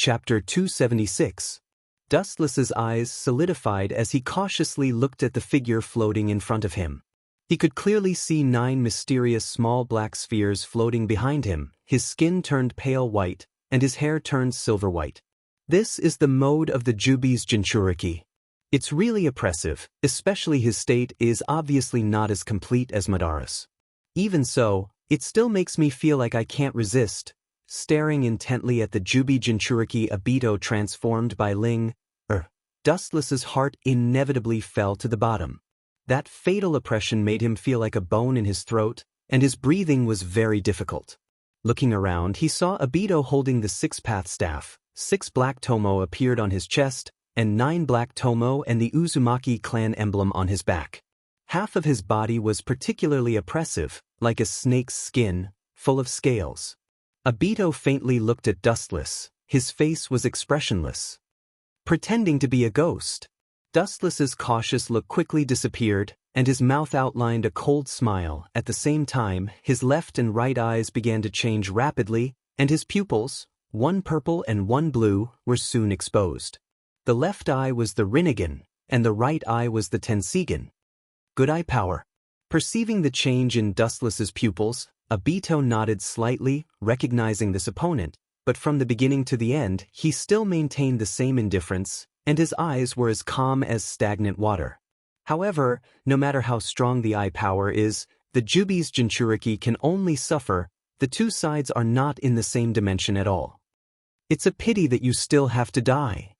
Chapter 276. Dustless's eyes solidified as he cautiously looked at the figure floating in front of him. He could clearly see 9 mysterious small black spheres floating behind him. His skin turned pale white, and his hair turned silver white. This is the mode of the Jubi's Jinchuriki. It's really oppressive, especially his state is obviously not as complete as Madara's. Even so, it still makes me feel like I can't resist. Staring intently at the Jubi Jinchuriki Obito transformed by Ling, Dustless's heart inevitably fell to the bottom. That fatal oppression made him feel like a bone in his throat, and his breathing was very difficult. Looking around, he saw Obito holding the 6-path staff. 6 black tomo appeared on his chest, and 9 black tomo and the Uzumaki clan emblem on his back. Half of his body was particularly oppressive, like a snake's skin, full of scales. Obito faintly looked at Dustless. His face was expressionless. Pretending to be a ghost. Dustless's cautious look quickly disappeared, and his mouth outlined a cold smile. At the same time, his left and right eyes began to change rapidly, and his pupils, one purple and one blue, were soon exposed. The left eye was the Rinnegan, and the right eye was the Tensegan. Good eye power. Perceiving the change in Dustless's pupils, Obito nodded slightly, recognizing this opponent, but from the beginning to the end, he still maintained the same indifference, and his eyes were as calm as stagnant water. However, no matter how strong the eye power is, the Jubi's Jinchuriki can only suffer. The two sides are not in the same dimension at all. It's a pity that you still have to die.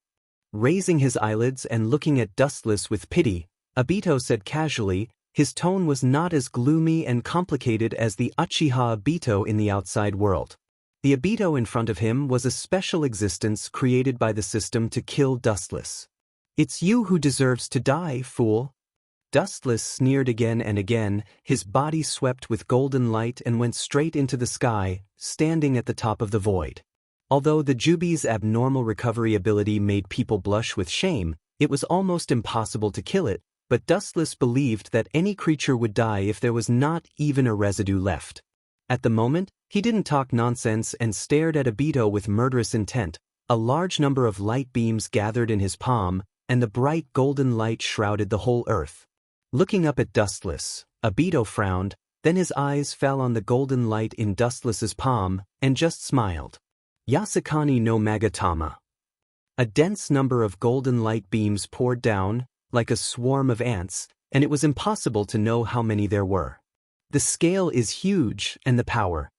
Raising his eyelids and looking at Dustless with pity, Obito said casually. His tone was not as gloomy and complicated as the Uchiha Obito in the outside world. The Obito in front of him was a special existence created by the system to kill Dustless. It's you who deserves to die, fool. Dustless sneered again and again. His body swept with golden light and went straight into the sky, standing at the top of the void. Although the Jubi's abnormal recovery ability made people blush with shame, it was almost impossible to kill it. But Dustless believed that any creature would die if there was not even a residue left. At the moment, he didn't talk nonsense and stared at Obito with murderous intent. A large number of light beams gathered in his palm, and the bright golden light shrouded the whole earth. Looking up at Dustless, Obito frowned, then his eyes fell on the golden light in Dustless's palm, and just smiled. Yasukani no Magatama. A dense number of golden light beams poured down, like a swarm of ants, and it was impossible to know how many there were. The scale is huge, and the power.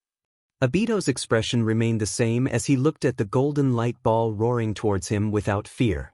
Obito's expression remained the same as he looked at the golden light ball roaring towards him without fear.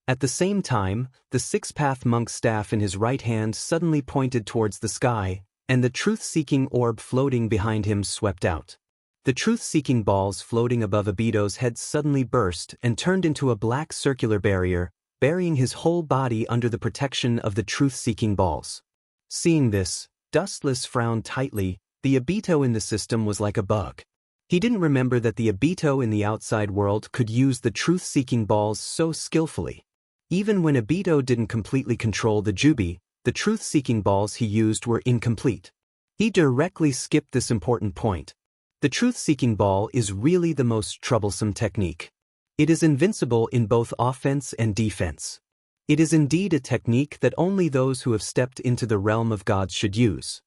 At the same time, the 6-path monk's staff in his right hand suddenly pointed towards the sky, and the truth-seeking orb floating behind him swept out. The truth-seeking balls floating above Obito's head suddenly burst and turned into a black circular barrier, burying his whole body under the protection of the truth-seeking balls. Seeing this, Dustless frowned tightly. The Obito in the system was like a bug. He didn't remember that the Obito in the outside world could use the truth-seeking balls so skillfully. Even when Obito didn't completely control the Jubi, the truth-seeking balls he used were incomplete. He directly skipped this important point. The truth-seeking ball is really the most troublesome technique. It is invincible in both offense and defense. It is indeed a technique that only those who have stepped into the realm of gods should use.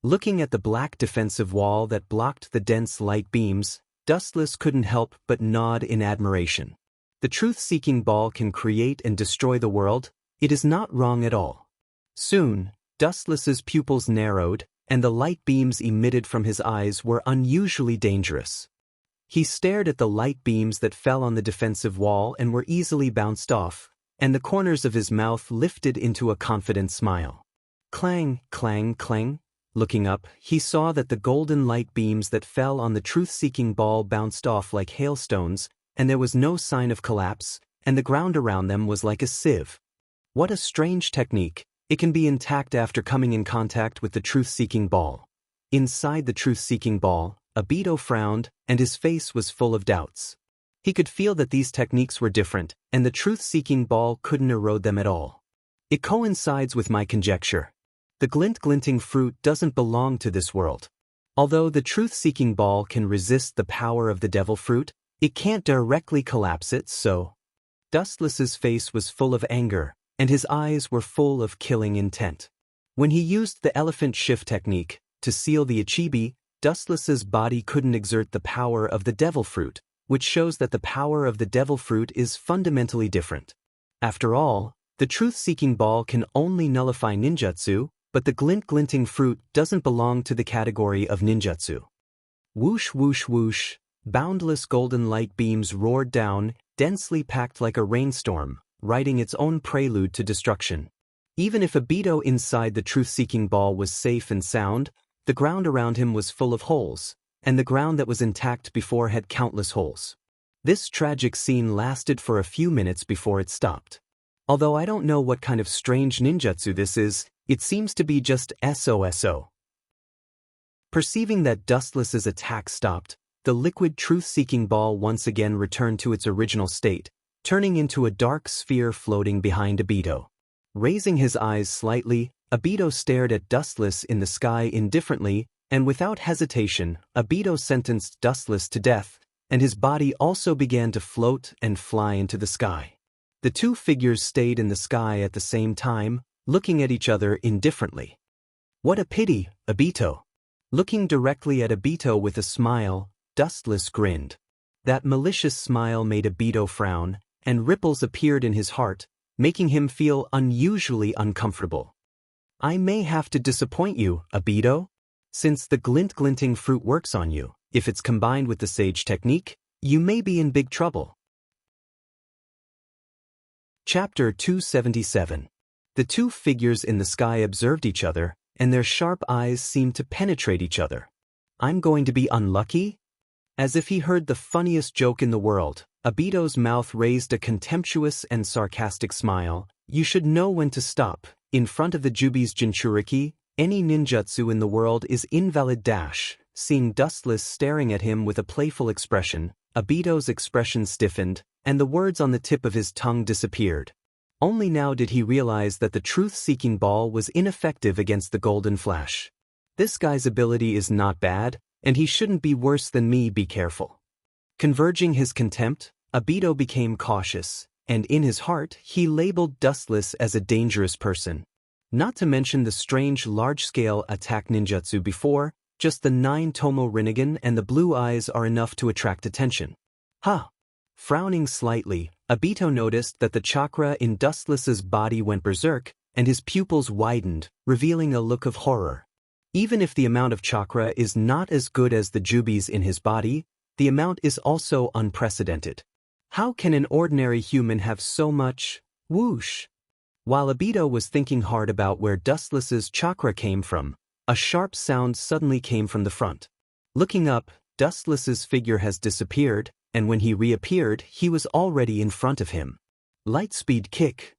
Looking at the black defensive wall that blocked the dense light beams, Dustless couldn't help but nod in admiration. The truth-seeking ball can create and destroy the world. It is not wrong at all. Soon, Dustless's pupils narrowed, and the light beams emitted from his eyes were unusually dangerous. He stared at the light beams that fell on the defensive wall and were easily bounced off, and the corners of his mouth lifted into a confident smile. Clang, clang, clang. Looking up, he saw that the golden light beams that fell on the truth-seeking ball bounced off like hailstones, and there was no sign of collapse, and the ground around them was like a sieve. What a strange technique. It can be intact after coming in contact with the truth-seeking ball. Inside the truth-seeking ball, Obito frowned, and his face was full of doubts. He could feel that these techniques were different, and the truth-seeking ball couldn't erode them at all. It coincides with my conjecture. The glinting fruit doesn't belong to this world. Although the truth-seeking ball can resist the power of the devil fruit, It can't directly collapse it, so. Dustless's face was full of anger, and his eyes were full of killing intent. When he used the elephant shift technique to seal the Ichibi, Dustless's body couldn't exert the power of the devil fruit, which shows that the power of the devil fruit is fundamentally different. After all, the truth-seeking ball can only nullify ninjutsu, but the glinting fruit doesn't belong to the category of ninjutsu. Whoosh whoosh whoosh, boundless golden light beams roared down, densely packed like a rainstorm, writing its own prelude to destruction. Even if Obito inside the truth-seeking ball was safe and sound, the ground around him was full of holes, and the ground that was intact before had countless holes. This tragic scene lasted for a few minutes before it stopped. Although I don't know what kind of strange ninjutsu this is, it seems to be just SOSO. Perceiving that Dustless's attack stopped, the liquid truth-seeking ball once again returned to its original state, turning into a dark sphere floating behind Obito. Raising his eyes slightly, Obito stared at Dustless in the sky indifferently, and without hesitation, Obito sentenced Dustless to death, and his body also began to float and fly into the sky. The two figures stayed in the sky at the same time, looking at each other indifferently. What a pity, Obito. Looking directly at Obito with a smile, Dustless grinned. That malicious smile made Obito frown, and ripples appeared in his heart, making him feel unusually uncomfortable. I may have to disappoint you, Obito. Since the glinting fruit works on you, if it's combined with the sage technique, you may be in big trouble. Chapter 277. The two figures in the sky observed each other, and their sharp eyes seemed to penetrate each other. I'm going to be unlucky? As if he heard the funniest joke in the world, Obito's mouth raised a contemptuous and sarcastic smile. You should know when to stop. In front of the Jubi's Jinchuriki, any ninjutsu in the world is invalid. Seeing Dustless staring at him with a playful expression, Obito's expression stiffened, and the words on the tip of his tongue disappeared. Only now did he realize that the truth-seeking ball was ineffective against the Golden Flash. This guy's ability is not bad, and he shouldn't be worse than me. Be careful. Converging his contempt, Obito became cautious, and in his heart he labeled Dustless as a dangerous person. Not to mention the strange large-scale attack ninjutsu before, just the 9 Tomo Rinnegan and the blue eyes are enough to attract attention. Frowning slightly, Obito noticed that the chakra in Dustless's body went berserk, and his pupils widened, revealing a look of horror. Even if the amount of chakra is not as good as the Jubi's in his body, the amount is also unprecedented. How can an ordinary human have so much? Whoosh! While Obito was thinking hard about where Dustless's chakra came from, a sharp sound suddenly came from the front. Looking up, Dustless's figure has disappeared, and when he reappeared, he was already in front of him. Lightspeed kick.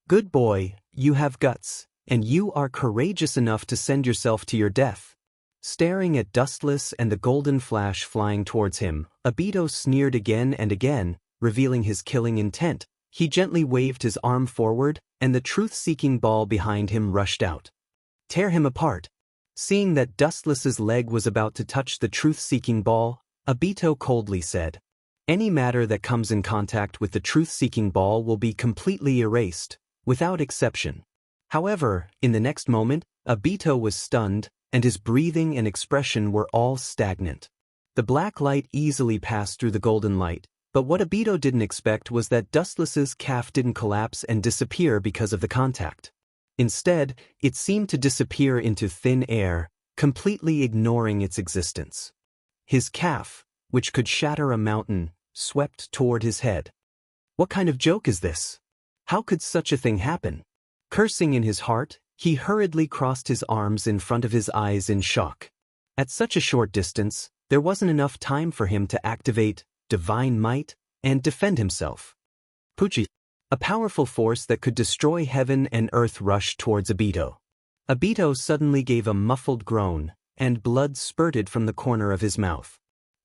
Good boy, you have guts, and you are courageous enough to send yourself to your death. Staring at Dustless and the Golden Flash flying towards him, Obito sneered again and again, revealing his killing intent. He gently waved his arm forward, and the truth-seeking ball behind him rushed out. Tear him apart. Seeing that Dustless's leg was about to touch the truth-seeking ball, Obito coldly said, any matter that comes in contact with the truth-seeking ball will be completely erased, without exception. However, in the next moment, Obito was stunned, and his breathing and expression were all stagnant. The black light easily passed through the golden light, but what Obito didn't expect was that Dustless's calf didn't collapse and disappear because of the contact. Instead, it seemed to disappear into thin air, completely ignoring its existence. His calf, which could shatter a mountain, swept toward his head. What kind of joke is this? How could such a thing happen? Cursing in his heart, he hurriedly crossed his arms in front of his eyes in shock. At such a short distance, there wasn't enough time for him to activate divine might and defend himself. Puchi, a powerful force that could destroy heaven and earth, rushed towards Obito. Obito suddenly gave a muffled groan, and blood spurted from the corner of his mouth.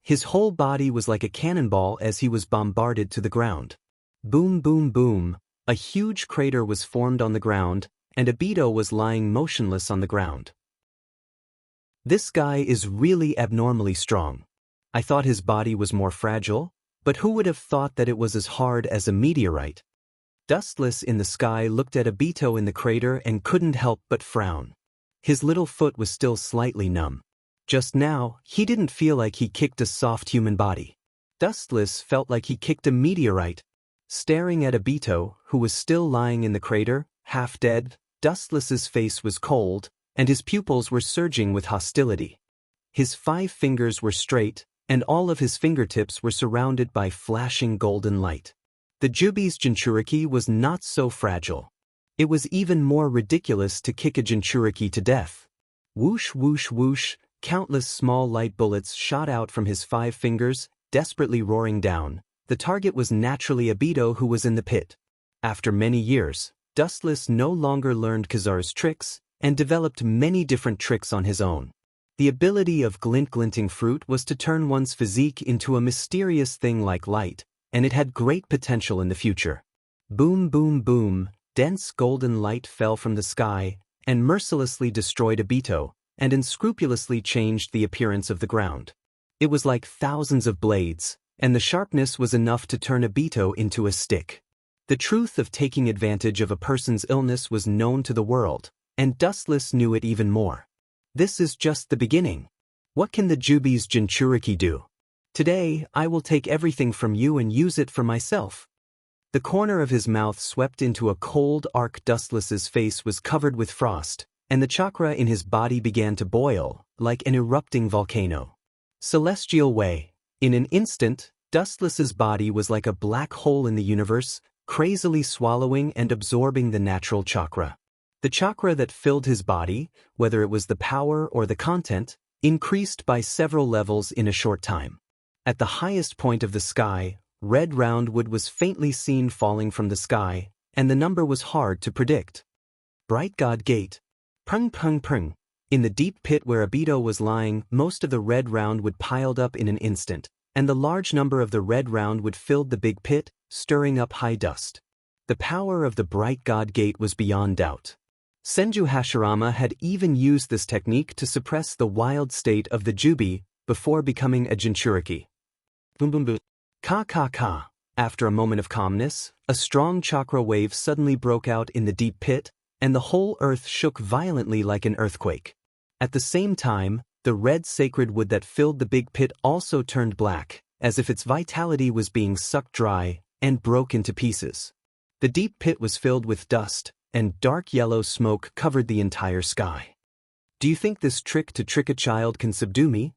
His whole body was like a cannonball as he was bombarded to the ground. Boom, boom, boom. A huge crater was formed on the ground, and Obito was lying motionless on the ground. This guy is really abnormally strong. I thought his body was more fragile. But who would have thought that it was as hard as a meteorite? Dustless in the sky looked at Obito in the crater and couldn't help but frown. His little foot was still slightly numb. Just now, he didn't feel like he kicked a soft human body. Dustless felt like he kicked a meteorite. Staring at Obito, who was still lying in the crater, half dead, Dustless's face was cold, and his pupils were surging with hostility. His 5 fingers were straight, and all of his fingertips were surrounded by flashing golden light. The Jubi's Jinchuriki was not so fragile. It was even more ridiculous to kick a Jinchuriki to death. Whoosh whoosh whoosh, countless small light bullets shot out from his 5 fingers, desperately roaring down. The target was naturally Obito, who was in the pit. After many years, Dustless no longer learned Kizaru's tricks, and developed many different tricks on his own. The ability of glinting fruit was to turn one's physique into a mysterious thing like light, and it had great potential in the future. Boom boom boom, dense golden light fell from the sky, and mercilessly destroyed Obito, and unscrupulously changed the appearance of the ground. It was like thousands of blades, and the sharpness was enough to turn Obito into a stick. The truth of taking advantage of a person's illness was known to the world, and Dustless knew it even more. This is just the beginning. What can the Jubi's Jinchuriki do? Today, I will take everything from you and use it for myself. The corner of his mouth swept into a cold arc. Dustless's face was covered with frost, and the chakra in his body began to boil, like an erupting volcano. Celestial way. In an instant, Dustless's body was like a black hole in the universe, crazily swallowing and absorbing the natural chakra. The chakra that filled his body, whether it was the power or the content, increased by several levels in a short time. At the highest point of the sky, red roundwood was faintly seen falling from the sky, and the number was hard to predict. Bright God Gate. Prung prung prung. In the deep pit where Obito was lying, most of the red roundwood piled up in an instant, and the large number of the red roundwood filled the big pit, stirring up high dust. The power of the Bright God Gate was beyond doubt. Senju Hashirama had even used this technique to suppress the wild state of the Jubi before becoming a Jinchuriki. Boom boom boom. Ka ka ka. After a moment of calmness, a strong chakra wave suddenly broke out in the deep pit, and the whole earth shook violently like an earthquake. At the same time, the red sacred wood that filled the big pit also turned black, as if its vitality was being sucked dry, and broke into pieces. The deep pit was filled with dust, and dark yellow smoke covered the entire sky. Do you think this trick to trick a child can subdue me?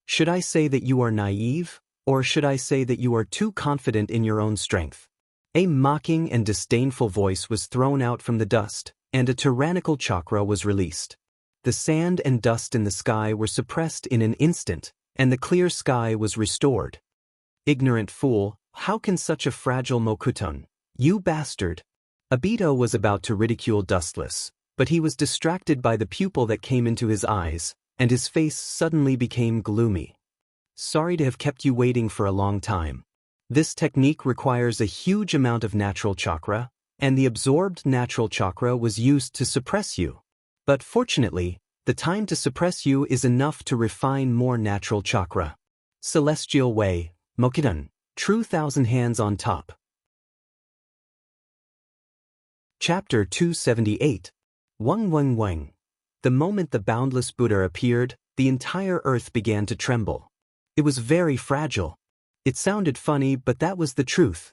Should I say that you are naive, or should I say that you are too confident in your own strength? A mocking and disdainful voice was thrown out from the dust, and a tyrannical chakra was released. The sand and dust in the sky were suppressed in an instant, and the clear sky was restored. Ignorant fool, how can such a fragile Mokuton? You bastard! Obito was about to ridicule Dustless, but he was distracted by the pupil that came into his eyes, and his face suddenly became gloomy. Sorry to have kept you waiting for a long time. This technique requires a huge amount of natural chakra, and the absorbed natural chakra was used to suppress you. But fortunately, the time to suppress you is enough to refine more natural chakra. Celestial Way, Mokidan, True Thousand Hands on Top. Chapter 278. Weng Weng Weng. The moment the boundless Buddha appeared, the entire earth began to tremble. It was very fragile. It sounded funny, but that was the truth.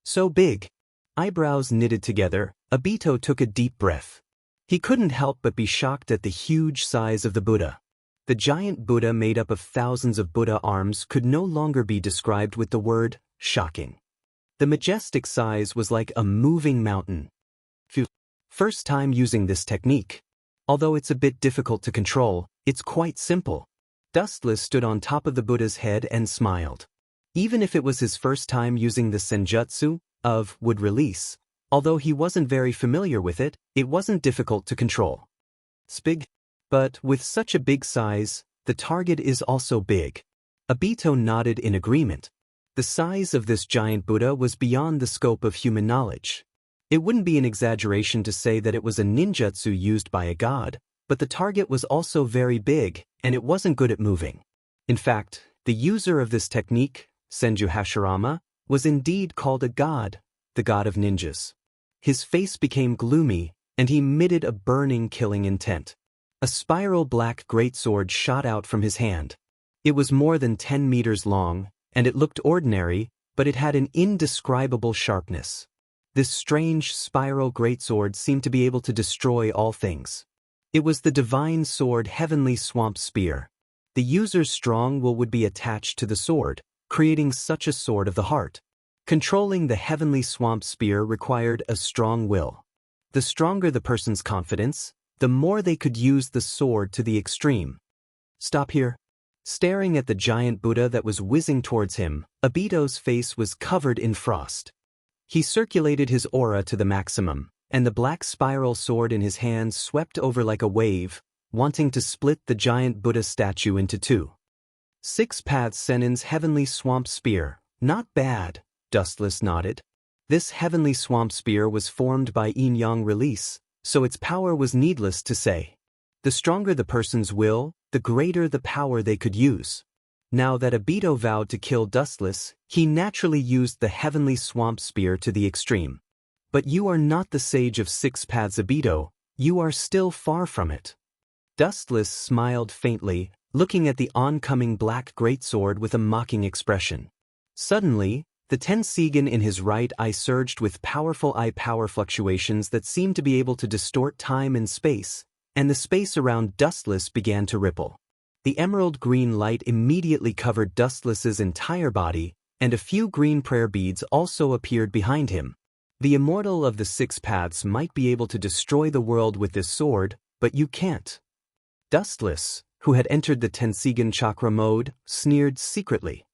So big. Eyebrows knitted together, Obito took a deep breath. He couldn't help but be shocked at the huge size of the Buddha. The giant Buddha made up of thousands of Buddha arms could no longer be described with the word shocking. The majestic size was like a moving mountain. Phew. First time using this technique. Although it's a bit difficult to control, it's quite simple. Dustless stood on top of the Buddha's head and smiled. Even if it was his first time using the senjutsu of wood release, although he wasn't very familiar with it, it wasn't difficult to control. Spig. But with such a big size, the target is also big. Obito nodded in agreement. The size of this giant Buddha was beyond the scope of human knowledge. It wouldn't be an exaggeration to say that it was a ninjutsu used by a god, but the target was also very big, and it wasn't good at moving. In fact, the user of this technique Senju Hashirama, was indeed called a god, the god of ninjas. His face became gloomy, and he emitted a burning, killing intent. A spiral black greatsword shot out from his hand. It was more than 10 meters long, and it looked ordinary, but it had an indescribable sharpness. This strange spiral greatsword seemed to be able to destroy all things. It was the divine sword Heavenly Swamp Spear. The user's strong will would be attached to the sword, creating such a sword of the heart. Controlling the Heavenly Swamp Spear required a strong will. The stronger the person's confidence, the more they could use the sword to the extreme. Stop here. Staring at the giant Buddha that was whizzing towards him, Obito's face was covered in frost. He circulated his aura to the maximum, and the black spiral sword in his hand swept over like a wave, wanting to split the giant Buddha statue into two. 6 Paths Senin's Heavenly Swamp Spear. Not bad, Dustless nodded. This Heavenly Swamp Spear was formed by yin-yang release, so its power was needless to say. The stronger the person's will, the greater the power they could use. Now that Obito vowed to kill Dustless, he naturally used the Heavenly Swamp Spear to the extreme. But you are not the sage of 6 Paths, Obito. You are still far from it. Dustless smiled faintly, looking at the oncoming black greatsword with a mocking expression. Suddenly, the Tensigen in his right eye surged with powerful eye power fluctuations that seemed to be able to distort time and space, and the space around Dustless began to ripple. The emerald green light immediately covered Dustless's entire body, and a few green prayer beads also appeared behind him. The immortal of the 6 Paths might be able to destroy the world with this sword, but you can't. Dustless, who had entered the Tensigen chakra mode, sneered secretly.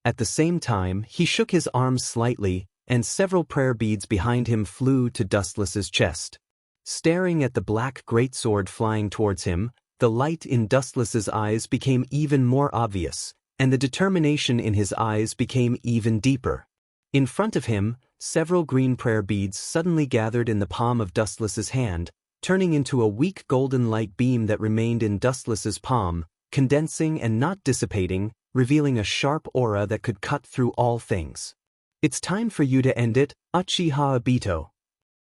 At the same time, he shook his arms slightly, and several prayer beads behind him flew to Dustless's chest. Staring at the black greatsword flying towards him, the light in Dustless's eyes became even more obvious, and the determination in his eyes became even deeper. In front of him, several green prayer beads suddenly gathered in the palm of Dustless's hand, turning into a weak golden light beam that remained in Dustless's palm, condensing and not dissipating, revealing a sharp aura that could cut through all things. It's time for you to end it, Uchiha Obito.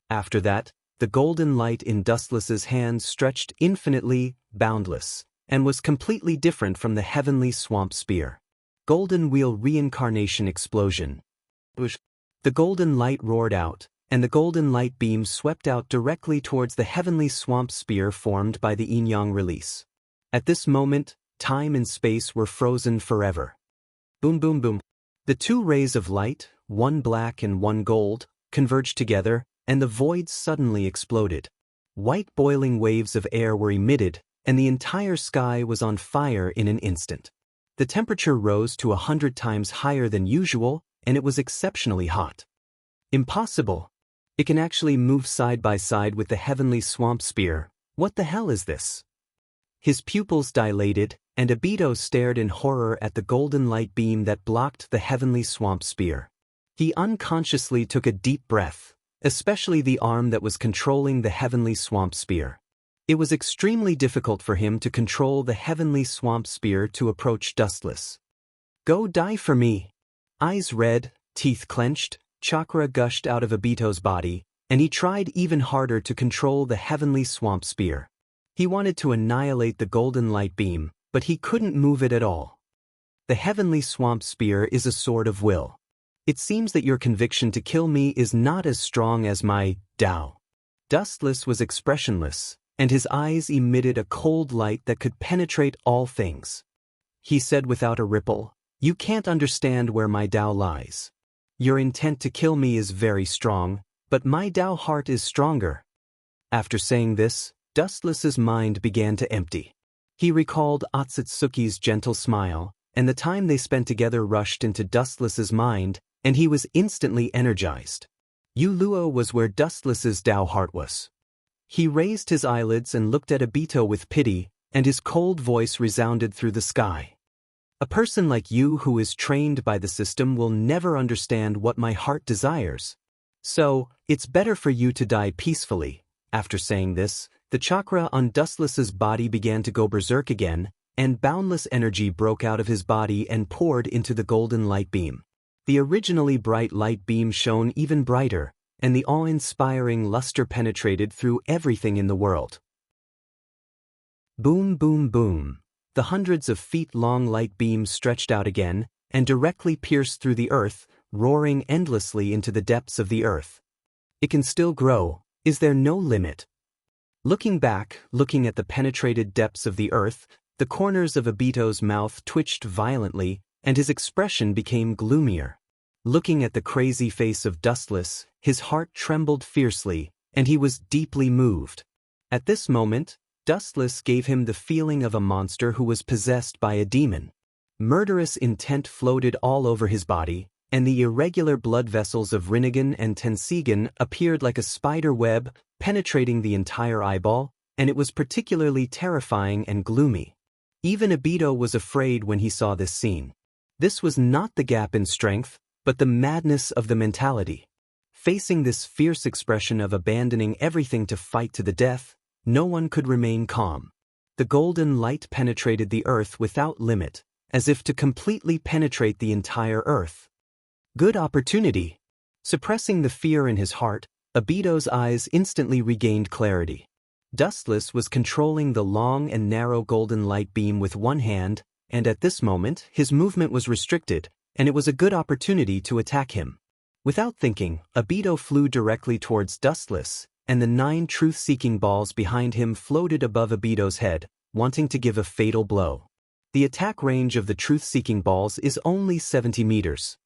After that, the golden light in Dustless's hand stretched infinitely, boundless, and was completely different from the Heavenly Swamp Spear. Golden Wheel Reincarnation Explosion. The golden light roared out, and the golden light beam swept out directly towards the Heavenly Swamp Spear formed by the yin-yang release. At this moment, time and space were frozen forever. Boom boom boom. The two rays of light, one black and one gold, converged together, and the void suddenly exploded. White boiling waves of air were emitted, and the entire sky was on fire in an instant. The temperature rose to 100 times higher than usual, and it was exceptionally hot. Impossible. It can actually move side by side with the Heavenly Swamp Spear. What the hell is this? His pupils dilated, and Obito stared in horror at the golden light beam that blocked the Heavenly Swamp Spear. He unconsciously took a deep breath, especially the arm that was controlling the Heavenly Swamp Spear. It was extremely difficult for him to control the Heavenly Swamp Spear to approach Dustless. Go die for me. Eyes red, teeth clenched, chakra gushed out of Obito's body, and he tried even harder to control the Heavenly Swamp Spear. He wanted to annihilate the golden light beam, but he couldn't move it at all. The Heavenly Swamp Spear is a sword of will. It seems that your conviction to kill me is not as strong as my Tao. Dustless was expressionless, and his eyes emitted a cold light that could penetrate all things. He said without a ripple, "You can't understand where my Tao lies. Your intent to kill me is very strong, but my Tao heart is stronger." After saying this, Dustless's mind began to empty. He recalled Otsutsuki's gentle smile, and the time they spent together rushed into Dustless's mind, and he was instantly energized. Yuluo was where Dustless's Tao heart was. He raised his eyelids and looked at Obito with pity, and his cold voice resounded through the sky. "A person like you who is trained by the system will never understand what my heart desires. So, it's better for you to die peacefully." After saying this, the chakra on Dustless's body began to go berserk again, and boundless energy broke out of his body and poured into the golden light beam. The originally bright light beam shone even brighter, and the awe-inspiring luster penetrated through everything in the world. Boom, boom, boom. The hundreds of feet-long light beam stretched out again, and directly pierced through the earth, roaring endlessly into the depths of the earth. It can still grow. Is there no limit? Looking back, looking at the penetrated depths of the earth, the corners of Obito's mouth twitched violently, and his expression became gloomier. Looking at the crazy face of Dustless, his heart trembled fiercely, and he was deeply moved. At this moment, Dustless gave him the feeling of a monster who was possessed by a demon. Murderous intent floated all over his body, and the irregular blood vessels of Rinnegan and Tensigan appeared like a spider web, penetrating the entire eyeball, and it was particularly terrifying and gloomy. Even Obito was afraid when he saw this scene. This was not the gap in strength, but the madness of the mentality. Facing this fierce expression of abandoning everything to fight to the death, no one could remain calm. The golden light penetrated the earth without limit, as if to completely penetrate the entire earth. Good opportunity. Suppressing the fear in his heart, Obito's eyes instantly regained clarity. Dustless was controlling the long and narrow golden light beam with one hand, and at this moment his movement was restricted, and it was a good opportunity to attack him. Without thinking, Obito flew directly towards Dustless, and the 9 truth-seeking balls behind him floated above Obito's head, wanting to give a fatal blow. The attack range of the truth-seeking balls is only 70 meters.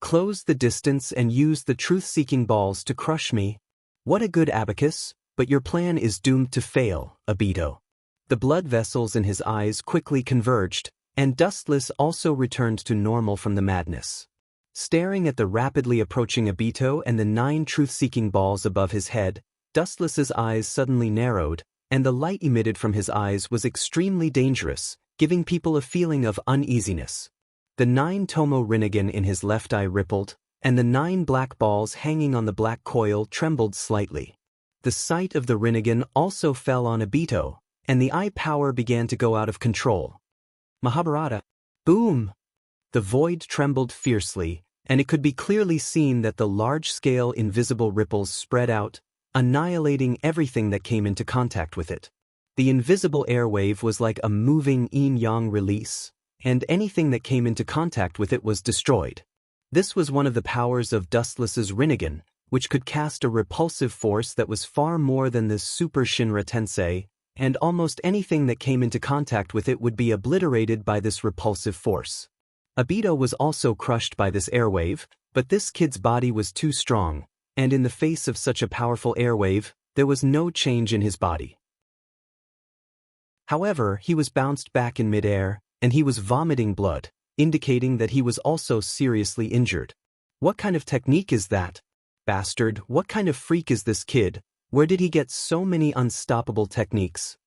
Close the distance and use the truth-seeking balls to crush me. What a good abacus, but your plan is doomed to fail, Obito. The blood vessels in his eyes quickly converged, and Dustless also returned to normal from the madness. Staring at the rapidly approaching Obito and the 9 truth-seeking balls above his head, Dustless's eyes suddenly narrowed, and the light emitted from his eyes was extremely dangerous, giving people a feeling of uneasiness. The 9 Tomo Rinnegan in his left eye rippled, and the 9 black balls hanging on the black coil trembled slightly. The sight of the Rinnegan also fell on Obito, and the eye power began to go out of control. Mahabharata. Boom! The void trembled fiercely, and it could be clearly seen that the large-scale invisible ripples spread out, annihilating everything that came into contact with it. The invisible airwave was like a moving yin-yang release, and anything that came into contact with it was destroyed. This was one of the powers of Dustless's Rinnegan, which could cast a repulsive force that was far more than the Super Shinra Tensei, and almost anything that came into contact with it would be obliterated by this repulsive force. Obito was also crushed by this airwave, but this kid's body was too strong, and in the face of such a powerful airwave, there was no change in his body. However, he was bounced back in midair, and he was vomiting blood, indicating that he was also seriously injured. What kind of technique is that? Bastard, what kind of freak is this kid? Where did he get so many unstoppable techniques?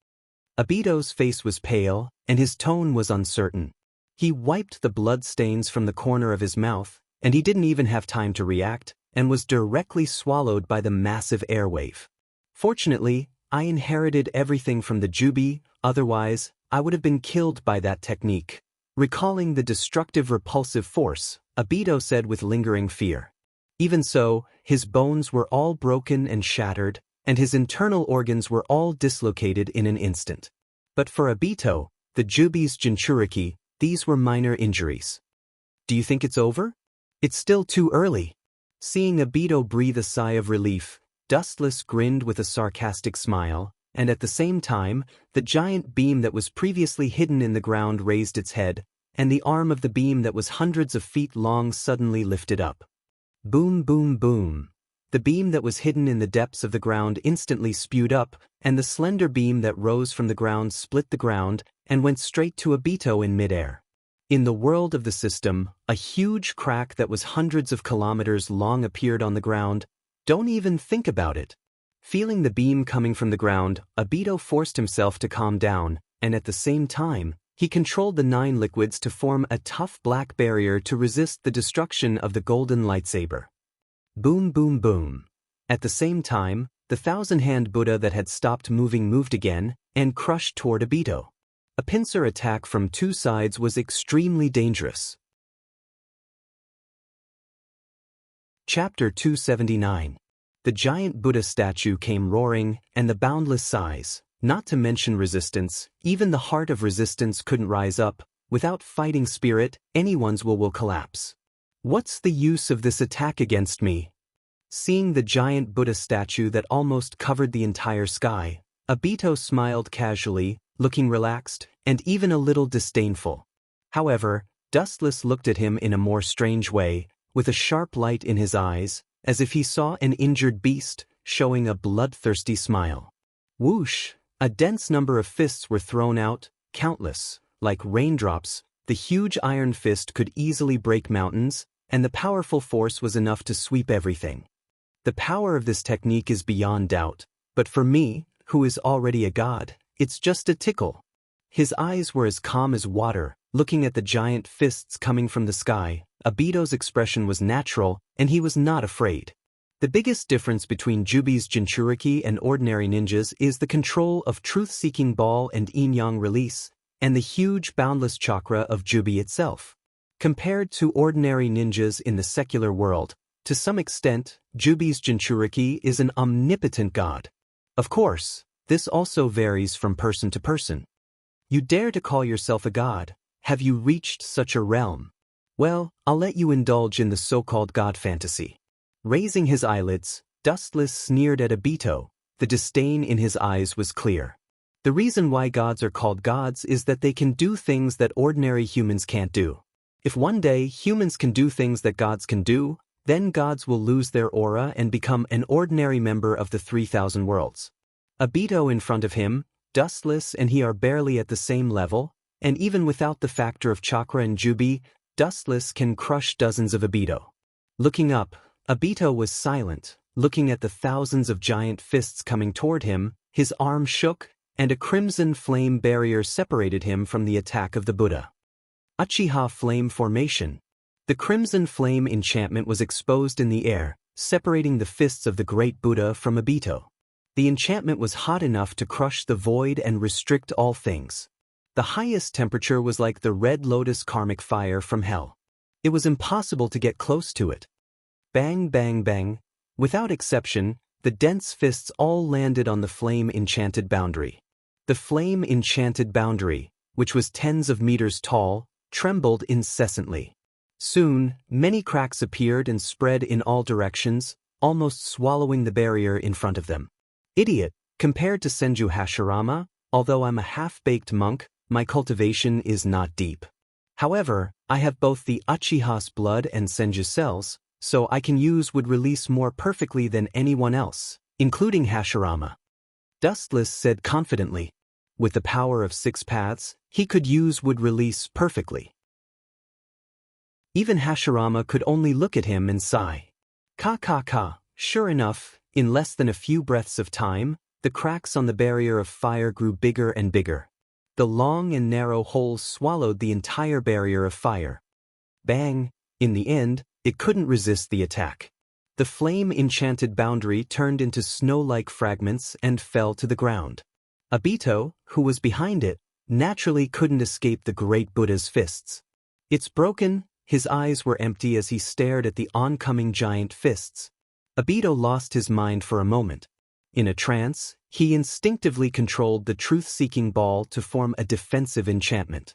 Obito's face was pale, and his tone was uncertain. He wiped the blood stains from the corner of his mouth, and he didn't even have time to react, and was directly swallowed by the massive airwave. Fortunately, I inherited everything from the Jubi, otherwise, I would have been killed by that technique. Recalling the destructive repulsive force, Obito said with lingering fear. Even so, his bones were all broken and shattered, and his internal organs were all dislocated in an instant. But for Obito, the Jubi's Jinchuriki, these were minor injuries. Do you think it's over? It's still too early. Seeing Obito breathe a sigh of relief, Dustless grinned with a sarcastic smile, and at the same time, the giant beam that was previously hidden in the ground raised its head, and the arm of the beam that was hundreds of feet long suddenly lifted up. Boom, boom, boom. The beam that was hidden in the depths of the ground instantly spewed up, and the slender beam that rose from the ground split the ground and went straight to Obito in midair. In the world of the system, a huge crack that was hundreds of kilometers long appeared on the ground. Don't even think about it. Feeling the beam coming from the ground, Obito forced himself to calm down, and at the same time, he controlled the 9 liquids to form a tough black barrier to resist the destruction of the golden lightsaber. Boom, boom, boom. At the same time, the 1,000-hand Buddha that had stopped moving moved again, and crushed toward Obito. A pincer attack from two sides was extremely dangerous. Chapter 279. The giant Buddha statue came roaring, and the boundless size, not to mention resistance, even the heart of resistance couldn't rise up. Without fighting spirit, anyone's will collapse. What's the use of this attack against me? Seeing the giant Buddha statue that almost covered the entire sky, Obito smiled casually, looking relaxed, and even a little disdainful. However, Dustless looked at him in a more strange way, with a sharp light in his eyes, as if he saw an injured beast, showing a bloodthirsty smile. Whoosh! A dense number of fists were thrown out, countless. Like raindrops, the huge iron fist could easily break mountains, and the powerful force was enough to sweep everything. The power of this technique is beyond doubt, but for me, who is already a god, it's just a tickle. His eyes were as calm as water, looking at the giant fists coming from the sky. Obito's expression was natural, and he was not afraid. The biggest difference between Jubi's Jinchuriki and ordinary ninjas is the control of truth-seeking ball and yin-yang release, and the huge boundless chakra of Jubi itself. Compared to ordinary ninjas in the secular world, to some extent, Jubi's Jinchuriki is an omnipotent god. Of course, this also varies from person to person. You dare to call yourself a god? Have you reached such a realm? Well, I'll let you indulge in the so-called god fantasy. Raising his eyelids, Dustless sneered at Obito. The disdain in his eyes was clear. The reason why gods are called gods is that they can do things that ordinary humans can't do. If one day humans can do things that gods can do, then gods will lose their aura and become an ordinary member of the 3,000 worlds. Obito in front of him, Dustless and he are barely at the same level, and even without the factor of chakra and Jubi, Dustless can crush dozens of Obito. Looking up, Obito was silent, looking at the thousands of giant fists coming toward him. His arm shook, and a crimson flame barrier separated him from the attack of the Buddha. Uchiha Flame Formation. The crimson flame enchantment was exposed in the air, separating the fists of the great Buddha from Obito. The enchantment was hot enough to crush the void and restrict all things. The highest temperature was like the red lotus karmic fire from hell. It was impossible to get close to it. Bang, bang, bang. Without exception, the dense fists all landed on the flame-enchanted boundary. The flame-enchanted boundary, which was tens of meters tall, trembled incessantly. Soon, many cracks appeared and spread in all directions, almost swallowing the barrier in front of them. Idiot, compared to Senju Hashirama, although I'm a half-baked monk, my cultivation is not deep. However, I have both the Uchiha's blood and Senju cells, so I can use wood release more perfectly than anyone else, including Hashirama. Dustless said confidently. With the power of 6 paths, he could use wood release perfectly. Even Hashirama could only look at him and sigh. Ka. Sure enough, in less than a few breaths of time, the cracks on the barrier of fire grew bigger and bigger. The long and narrow holes swallowed the entire barrier of fire. Bang! In the end, it couldn't resist the attack. The flame-enchanted boundary turned into snow-like fragments and fell to the ground. Obito, who was behind it, naturally couldn't escape the great Buddha's fists. It's broken. His eyes were empty as he stared at the oncoming giant fists. Obito lost his mind for a moment. In a trance, he instinctively controlled the truth-seeking ball to form a defensive enchantment.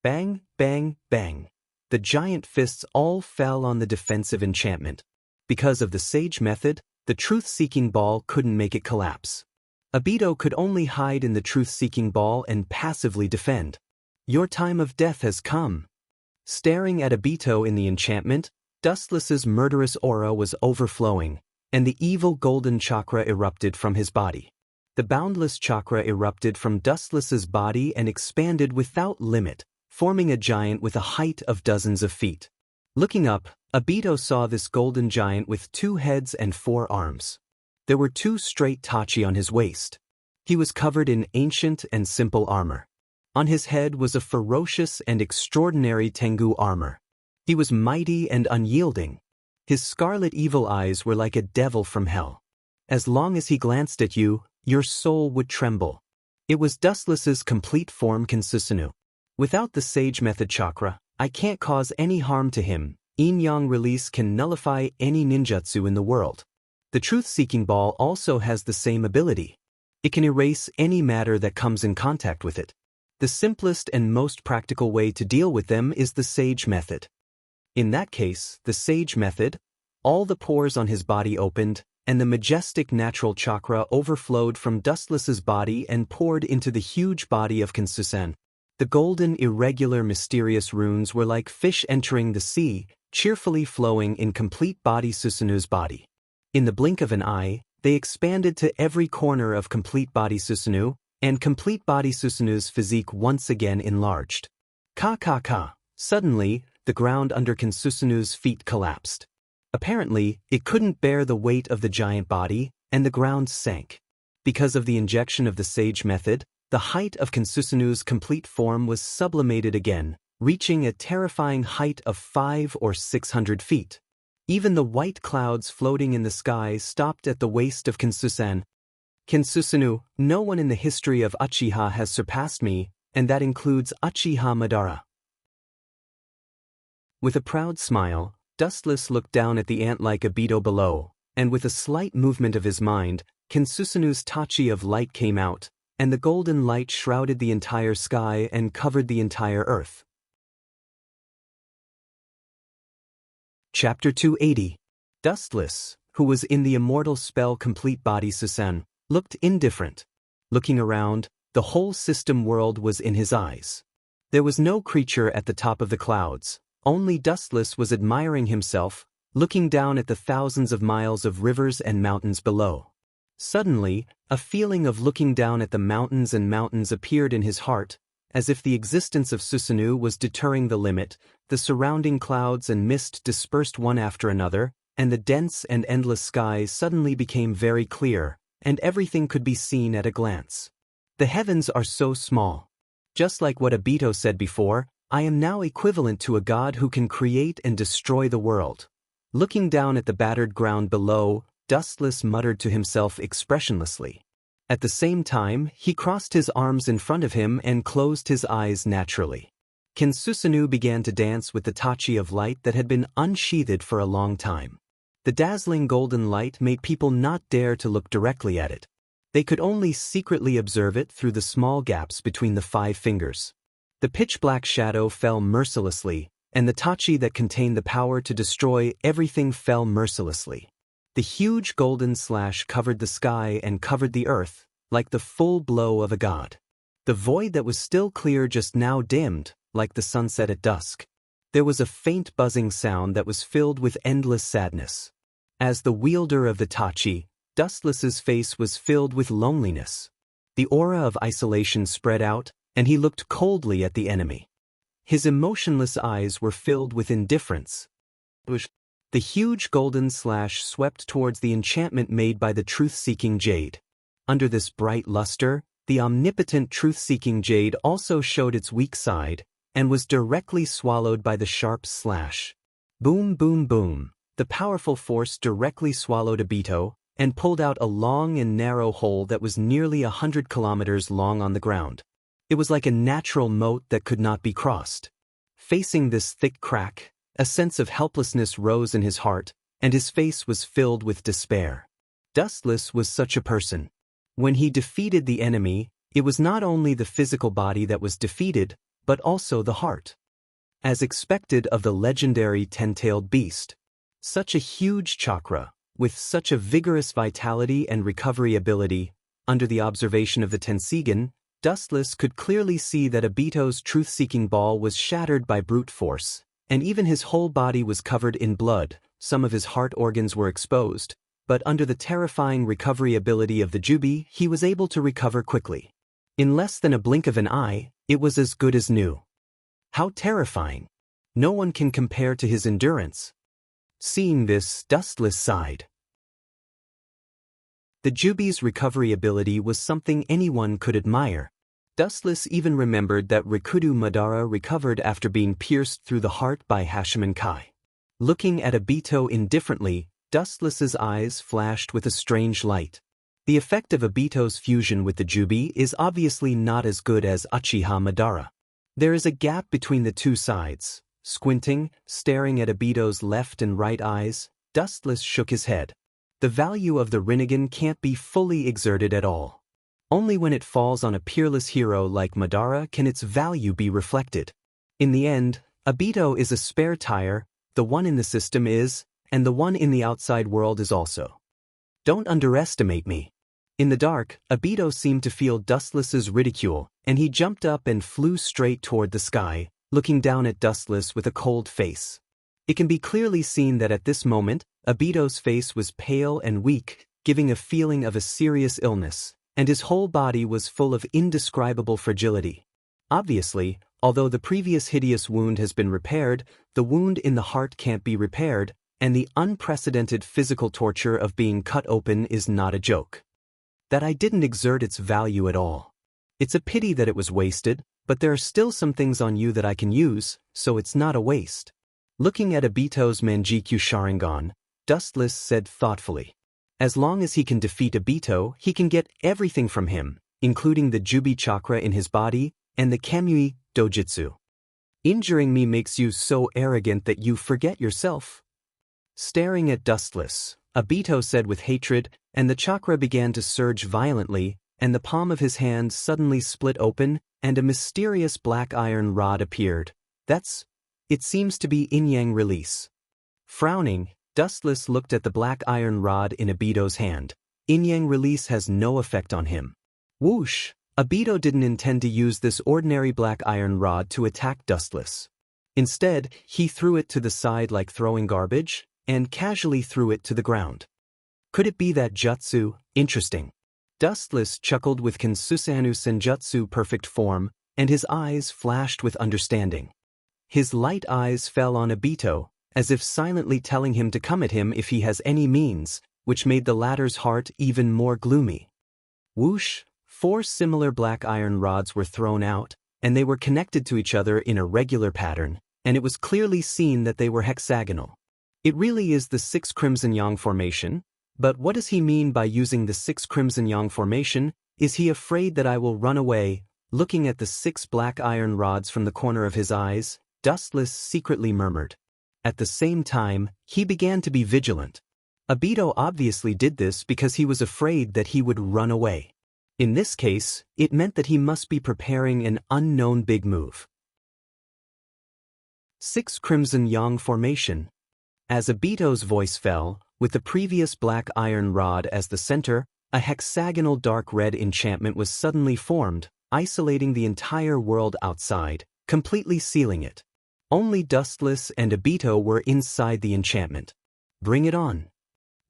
Bang, bang, bang. The giant fists all fell on the defensive enchantment. Because of the sage method, the truth-seeking ball couldn't make it collapse. Obito could only hide in the truth-seeking ball and passively defend. Your time of death has come. Staring at Obito in the enchantment, Dustless's murderous aura was overflowing, and the evil golden chakra erupted from his body. The boundless chakra erupted from Dustless's body and expanded without limit, forming a giant with a height of dozens of feet. Looking up, Obito saw this golden giant with 2 heads and 4 arms. There were 2 straight tachi on his waist. He was covered in ancient and simple armor. On his head was a ferocious and extraordinary Tengu armor. He was mighty and unyielding. His scarlet evil eyes were like a devil from hell. As long as he glanced at you, your soul would tremble. It was Dustless's complete form Kinsusanu. Without the Sage Method chakra, I can't cause any harm to him. Yin-Yang release can nullify any ninjutsu in the world. The truth-seeking ball also has the same ability. It can erase any matter that comes in contact with it. The simplest and most practical way to deal with them is the Sage Method. In that case, the Sage Method, all the pores on his body opened, and the majestic natural chakra overflowed from Dustless's body and poured into the huge body of Kinsusan. The golden, irregular, mysterious runes were like fish entering the sea, cheerfully flowing in complete body Susanu's body. In the blink of an eye, they expanded to every corner of complete body Susanu, and complete body Susanu's physique once again enlarged. Ka. Suddenly, the ground under Kinsusanu's feet collapsed. Apparently, it couldn't bear the weight of the giant body, and the ground sank. Because of the injection of the Sage Method, the height of Kinsusanu's complete form was sublimated again, reaching a terrifying height of 500 or 600 feet. Even the white clouds floating in the sky stopped at the waist of Kinsusan. Kinsusanu, no one in the history of Uchiha has surpassed me, and that includes Uchiha Madara. With a proud smile, Dustless looked down at the ant-like Obito below, and with a slight movement of his mind, Kinsusanu's tachi of light came out, and the golden light shrouded the entire sky and covered the entire earth. Chapter 280. Dustless, who was in the immortal spell Complete Body Susan, looked indifferent. Looking around, the whole system world was in his eyes. There was no creature at the top of the clouds, only Dustless was admiring himself, looking down at the thousands of miles of rivers and mountains below. Suddenly, a feeling of looking down at the mountains and mountains appeared in his heart, as if the existence of Susanu was deterring the limit. The surrounding clouds and mist dispersed one after another, and the dense and endless sky suddenly became very clear, and everything could be seen at a glance. The heavens are so small. Just like what Obito said before, I am now equivalent to a god who can create and destroy the world. Looking down at the battered ground below, Dustless muttered to himself expressionlessly. At the same time, he crossed his arms in front of him and closed his eyes naturally. Kinsusanu began to dance with the tachi of light that had been unsheathed for a long time. The dazzling golden light made people not dare to look directly at it. They could only secretly observe it through the small gaps between the 5 fingers. The pitch-black shadow fell mercilessly, and the tachi that contained the power to destroy everything fell mercilessly. The huge golden slash covered the sky and covered the earth, like the full blow of a god. The void that was still clear just now dimmed, like the sunset at dusk. There was a faint buzzing sound that was filled with endless sadness. As the wielder of the tachi, Dustless's face was filled with loneliness. The aura of isolation spread out, and he looked coldly at the enemy. His emotionless eyes were filled with indifference. The huge golden slash swept towards the enchantment made by the truth-seeking jade. Under this bright luster, the omnipotent truth-seeking jade also showed its weak side, and was directly swallowed by the sharp slash. Boom, boom, boom. The powerful force directly swallowed Obito, and pulled out a long and narrow hole that was nearly 100 kilometers long on the ground. It was like a natural moat that could not be crossed. Facing this thick crack, a sense of helplessness rose in his heart, and his face was filled with despair. Dustless was such a person. When he defeated the enemy, it was not only the physical body that was defeated, but also the heart. As expected of the legendary 10-tailed beast, such a huge chakra, with such a vigorous vitality and recovery ability, under the observation of the Tensigan, Dustless could clearly see that Obito's truth-seeking ball was shattered by brute force, and even his whole body was covered in blood. Some of his heart organs were exposed, but under the terrifying recovery ability of the Jubi, he was able to recover quickly. In less than a blink of an eye, it was as good as new. How terrifying! No one can compare to his endurance. Seeing this, Dustless sighed. The Jubi's recovery ability was something anyone could admire. Dustless even remembered that Rikudo Madara recovered after being pierced through the heart by Hashiman Kai. Looking at Obito indifferently, Dustless's eyes flashed with a strange light. The effect of Obito's fusion with the Jubi is obviously not as good as Uchiha Madara. There is a gap between the two sides. Squinting, staring at Obito's left and right eyes, Dustless shook his head. The value of the Rinnegan can't be fully exerted at all. Only when it falls on a peerless hero like Madara can its value be reflected. In the end, Obito is a spare tire, the one in the system is, and the one in the outside world is also. Don't underestimate me. In the dark, Obito seemed to feel Dustless's ridicule, and he jumped up and flew straight toward the sky, looking down at Dustless with a cold face. It can be clearly seen that at this moment, Obito's face was pale and weak, giving a feeling of a serious illness, and his whole body was full of indescribable fragility. Obviously, although the previous hideous wound has been repaired, the wound in the heart can't be repaired, and the unprecedented physical torture of being cut open is not a joke. That I didn't exert its value at all. It's a pity that it was wasted, but there are still some things on you that I can use, so it's not a waste. Looking at Obito's Manjikyu Sharingan, Dustless said thoughtfully. As long as he can defeat Obito, he can get everything from him, including the Jubi chakra in his body and the Kamui Dojutsu. Injuring me makes you so arrogant that you forget yourself. Staring at Dustless, Obito said with hatred, and the chakra began to surge violently, and the palm of his hand suddenly split open, and a mysterious black iron rod appeared. It seems to be yin-yang release. Frowning, Dustless looked at the black iron rod in Obito's hand. Yin-yang release has no effect on him. Whoosh! Obito didn't intend to use this ordinary black iron rod to attack Dustless. Instead, he threw it to the side like throwing garbage, and casually threw it to the ground. Could it be that jutsu? Interesting. Dustless chuckled with Kansusanu Senjutsu perfect form, and his eyes flashed with understanding. His light eyes fell on Obito, as if silently telling him to come at him if he has any means, which made the latter's heart even more gloomy. Whoosh! 4 similar black iron rods were thrown out, and they were connected to each other in a regular pattern, and it was clearly seen that they were hexagonal. It really is the 6 Crimson Yang formation, but what does he mean by using the 6 Crimson Yang formation? Is he afraid that I will run away? Looking at the 6 black iron rods from the corner of his eyes, Dustless secretly murmured. At the same time, he began to be vigilant. Obito obviously did this because he was afraid that he would run away. In this case, it meant that he must be preparing an unknown big move. 6 Crimson Yang formation. As Obito's voice fell, with the previous black iron rod as the center, a hexagonal dark red enchantment was suddenly formed, isolating the entire world outside, completely sealing it. Only Dustless and Obito were inside the enchantment. Bring it on.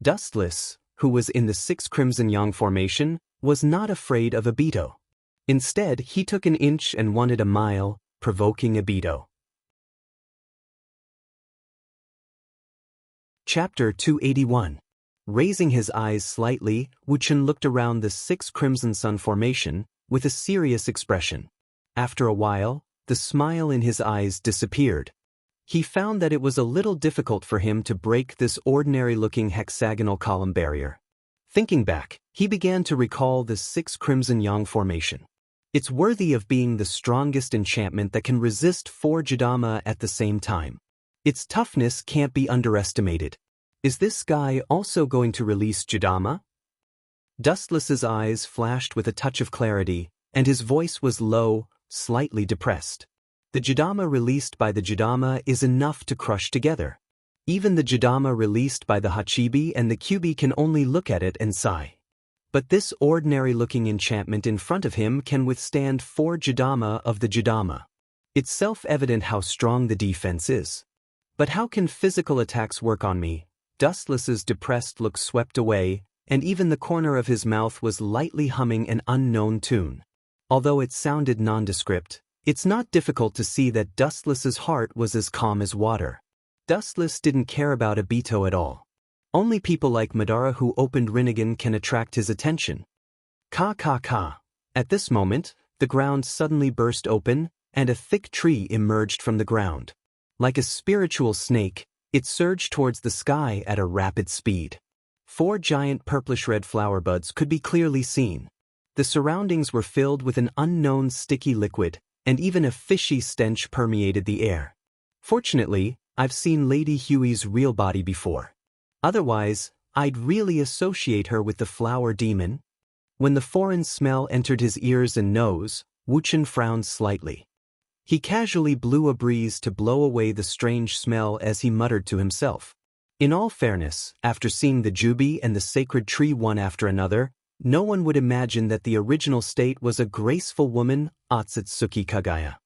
Dustless, who was in the 6 Crimson Yang formation, was not afraid of Obito. Instead, he took an inch and wanted a mile, provoking Obito. Chapter 281. Raising his eyes slightly, Wuchen looked around the 6 Crimson Sun formation, with a serious expression. After a while, the smile in his eyes disappeared. He found that it was a little difficult for him to break this ordinary-looking hexagonal column barrier. Thinking back, he began to recall the 6 Crimson Yang formation. It's worthy of being the strongest enchantment that can resist 4 Jidama at the same time. Its toughness can't be underestimated. Is this guy also going to release Jidama? Dustless's eyes flashed with a touch of clarity, and his voice was low, slightly depressed. The Jidama released by the Jidama is enough to crush together. Even the Jidama released by the Hachibi and the Kyubi can only look at it and sigh. But this ordinary-looking enchantment in front of him can withstand 4 Jidama of the Jidama. It's self-evident how strong the defense is. But how can physical attacks work on me? Dustless's depressed look swept away, and even the corner of his mouth was lightly humming an unknown tune. Although it sounded nondescript, it's not difficult to see that Dustless's heart was as calm as water. Dustless didn't care about Obito at all. Only people like Madara who opened Rinnegan can attract his attention. Ka. At this moment, the ground suddenly burst open, and a thick tree emerged from the ground. Like a spiritual snake, it surged towards the sky at a rapid speed. 4 giant purplish-red flower buds could be clearly seen. The surroundings were filled with an unknown sticky liquid, and even a fishy stench permeated the air. Fortunately, I've seen Lady Huey's real body before. Otherwise, I'd really associate her with the flower demon. When the foreign smell entered his ears and nose, Wuchen frowned slightly. He casually blew a breeze to blow away the strange smell as he muttered to himself. In all fairness, after seeing the jubi and the sacred tree one after another, no one would imagine that the original state was a graceful woman, Otsutsuki Kagaya.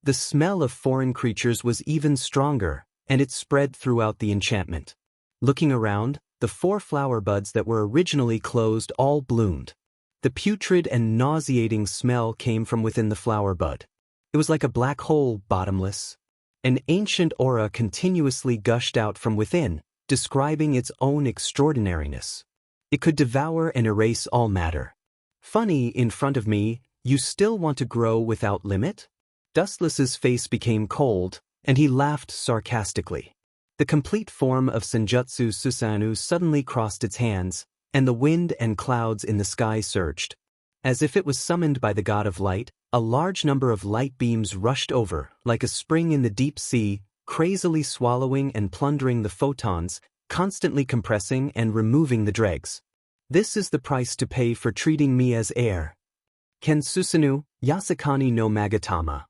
The smell of foreign creatures was even stronger, and it spread throughout the enchantment. Looking around, the 4 flower buds that were originally closed all bloomed. The putrid and nauseating smell came from within the flower bud. It was like a black hole, bottomless. An ancient aura continuously gushed out from within, describing its own extraordinariness. It could devour and erase all matter. Funny, in front of me, you still want to grow without limit? Dustless's face became cold, and he laughed sarcastically. The complete form of Senjutsu Susanoo suddenly crossed its hands, and the wind and clouds in the sky surged. As if it was summoned by the god of light, a large number of light beams rushed over, like a spring in the deep sea, crazily swallowing and plundering the photons, constantly compressing and removing the dregs. This is the price to pay for treating me as air. Ken Susanoo, Yasakani no Magatama.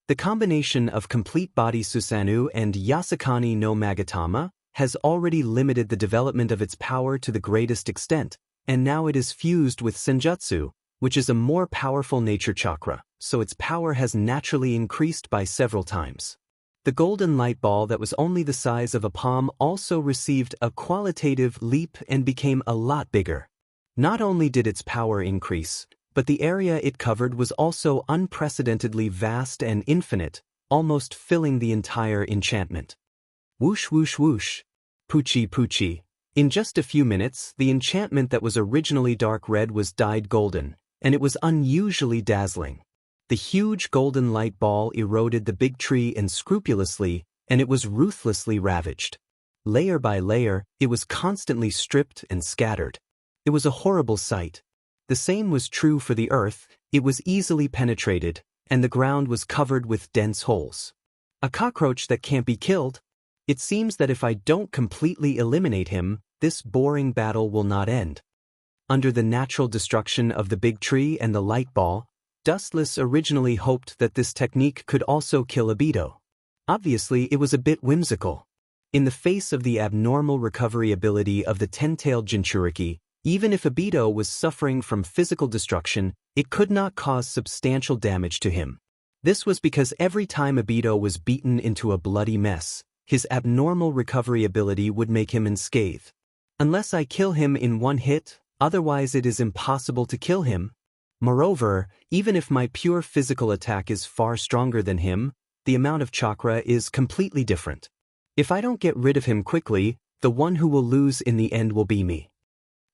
The combination of complete body Susanoo and Yasakani no Magatama has already limited the development of its power to the greatest extent, and now it is fused with Senjutsu, which is a more powerful nature chakra, so its power has naturally increased by several times. The golden light ball that was only the size of a palm also received a qualitative leap and became a lot bigger. Not only did its power increase, but the area it covered was also unprecedentedly vast and infinite, almost filling the entire enchantment. Whoosh whoosh whoosh. Poochie poochie. In just a few minutes, the enchantment that was originally dark red was dyed golden, and it was unusually dazzling. The huge golden light ball eroded the big tree unscrupulously, and it was ruthlessly ravaged. Layer by layer, it was constantly stripped and scattered. It was a horrible sight. The same was true for the earth. It was easily penetrated, and the ground was covered with dense holes. A cockroach that can't be killed? It seems that if I don't completely eliminate him, this boring battle will not end. Under the natural destruction of the big tree and the light ball, Dustless originally hoped that this technique could also kill Obito. Obviously, it was a bit whimsical. In the face of the abnormal recovery ability of the ten-tailed Jinchuriki, even if Obito was suffering from physical destruction, it could not cause substantial damage to him. This was because every time Obito was beaten into a bloody mess, his abnormal recovery ability would make him unscathed. Unless I kill him in one hit, otherwise it is impossible to kill him. Moreover, even if my pure physical attack is far stronger than him, the amount of chakra is completely different. If I don't get rid of him quickly, the one who will lose in the end will be me.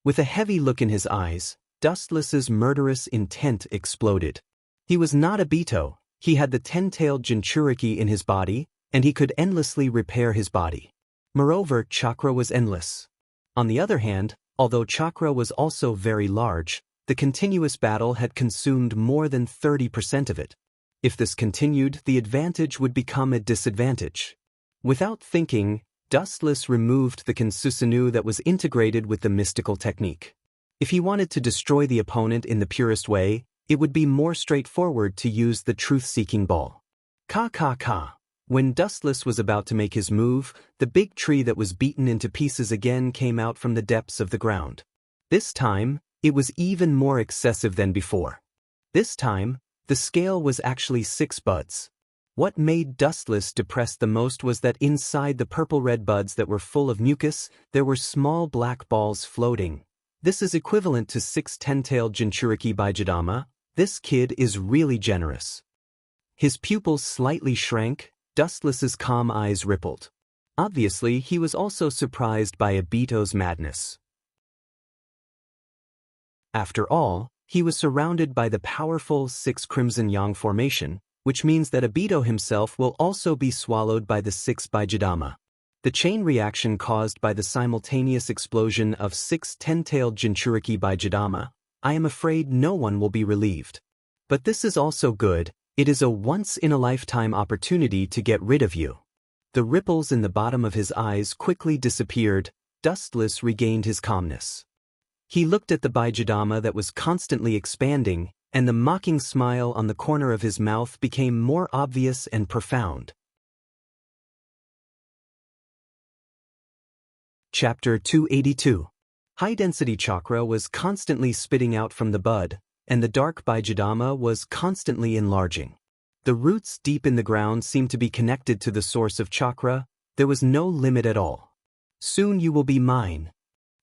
With a heavy look in his eyes, Dustless's murderous intent exploded. He was not Obito, he had the ten-tailed Jinchuriki in his body, and he could endlessly repair his body. Moreover, chakra was endless. On the other hand, although chakra was also very large, the continuous battle had consumed more than 30% of it. If this continued, the advantage would become a disadvantage. Without thinking, Dustless removed the Kensusanoo that was integrated with the mystical technique. If he wanted to destroy the opponent in the purest way, it would be more straightforward to use the truth-seeking ball. Ka ka ka. When Dustless was about to make his move, the big tree that was beaten into pieces again came out from the depths of the ground. This time, it was even more excessive than before. This time, the scale was actually 6 buds. What made Dustless depressed the most was that inside the purple-red buds that were full of mucus, there were small black balls floating. This is equivalent to 6 ten-tailed Jinchuriki by Jidama. This kid is really generous. His pupils slightly shrank, Dustless's calm eyes rippled. Obviously, he was also surprised by Obito's madness. After all, he was surrounded by the powerful 6 Crimson Yang formation, which means that Obito himself will also be swallowed by the 6 by Jidama. The chain reaction caused by the simultaneous explosion of 6 ten-tailed Jinchuriki by Jidama, I am afraid no one will be relieved. But this is also good, it is a once-in-a-lifetime opportunity to get rid of you. The ripples in the bottom of his eyes quickly disappeared, Dustless regained his calmness. He looked at the Baijidama that was constantly expanding, and the mocking smile on the corner of his mouth became more obvious and profound. Chapter 282. High-density chakra was constantly spitting out from the bud, and the dark Baijidama was constantly enlarging. The roots deep in the ground seemed to be connected to the source of chakra. There was no limit at all. Soon you will be mine.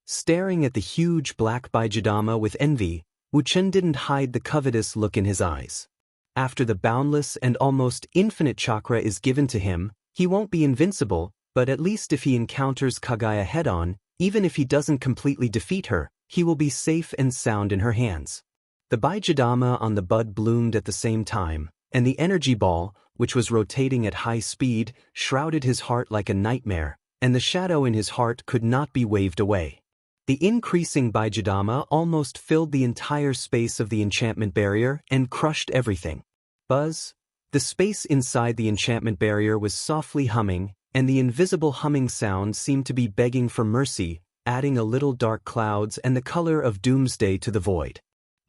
Staring at the huge black Baijidama with envy, Wu Chen didn't hide the covetous look in his eyes. After the boundless and almost infinite chakra is given to him, he won't be invincible, but at least if he encounters Kagaya head-on, even if he doesn't completely defeat her, he will be safe and sound in her hands. The Baijidama on the bud bloomed at the same time, and the energy ball, which was rotating at high speed, shrouded his heart like a nightmare, and the shadow in his heart could not be waved away. The increasing Baijidama almost filled the entire space of the enchantment barrier and crushed everything. Buzz. The space inside the enchantment barrier was softly humming, and the invisible humming sound seemed to be begging for mercy, adding a little dark clouds and the color of doomsday to the void.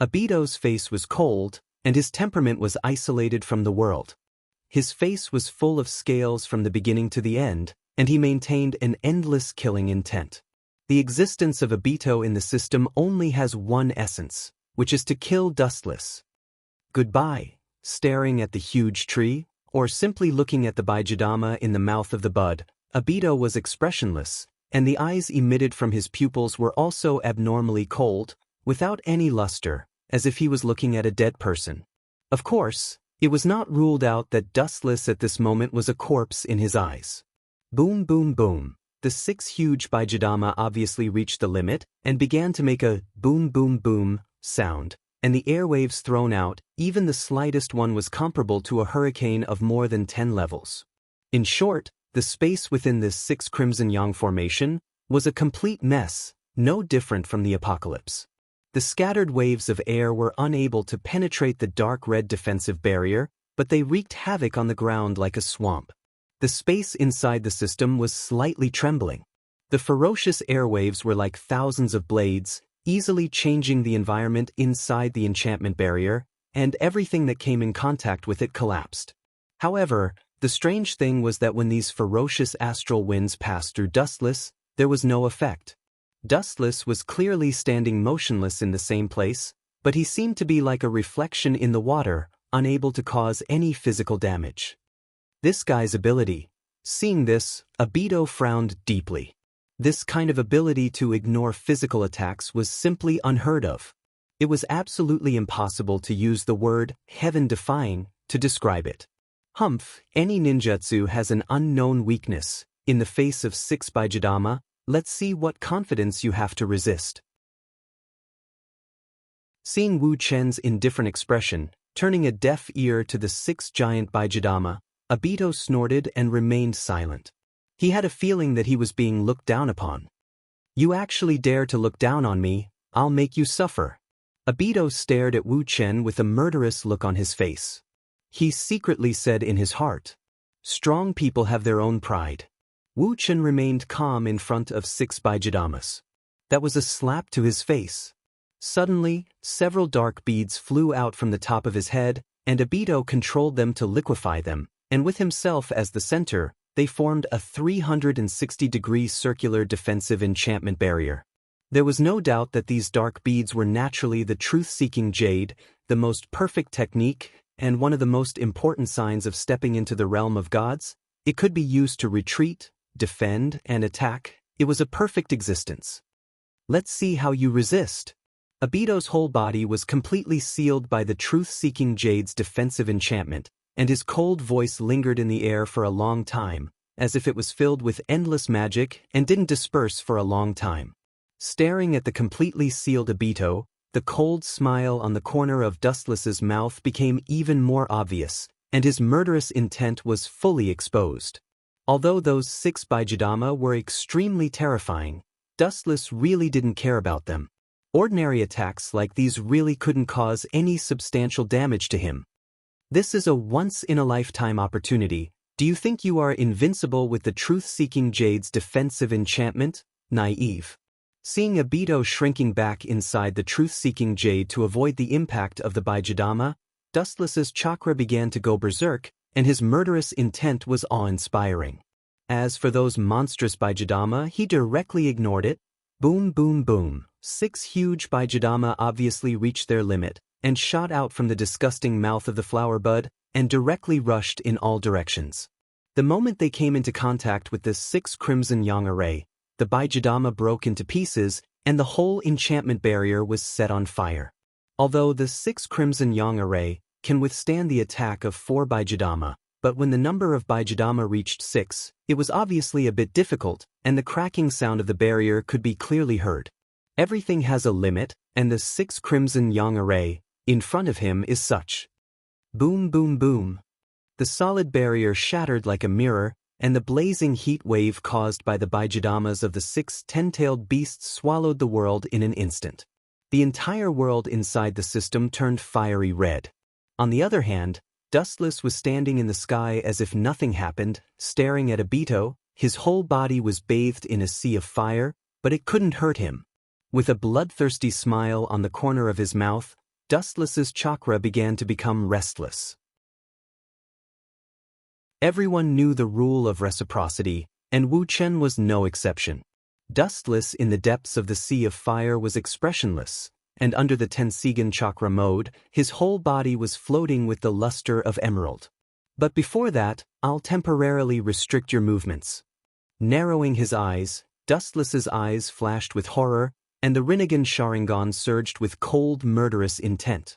Obito's face was cold, and his temperament was isolated from the world. His face was full of scales from the beginning to the end, and he maintained an endless killing intent. The existence of Obito in the system only has one essence, which is to kill Dustless. Goodbye. Staring at the huge tree, or simply looking at the Baijidama in the mouth of the bud, Obito was expressionless, and the eyes emitted from his pupils were also abnormally cold, without any luster, as if he was looking at a dead person. Of course, it was not ruled out that Dustless at this moment was a corpse in his eyes. Boom boom boom. The 6 huge Baijidama obviously reached the limit and began to make a boom boom boom sound, and the airwaves thrown out, even the slightest one was comparable to a hurricane of more than 10 levels. In short, the space within this 6 Crimson Yang formation was a complete mess, no different from the apocalypse. The scattered waves of air were unable to penetrate the dark red defensive barrier, but they wreaked havoc on the ground like a swamp. The space inside the system was slightly trembling. The ferocious airwaves were like thousands of blades, easily changing the environment inside the enchantment barrier, and everything that came in contact with it collapsed. However, the strange thing was that when these ferocious astral winds passed through Dustless, there was no effect. Dustless was clearly standing motionless in the same place, but he seemed to be like a reflection in the water, unable to cause any physical damage. This guy's ability. Seeing this, Obito frowned deeply. This kind of ability to ignore physical attacks was simply unheard of. It was absolutely impossible to use the word heaven-defying to describe it. Humph, any ninjutsu has an unknown weakness. In the face of 6 Baijidama, let's see what confidence you have to resist. Seeing Wu Chen's indifferent expression, turning a deaf ear to the 6 giant Baijidama, Obito snorted and remained silent. He had a feeling that he was being looked down upon. You actually dare to look down on me, I'll make you suffer. Obito stared at Wu Chen with a murderous look on his face. He secretly said in his heart, strong people have their own pride. Wu Chen remained calm in front of 6 Baijidamas. That was a slap to his face. Suddenly, several dark beads flew out from the top of his head, and Obito controlled them to liquefy them, and with himself as the center, they formed a 360-degree circular defensive enchantment barrier. There was no doubt that these dark beads were naturally the truth-seeking jade, the most perfect technique, and one of the most important signs of stepping into the realm of gods. It could be used to retreat, defend, and attack. It was a perfect existence. Let's see how you resist. Obito's whole body was completely sealed by the truth-seeking jade's defensive enchantment, and his cold voice lingered in the air for a long time, as if it was filled with endless magic and didn't disperse for a long time. Staring at the completely sealed Obito, the cold smile on the corner of Dustless's mouth became even more obvious, and his murderous intent was fully exposed. Although those 6 Baijidama were extremely terrifying, Dustless really didn't care about them. Ordinary attacks like these really couldn't cause any substantial damage to him. This is a once-in-a-lifetime opportunity. Do you think you are invincible with the truth-seeking jade's defensive enchantment? Naive. Seeing Obito shrinking back inside the truth-seeking jade to avoid the impact of the Baijidama, Dustless's chakra began to go berserk, and his murderous intent was awe-inspiring. As for those monstrous Baijidama, he directly ignored it. Boom, boom, boom. 6 huge Baijidama obviously reached their limit, and shot out from the disgusting mouth of the flower bud, and directly rushed in all directions. The moment they came into contact with the 6 Crimson Yang array, the Baijidama broke into pieces, and the whole enchantment barrier was set on fire. Although the 6 Crimson Yang array can withstand the attack of 4 Baijidama, but when the number of Baijidama reached 6, it was obviously a bit difficult, and the cracking sound of the barrier could be clearly heard. Everything has a limit, and the 6 Crimson Yang array in front of him is such. Boom, boom, boom. The solid barrier shattered like a mirror, and the blazing heat wave caused by the Baijidamas of the 6 ten-tailed beasts swallowed the world in an instant. The entire world inside the system turned fiery red. On the other hand, Dustless was standing in the sky as if nothing happened, staring at Obito. His whole body was bathed in a sea of fire, but it couldn't hurt him. With a bloodthirsty smile on the corner of his mouth, Dustless's chakra began to become restless. Everyone knew the rule of reciprocity, and Wu Chen was no exception. Dustless in the depths of the sea of fire was expressionless, and under the Tensigan chakra mode, his whole body was floating with the luster of emerald. But before that, I'll temporarily restrict your movements. Narrowing his eyes, Dustless's eyes flashed with horror, and the Rinnegan Sharingan surged with cold, murderous intent.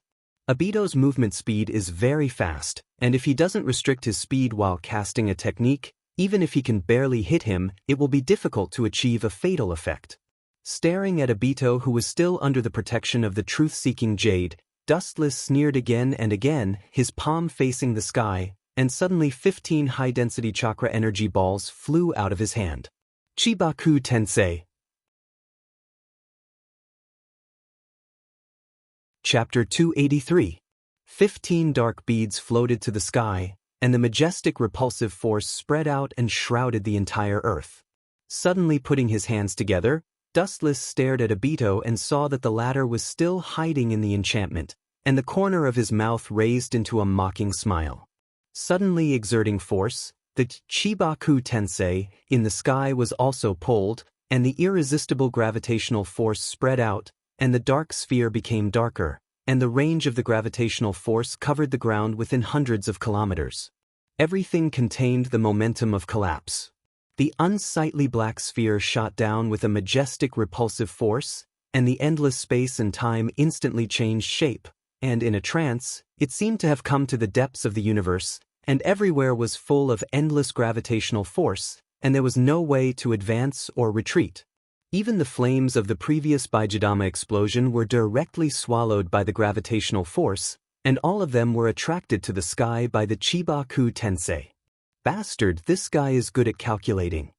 Obito's movement speed is very fast, and if he doesn't restrict his speed while casting a technique, even if he can barely hit him, it will be difficult to achieve a fatal effect. Staring at Obito, who was still under the protection of the truth-seeking jade, Dustless sneered again and again, his palm facing the sky, and suddenly 15 high-density chakra energy balls flew out of his hand. Chibaku Tensei. Chapter 283. 15 dark beads floated to the sky, and the majestic repulsive force spread out and shrouded the entire earth. Suddenly putting his hands together, Dustless stared at Obito and saw that the latter was still hiding in the enchantment, and the corner of his mouth raised into a mocking smile. Suddenly exerting force, the Chibaku Tensei in the sky was also pulled, and the irresistible gravitational force spread out, and the dark sphere became darker, and the range of the gravitational force covered the ground within hundreds of kilometers. Everything contained the momentum of collapse. The unsightly black sphere shot down with a majestic repulsive force, and the endless space and time instantly changed shape, and in a trance, it seemed to have come to the depths of the universe, and everywhere was full of endless gravitational force, and there was no way to advance or retreat. Even the flames of the previous Baijidama explosion were directly swallowed by the gravitational force, and all of them were attracted to the sky by the Chibaku Tensei. Bastard, this guy is good at calculating.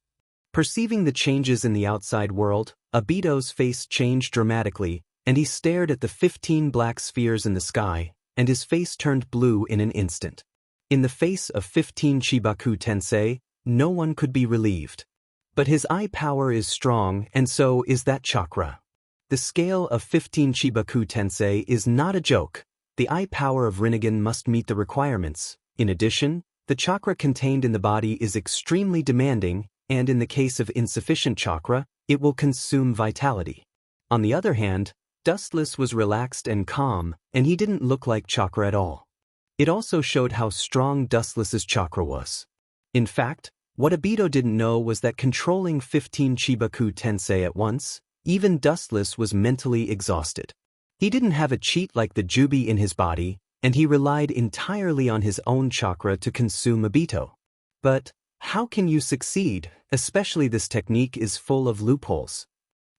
Perceiving the changes in the outside world, Obito's face changed dramatically, and he stared at the 15 black spheres in the sky, and his face turned blue in an instant. In the face of 15 Chibaku Tensei, no one could be relieved. But his eye power is strong, and so is that chakra. The scale of 15 Chibaku Tensei is not a joke. The eye power of Rinnegan must meet the requirements. In addition, the chakra contained in the body is extremely demanding, and in the case of insufficient chakra, it will consume vitality. On the other hand, Dustless was relaxed and calm, and he didn't look like chakra at all. It also showed how strong Dustless's chakra was. In fact, what Obito didn't know was that controlling 15 Chibaku Tensei at once, even Dustless was mentally exhausted. He didn't have a cheat like the Jubi in his body, and he relied entirely on his own chakra to consume Obito. But how can you succeed, especially this technique is full of loopholes?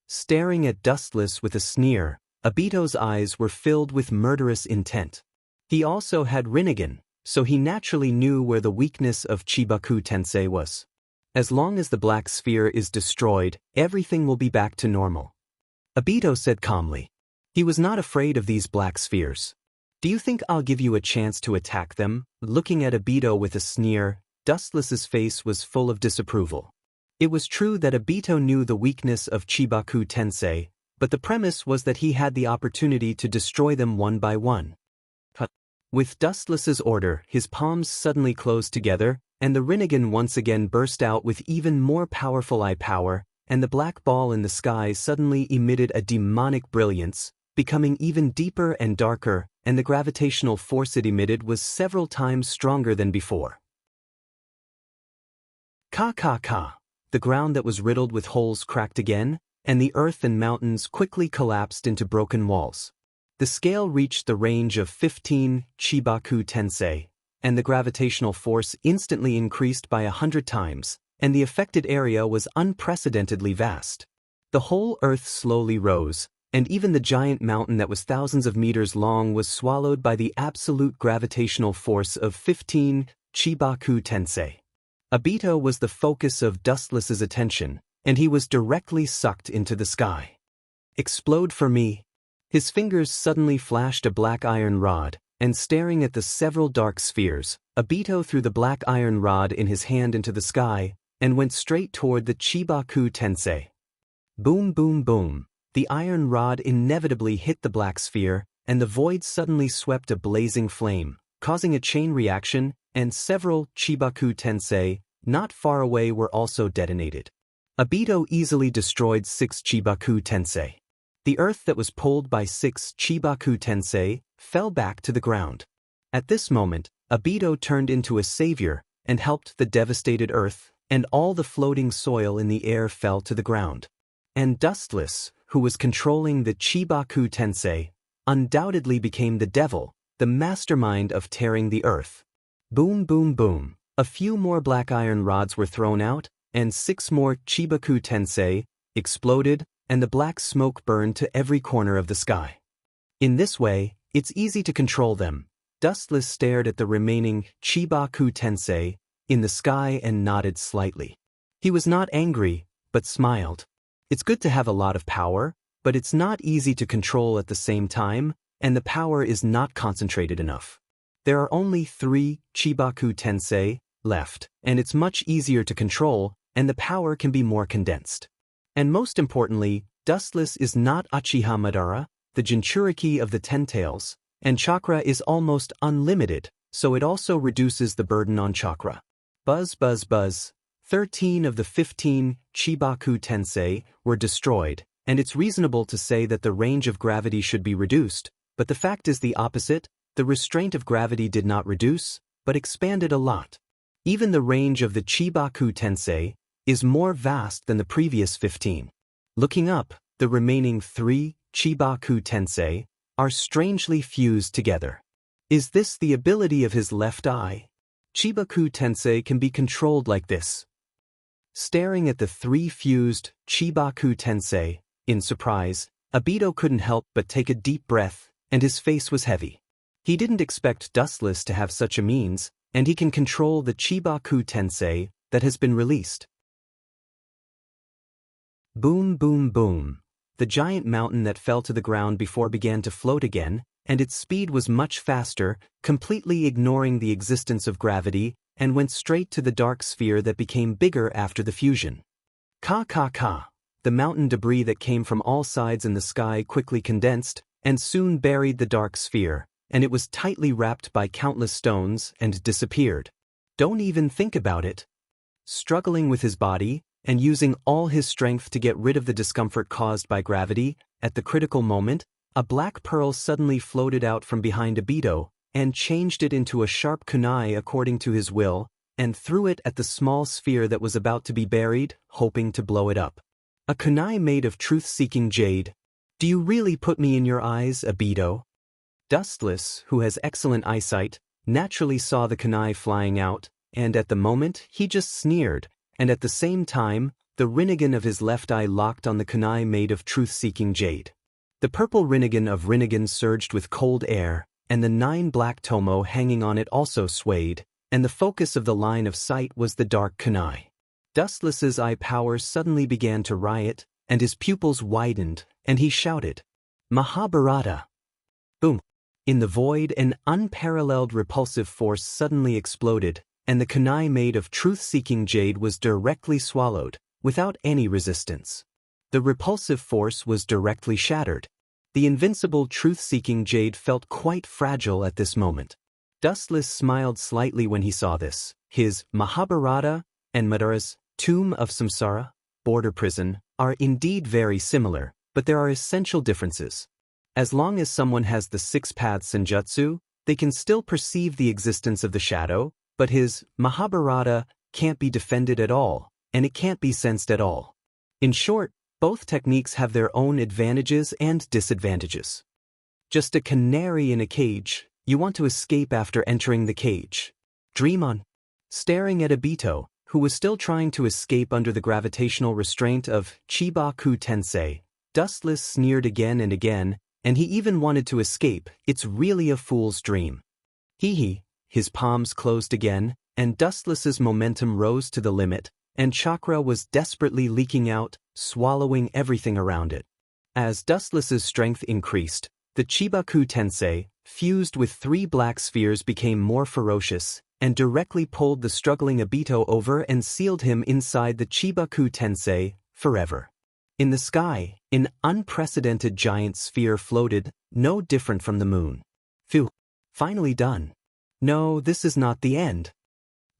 Staring at Dustless with a sneer, Obito's eyes were filled with murderous intent. He also had Rinnegan, so he naturally knew where the weakness of Chibaku Tensei was. As long as the black sphere is destroyed, everything will be back to normal. Obito said calmly. He was not afraid of these black spheres. Do you think I'll give you a chance to attack them? Looking at Obito with a sneer, Dustless's face was full of disapproval. It was true that Obito knew the weakness of Chibaku Tensei, but the premise was that he had the opportunity to destroy them one by one. With Dustless's order, his palms suddenly closed together, and the Rinnegan once again burst out with even more powerful eye power, and the black ball in the sky suddenly emitted a demonic brilliance, becoming even deeper and darker, and the gravitational force it emitted was several times stronger than before. Ka. The ground that was riddled with holes cracked again, and the earth and mountains quickly collapsed into broken walls. The scale reached the range of 15 Chibaku Tensei, and the gravitational force instantly increased by 100 times, and the affected area was unprecedentedly vast. The whole earth slowly rose, and even the giant mountain that was thousands of meters long was swallowed by the absolute gravitational force of 15 Chibaku Tensei. Obito was the focus of Dustless's attention, and he was directly sucked into the sky. Explode for me. His fingers suddenly flashed a black iron rod, and staring at the several dark spheres, Obito threw the black iron rod in his hand into the sky, and went straight toward the Chibaku Tensei. Boom boom boom. The iron rod inevitably hit the black sphere, and the void suddenly swept a blazing flame, causing a chain reaction, and several Chibaku Tensei not far away were also detonated. Obito easily destroyed 6 Chibaku Tensei. The earth that was pulled by 6 Chibaku Tensei fell back to the ground. At this moment, Obito turned into a savior and helped the devastated earth, and all the floating soil in the air fell to the ground. And Dustless, who was controlling the Chibaku Tensei, undoubtedly became the devil, the mastermind of tearing the earth. Boom boom boom. A few more black iron rods were thrown out, and 6 more Chibaku Tensei exploded, and the black smoke burned to every corner of the sky. In this way, it's easy to control them. Dustless stared at the remaining Chibaku Tensei in the sky and nodded slightly. He was not angry, but smiled. It's good to have a lot of power, but it's not easy to control at the same time, and the power is not concentrated enough. There are only 3 Chibaku Tensei left, and it's much easier to control, and the power can be more condensed. And most importantly, Dustless is not Uchiha Madara, the Jinchuriki of the Ten Tails, and chakra is almost unlimited, so it also reduces the burden on chakra. Buzz buzz buzz. 13 of the 15 Chibaku Tensei were destroyed, and it's reasonable to say that the range of gravity should be reduced, but the fact is the opposite. The restraint of gravity did not reduce, but expanded a lot. Even the range of the Chibaku Tensei is more vast than the previous 15. Looking up, the remaining 3 Chibaku Tensei are strangely fused together. Is this the ability of his left eye? Chibaku Tensei can be controlled like this. Staring at the 3 fused Chibaku Tensei, in surprise, Obito couldn't help but take a deep breath, and his face was heavy. He didn't expect Dustless to have such a means, and he can control the Chibaku Tensei that has been released. Boom boom boom. The giant mountain that fell to the ground before began to float again, and its speed was much faster, completely ignoring the existence of gravity, and went straight to the dark sphere that became bigger after the fusion. Ka. The mountain debris that came from all sides in the sky quickly condensed, and soon buried the dark sphere, and it was tightly wrapped by countless stones and disappeared. Don't even think about it. Struggling with his body, and using all his strength to get rid of the discomfort caused by gravity, at the critical moment, a black pearl suddenly floated out from behind Obito, and changed it into a sharp kunai according to his will, and threw it at the small sphere that was about to be buried, hoping to blow it up. A kunai made of truth-seeking jade. Do you really put me in your eyes, Obito? Dustless, who has excellent eyesight, naturally saw the kunai flying out, and at the moment he just sneered, and at the same time, the Rinnegan of his left eye locked on the kunai made of truth-seeking jade. The purple Rinnegan of Rinnegan surged with cold air, and the 9 black tomo hanging on it also swayed, and the focus of the line of sight was the dark kunai. Dustless's eye power suddenly began to riot, and his pupils widened, and he shouted, "Mahabharata!" Boom! In the void, an unparalleled repulsive force suddenly exploded, and the kunai made of truth-seeking jade was directly swallowed, without any resistance. The repulsive force was directly shattered. The invincible truth-seeking jade felt quite fragile at this moment. Dustless smiled slightly when he saw this. His Mahabharata and Madara's Tomb of Samsara, border prison, are indeed very similar, but there are essential differences. As long as someone has the 6 paths senjutsu, they can still perceive the existence of the shadow, but his Mahabharata can't be defended at all, and it can't be sensed at all. In short, both techniques have their own advantages and disadvantages. Just a canary in a cage, you want to escape after entering the cage. Dream on. Staring at Obito, who was still trying to escape under the gravitational restraint of Chibaku Tensei, Dustless sneered again and again, and he even wanted to escape. It's really a fool's dream. Hee. His palms closed again, and Dustless's momentum rose to the limit, and chakra was desperately leaking out, swallowing everything around it. As Dustless's strength increased, the Chibaku Tensei, fused with 3 black spheres, became more ferocious, and directly pulled the struggling Obito over and sealed him inside the Chibaku Tensei forever. In the sky, an unprecedented giant sphere floated, no different from the moon. Phew. Finally done. No, this is not the end.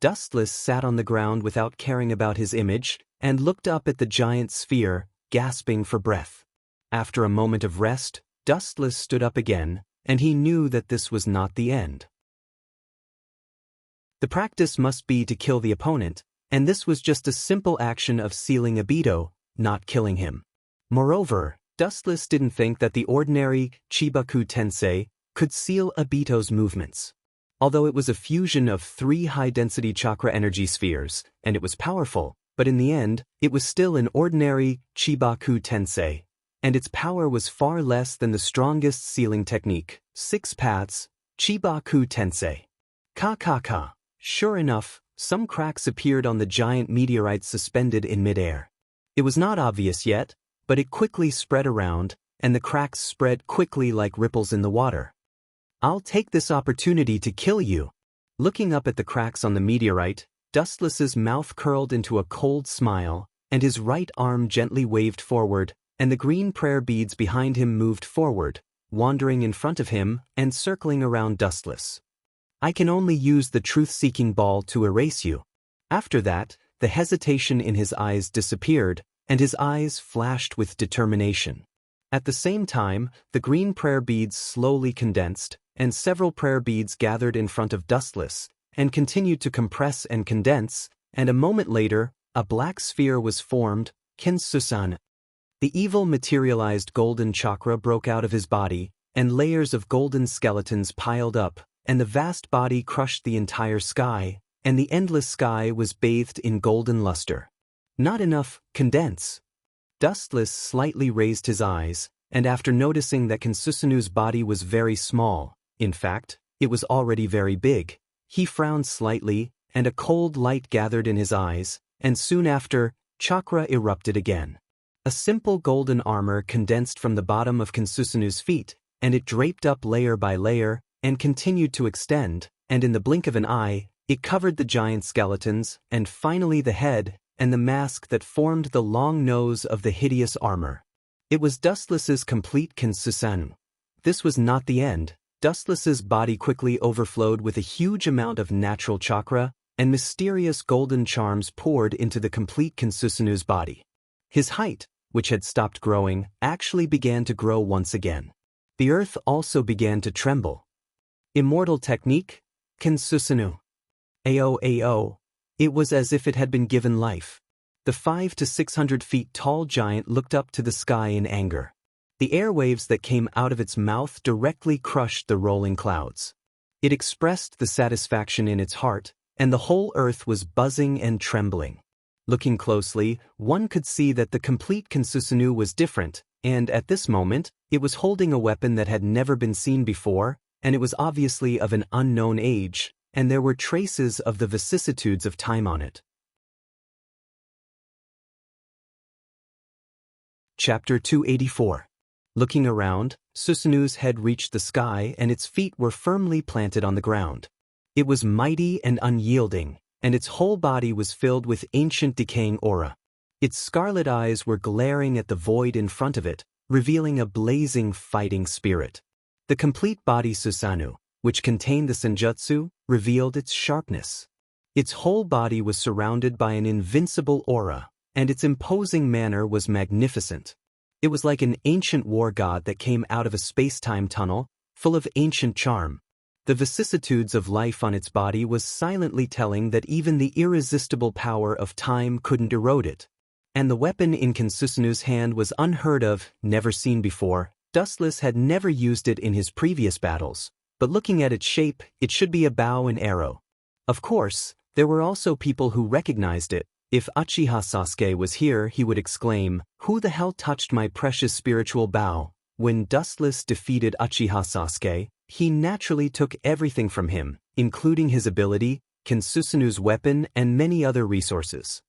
Dustless sat on the ground without caring about his image, and looked up at the giant sphere, gasping for breath. After a moment of rest, Dustless stood up again, and he knew that this was not the end. The practice must be to kill the opponent, and this was just a simple action of sealing Obito, not killing him. Moreover, Dustless didn't think that the ordinary Chibaku Tensei could seal Obito's movements. Although it was a fusion of 3 high-density chakra energy spheres, and it was powerful, but in the end, it was still an ordinary Chibaku Tensei, and its power was far less than the strongest sealing technique, 6 paths, Chibaku Tensei. Ka. Sure enough, some cracks appeared on the giant meteorite suspended in midair. It was not obvious yet, but it quickly spread around, and the cracks spread quickly like ripples in the water. I'll take this opportunity to kill you. Looking up at the cracks on the meteorite, Dustless's mouth curled into a cold smile, and his right arm gently waved forward, and the green prayer beads behind him moved forward, wandering in front of him and circling around Dustless. I can only use the truth-seeking ball to erase you. After that, the hesitation in his eyes disappeared, and his eyes flashed with determination. At the same time, the green prayer beads slowly condensed, and several prayer beads gathered in front of Dustless, and continued to compress and condense, and a moment later, a black sphere was formed, Kensusan. The evil materialized golden chakra broke out of his body, and layers of golden skeletons piled up, and the vast body crushed the entire sky, and the endless sky was bathed in golden luster. Not enough, condense. Dustless slightly raised his eyes, and after noticing that Kensusanu's body was very small, in fact, it was already very big, he frowned slightly, and a cold light gathered in his eyes, and soon after, chakra erupted again. A simple golden armor condensed from the bottom of Kensusanu's feet, and it draped up layer by layer, and continued to extend, and in the blink of an eye, it covered the giant skeletons, and finally the head, and the mask that formed the long nose of the hideous armor. It was Dustless's complete Kensusanu. This was not the end. Dustless's body quickly overflowed with a huge amount of natural chakra, and mysterious golden charms poured into the complete Kensusanu's body. His height, which had stopped growing, actually began to grow once again. The earth also began to tremble. Immortal technique, Kensusanu. Ao. It was as if it had been given life. The 500 to 600 feet tall giant looked up to the sky in anger. The airwaves that came out of its mouth directly crushed the rolling clouds. It expressed the satisfaction in its heart, and the whole earth was buzzing and trembling. Looking closely, one could see that the complete Kensusanu was different, and at this moment, it was holding a weapon that had never been seen before, and it was obviously of an unknown age, and there were traces of the vicissitudes of time on it. Chapter 284. Looking around, Susanu's head reached the sky and its feet were firmly planted on the ground. It was mighty and unyielding, and its whole body was filled with ancient decaying aura. Its scarlet eyes were glaring at the void in front of it, revealing a blazing fighting spirit. The complete body Susanu, which contained the senjutsu, revealed its sharpness. Its whole body was surrounded by an invincible aura, and its imposing manner was magnificent. It was like an ancient war god that came out of a space-time tunnel, full of ancient charm. The vicissitudes of life on its body was silently telling that even the irresistible power of time couldn't erode it. And the weapon in Susanu's hand was unheard of, never seen before. Dustless had never used it in his previous battles, but looking at its shape, it should be a bow and arrow. Of course, there were also people who recognized it. If Uchiha Sasuke was here, he would exclaim, "Who the hell touched my precious spiritual bow?" When Dustless defeated Uchiha Sasuke, he naturally took everything from him, including his ability, Susanu's weapon, and many other resources.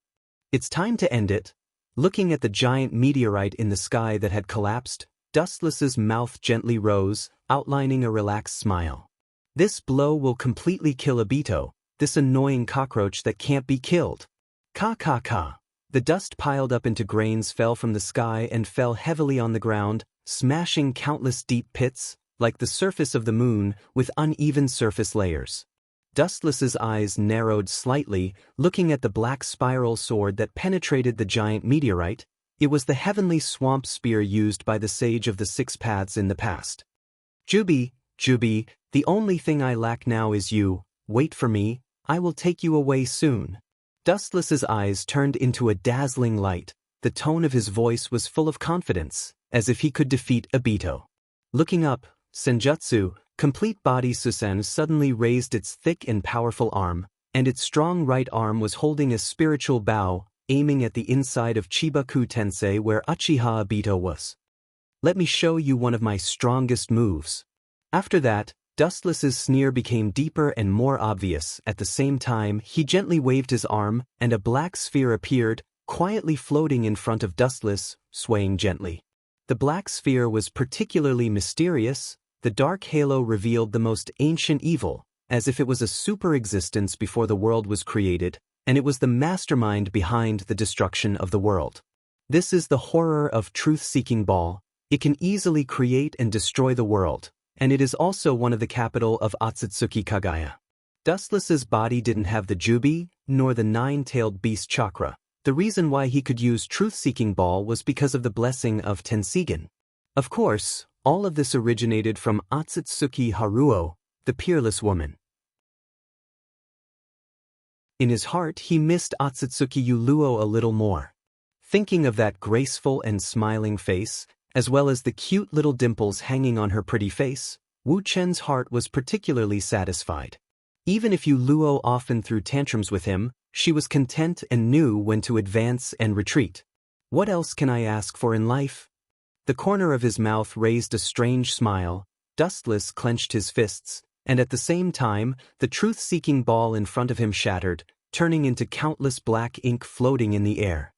It's time to end it. Looking at the giant meteorite in the sky that had collapsed, Dustless's mouth gently rose, outlining a relaxed smile. This blow will completely kill Obito, this annoying cockroach that can't be killed. Ka ka ka. The dust piled up into grains fell from the sky and fell heavily on the ground, smashing countless deep pits, like the surface of the moon, with uneven surface layers. Dustless's eyes narrowed slightly, looking at the black spiral sword that penetrated the giant meteorite. It was the heavenly swamp spear used by the sage of the six paths in the past. Jubi, the only thing I lack now is you. Wait for me, I will take you away soon. Dustless's eyes turned into a dazzling light. The tone of his voice was full of confidence, as if he could defeat Obito. Looking up, Senjutsu, complete body Susan suddenly raised its thick and powerful arm, and its strong right arm was holding a spiritual bow, aiming at the inside of Chibaku Tensei where Uchiha Obito was. Let me show you one of my strongest moves. After that, Dustless's sneer became deeper and more obvious. At the same time, he gently waved his arm, and a black sphere appeared, quietly floating in front of Dustless, swaying gently. The black sphere was particularly mysterious. The dark halo revealed the most ancient evil, as if it was a super-existence before the world was created, and it was the mastermind behind the destruction of the world. This is the horror of truth-seeking ball. It can easily create and destroy the world, and it is also one of the capital of Otsutsuki Kagaya. Dustless's body didn't have the Jubi, nor the nine-tailed beast chakra. The reason why he could use truth-seeking ball was because of the blessing of Tensigen. Of course, all of this originated from Otsutsuki Haruo, the peerless woman. In his heart, he missed Otsutsuki Uluo a little more. Thinking of that graceful and smiling face, as well as the cute little dimples hanging on her pretty face, Wu Chen's heart was particularly satisfied. Even if Uluo often threw tantrums with him, she was content and knew when to advance and retreat. What else can I ask for in life? The corner of his mouth raised a strange smile. Dustless clenched his fists, and at the same time, the truth-seeking ball in front of him shattered, turning into countless black ink floating in the air.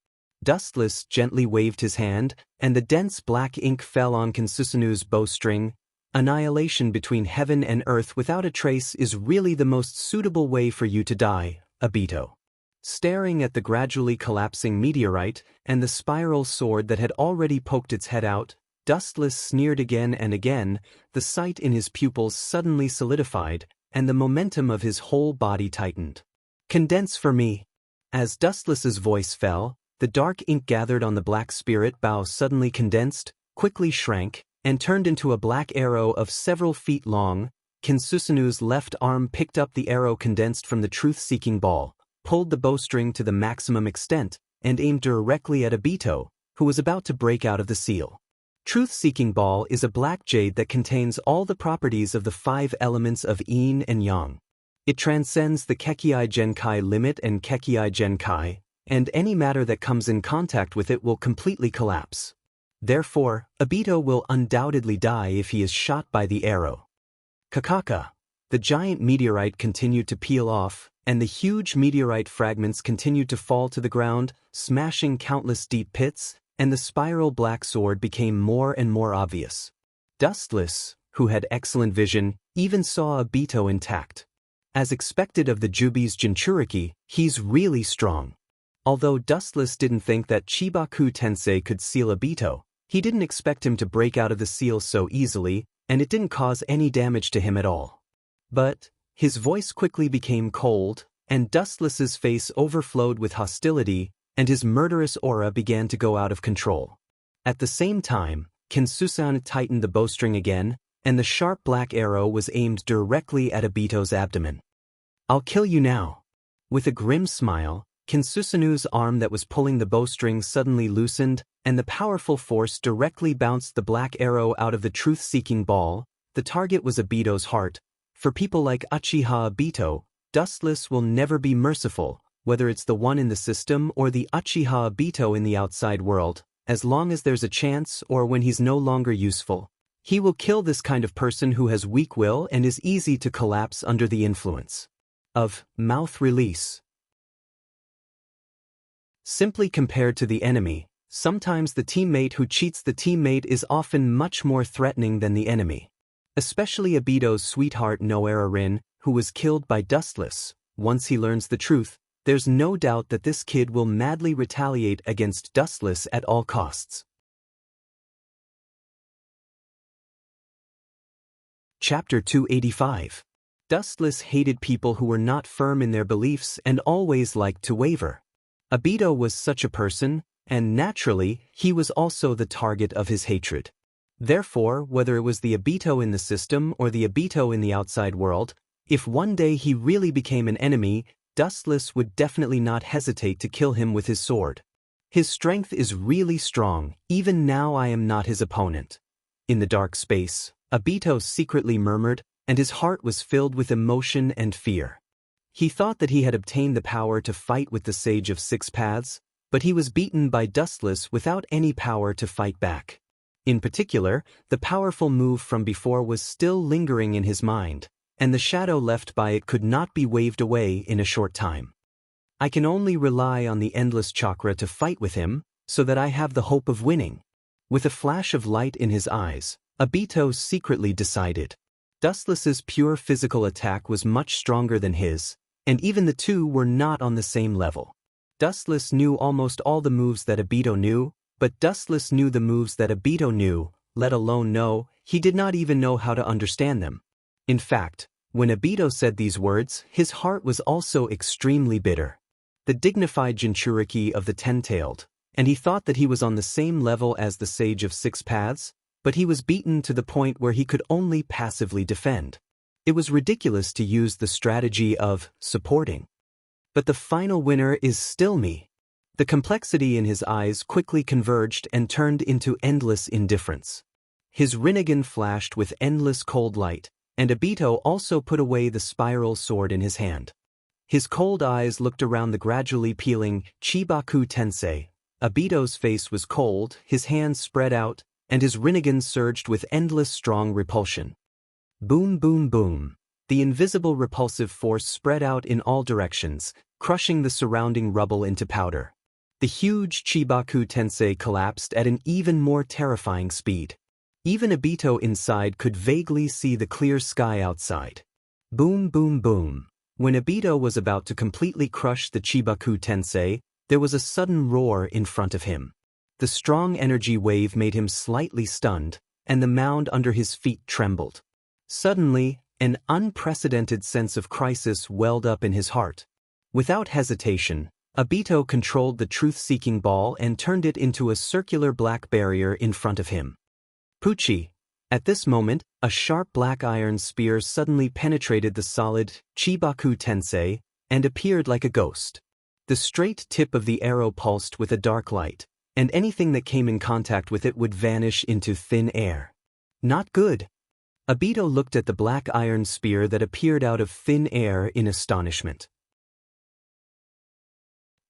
Dustless gently waved his hand, and the dense black ink fell on Susanu's bowstring. Annihilation between heaven and earth without a trace is really the most suitable way for you to die, Obito. Staring at the gradually collapsing meteorite and the spiral sword that had already poked its head out, Dustless sneered again and again. The sight in his pupils suddenly solidified, and the momentum of his whole body tightened. Condense for me. As Dustless's voice fell, the dark ink gathered on the black spirit bow suddenly condensed, quickly shrank, and turned into a black arrow of several feet long. Susanu's left arm picked up the arrow condensed from the truth-seeking ball, pulled the bowstring to the maximum extent, and aimed directly at Obito, who was about to break out of the seal. Truth-seeking ball is a black jade that contains all the properties of the 5 elements of yin and yang. It transcends the Kekkei Genkai limit and Kekkei Genkai, and any matter that comes in contact with it will completely collapse. Therefore, Obito will undoubtedly die if he is shot by the arrow. Kakaka. The giant meteorite continued to peel off, and the huge meteorite fragments continued to fall to the ground, smashing countless deep pits. and the spiral black sword became more and more obvious. Dustless, who had excellent vision, even saw Obito intact. As expected of the Jubi's Jinchuriki, he's really strong. Although Dustless didn't think that Chibaku Tensei could seal Obito, he didn't expect him to break out of the seal so easily, and it didn't cause any damage to him at all. But his voice quickly became cold, and Dustless's face overflowed with hostility, and his murderous aura began to go out of control. At the same time, Kinsusan tightened the bowstring again, and the sharp black arrow was aimed directly at Obito's abdomen. "I'll kill you now." With a grim smile, Kinsusanu's arm that was pulling the bowstring suddenly loosened, and the powerful force directly bounced the black arrow out of the truth-seeking ball. The target was Obito's heart. For people like Uchiha Obito, Dustless will never be merciful, whether it's the one in the system or the Uchiha Obito in the outside world, as long as there's a chance or when he's no longer useful. He will kill this kind of person who has weak will and is easy to collapse under the influence of mouth release. Simply compared to the enemy, sometimes the teammate who cheats the teammate is often much more threatening than the enemy. Especially Obito's sweetheart Noera Rin, who was killed by Dustless. Once he learns the truth, there's no doubt that this kid will madly retaliate against Dustless at all costs. Chapter 285. Dustless hated people who were not firm in their beliefs and always liked to waver. Obito was such a person, and naturally, he was also the target of his hatred. Therefore, whether it was the Obito in the system or the Obito in the outside world, if one day he really became an enemy, Dustless would definitely not hesitate to kill him with his sword. His strength is really strong, even now I am not his opponent. In the dark space, Obito secretly murmured, and his heart was filled with emotion and fear. He thought that he had obtained the power to fight with the Sage of Six Paths, but he was beaten by Dustless without any power to fight back. In particular, the powerful move from before was still lingering in his mind, and the shadow left by it could not be waved away in a short time. I can only rely on the endless chakra to fight with him, so that I have the hope of winning. With a flash of light in his eyes, Obito secretly decided. Dustless's pure physical attack was much stronger than his, and even the two were not on the same level. Dustless knew almost all the moves that Obito knew, but Dustless knew the moves that Obito knew, let alone know, he did not even know how to understand them. In fact, when Obito said these words, his heart was also extremely bitter. The dignified Jinchuriki of the Ten-Tailed, and he thought that he was on the same level as the Sage of Six Paths, but he was beaten to the point where he could only passively defend. It was ridiculous to use the strategy of supporting. But the final winner is still me. The complexity in his eyes quickly converged and turned into endless indifference. His Rinnegan flashed with endless cold light, and Obito also put away the spiral sword in his hand. His cold eyes looked around the gradually peeling Chibaku Tensei. Obito's face was cold, his hands spread out, and his Rinnegan surged with endless strong repulsion. Boom boom boom. The invisible repulsive force spread out in all directions, crushing the surrounding rubble into powder. The huge Chibaku Tensei collapsed at an even more terrifying speed. Even Obito inside could vaguely see the clear sky outside. Boom boom boom. When Obito was about to completely crush the Chibaku Tensei, there was a sudden roar in front of him. The strong energy wave made him slightly stunned, and the mound under his feet trembled. Suddenly, an unprecedented sense of crisis welled up in his heart. Without hesitation, Obito controlled the truth-seeking ball and turned it into a circular black barrier in front of him. Pucci. At this moment, a sharp black iron spear suddenly penetrated the solid Chibaku Tensei and appeared like a ghost. The straight tip of the arrow pulsed with a dark light, and anything that came in contact with it would vanish into thin air. Not good. Obito looked at the black iron spear that appeared out of thin air in astonishment.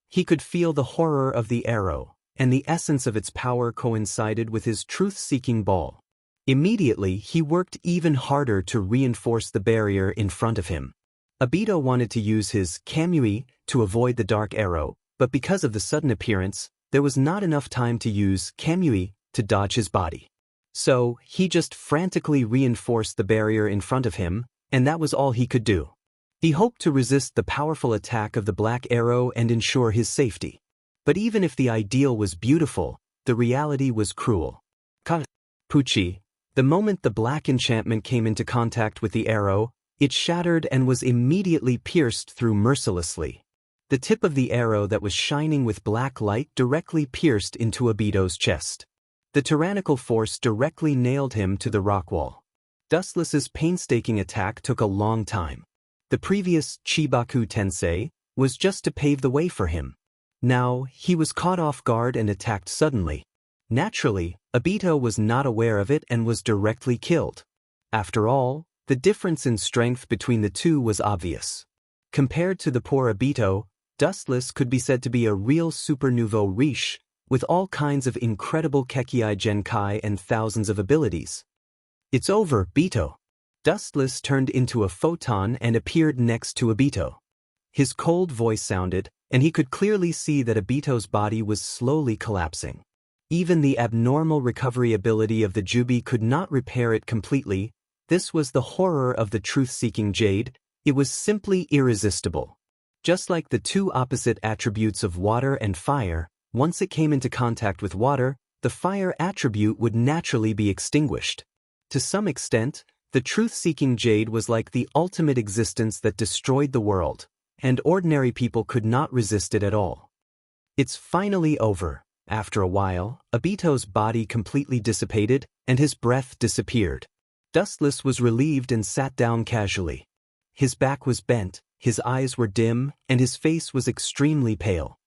He could feel the horror of the arrow, and the essence of its power coincided with his truth-seeking ball. Immediately, he worked even harder to reinforce the barrier in front of him. Obito wanted to use his Kamui to avoid the dark arrow, but because of the sudden appearance, There was not enough time to use Kamui to dodge his body. So, he just frantically reinforced the barrier in front of him, and that was all he could do. He hoped to resist the powerful attack of the black arrow and ensure his safety. But even if the ideal was beautiful, the reality was cruel. Pucci, the moment the black enchantment came into contact with the arrow, it shattered and was immediately pierced through mercilessly. The tip of the arrow that was shining with black light directly pierced into Obito's chest. The tyrannical force directly nailed him to the rock wall. Dustless's painstaking attack took a long time. The previous Chibaku Tensei was just to pave the way for him. Now, he was caught off guard and attacked suddenly. Naturally, Obito was not aware of it and was directly killed. After all, the difference in strength between the two was obvious. Compared to the poor Obito, Dustless could be said to be a real super nouveau riche, with all kinds of incredible Kekkei Genkai and thousands of abilities. "It's over, Obito." Dustless turned into a photon and appeared next to Obito. His cold voice sounded, and he could clearly see that Obito's body was slowly collapsing. Even the abnormal recovery ability of the Jubi could not repair it completely. This was the horror of the truth-seeking jade. It was simply irresistible. Just like the two opposite attributes of water and fire, once it came into contact with water, the fire attribute would naturally be extinguished. To some extent, the truth-seeking jade was like the ultimate existence that destroyed the world, and ordinary people could not resist it at all. It's finally over. After a while, Obito's body completely dissipated, and his breath disappeared. Dustless was relieved and sat down casually. His back was bent, his eyes were dim, and his face was extremely pale.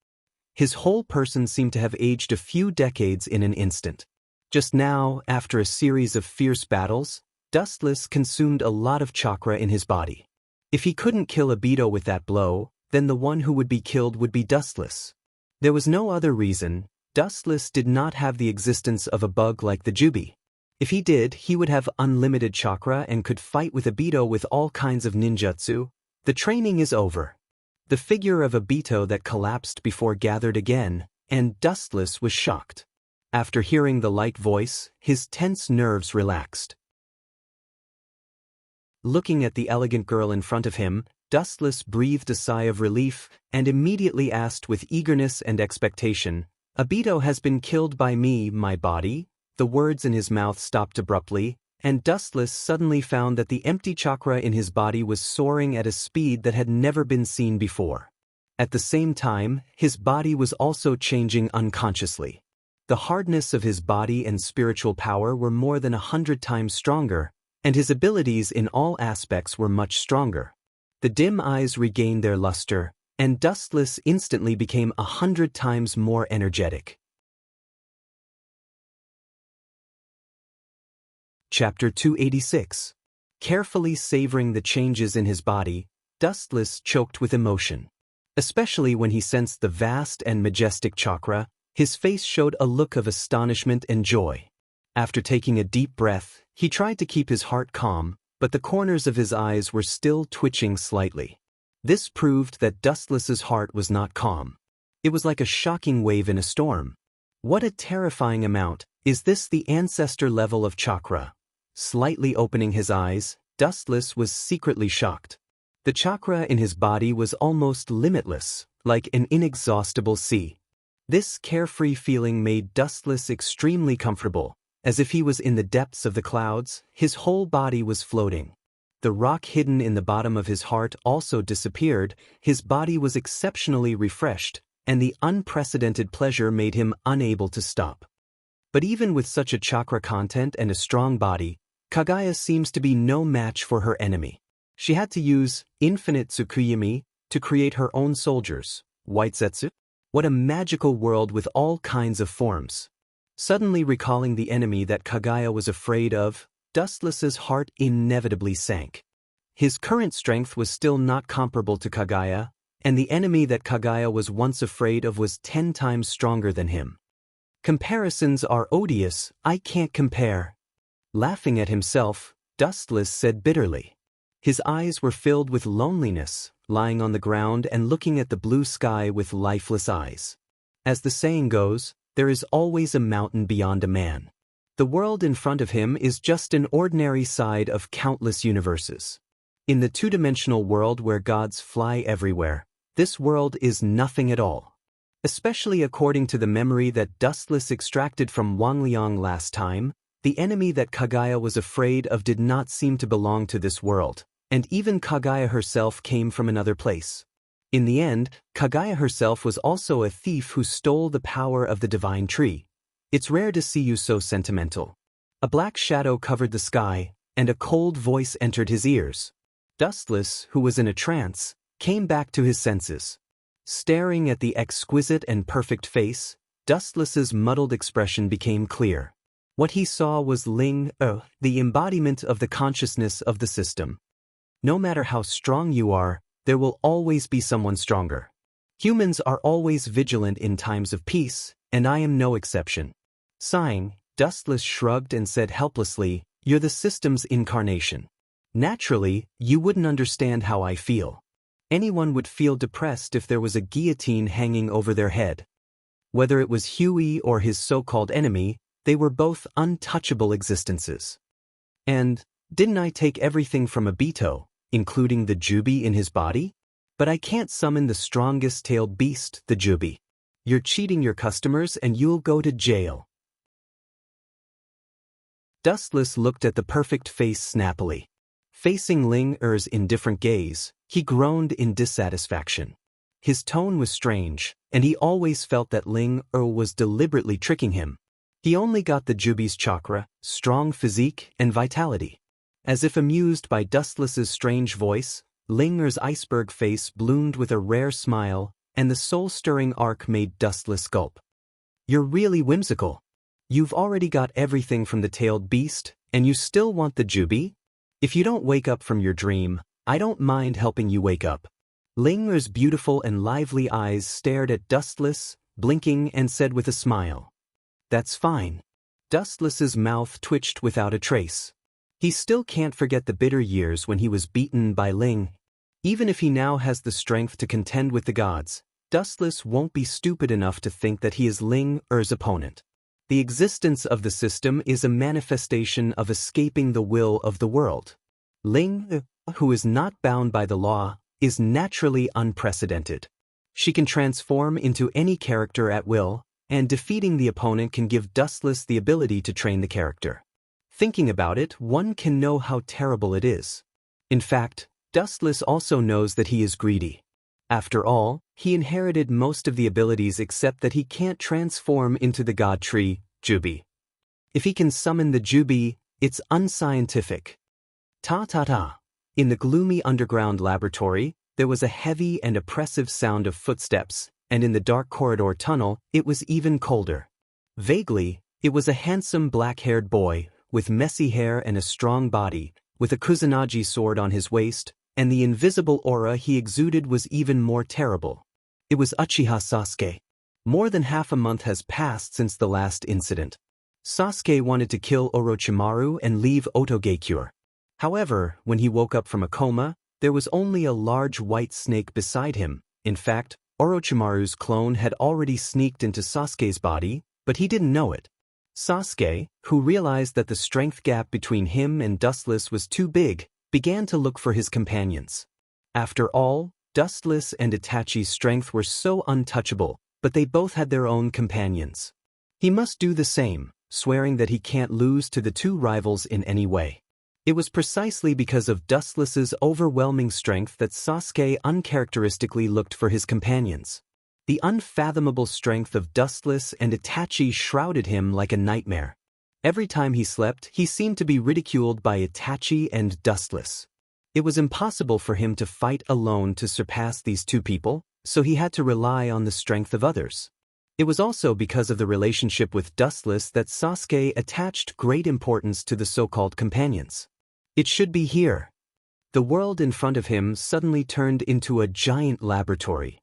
His whole person seemed to have aged a few decades in an instant. Just now, after a series of fierce battles, Dustless consumed a lot of chakra in his body. If he couldn't kill Obito with that blow, then the one who would be killed would be Dustless. There was no other reason. Dustless did not have the existence of a bug like the Jubi. If he did, he would have unlimited chakra and could fight with Obito with all kinds of ninjutsu. The training is over. The figure of Obito that collapsed before gathered again, and Dustless was shocked. After hearing the light voice, his tense nerves relaxed. Looking at the elegant girl in front of him, Dustless breathed a sigh of relief and immediately asked with eagerness and expectation, "Obito has been killed by me, my body?" The words in his mouth stopped abruptly, and Dustless suddenly found that the empty chakra in his body was soaring at a speed that had never been seen before. At the same time, his body was also changing unconsciously. The hardness of his body and spiritual power were more than 100 times stronger, and his abilities in all aspects were much stronger. The dim eyes regained their luster, and Dustless instantly became 100 times more energetic. Chapter 286. Carefully savoring the changes in his body, Dustless choked with emotion. Especially when he sensed the vast and majestic chakra, his face showed a look of astonishment and joy. After taking a deep breath, he tried to keep his heart calm, but the corners of his eyes were still twitching slightly. This proved that Dustless's heart was not calm. It was like a shocking wave in a storm. What a terrifying amount! Is this the ancestor level of chakra? Slightly opening his eyes, Dustless was secretly shocked. The chakra in his body was almost limitless, like an inexhaustible sea. This carefree feeling made Dustless extremely comfortable. As if he was in the depths of the clouds, his whole body was floating. The rock hidden in the bottom of his heart also disappeared, his body was exceptionally refreshed, and the unprecedented pleasure made him unable to stop. But even with such a chakra content and a strong body, Kaguya seems to be no match for her enemy. She had to use infinite Tsukuyami to create her own soldiers. Whitezetsu? What a magical world with all kinds of forms. Suddenly recalling the enemy that Kaguya was afraid of, Dustless's heart inevitably sank. His current strength was still not comparable to Kaguya, and the enemy that Kaguya was once afraid of was 10 times stronger than him. Comparisons are odious, I can't compare. Laughing at himself, Dustless said bitterly. His eyes were filled with loneliness, lying on the ground and looking at the blue sky with lifeless eyes. As the saying goes, there is always a mountain beyond a man. The world in front of him is just an ordinary side of countless universes. In the two-dimensional world where gods fly everywhere, this world is nothing at all. Especially according to the memory that Dustless extracted from Wangliang last time, the enemy that Kaguya was afraid of did not seem to belong to this world, and even Kaguya herself came from another place. In the end, Kaguya herself was also a thief who stole the power of the divine tree. It's rare to see you so sentimental. A black shadow covered the sky, and a cold voice entered his ears. Dustless, who was in a trance, came back to his senses. Staring at the exquisite and perfect face, Dustless's muddled expression became clear. What he saw was Ling, the embodiment of the consciousness of the system. No matter how strong you are, there will always be someone stronger. Humans are always vigilant in times of peace, and I am no exception. Sighing, Dustless shrugged and said helplessly, "You're the system's incarnation. Naturally, you wouldn't understand how I feel. Anyone would feel depressed if there was a guillotine hanging over their head." Whether it was Huey or his so-called enemy, they were both untouchable existences. And, didn't I take everything from Obito, including the Jubi in his body? But I can't summon the strongest tailed beast, the Jubi. You're cheating your customers and you'll go to jail. Dustless looked at the perfect face snappily. Facing Ling Er's indifferent gaze, he groaned in dissatisfaction. His tone was strange, and he always felt that Ling Er was deliberately tricking him. He only got the Jubi's chakra, strong physique, and vitality. As if amused by Dustless's strange voice, Ling Er's iceberg face bloomed with a rare smile, and the soul-stirring arc made Dustless gulp. "You're really whimsical. You've already got everything from the tailed beast, and you still want the Jubi? If you don't wake up from your dream, I don't mind helping you wake up." Ling Er's beautiful and lively eyes stared at Dustless, blinking, and said with a smile, "That's fine." Dustless's mouth twitched without a trace. He still can't forget the bitter years when he was beaten by Ling. Even if he now has the strength to contend with the gods, Dustless won't be stupid enough to think that he is Ling Er's opponent. The existence of the system is a manifestation of escaping the will of the world. Ling, who is not bound by the law, is naturally unprecedented. She can transform into any character at will, and defeating the opponent can give Dustless the ability to train the character. Thinking about it, one can know how terrible it is. In fact, Dustless also knows that he is greedy. After all, he inherited most of the abilities except that he can't transform into the god tree, Jubi. If he can summon the Jubi, it's unscientific. Ta-ta-ta. In the gloomy underground laboratory, there was a heavy and oppressive sound of footsteps, and in the dark corridor tunnel, it was even colder. Vaguely, it was a handsome black-haired boy, with messy hair and a strong body, with a Kusanagi sword on his waist, and the invisible aura he exuded was even more terrible. It was Uchiha Sasuke. More than half a month has passed since the last incident. Sasuke wanted to kill Orochimaru and leave Otogekure. However, when he woke up from a coma, there was only a large white snake beside him. In fact, Orochimaru's clone had already sneaked into Sasuke's body, but he didn't know it. Sasuke, who realized that the strength gap between him and Dustless was too big, began to look for his companions. After all, Dustless and Itachi's strength were so untouchable, but they both had their own companions. He must do the same, swearing that he can't lose to the two rivals in any way. It was precisely because of Dustless's overwhelming strength that Sasuke uncharacteristically looked for his companions. The unfathomable strength of Dustless and Itachi shrouded him like a nightmare. Every time he slept, he seemed to be ridiculed by Itachi and Dustless. It was impossible for him to fight alone to surpass these two people, so he had to rely on the strength of others. It was also because of the relationship with Dustless that Sasuke attached great importance to the so-called companions. It should be here. The world in front of him suddenly turned into a giant laboratory.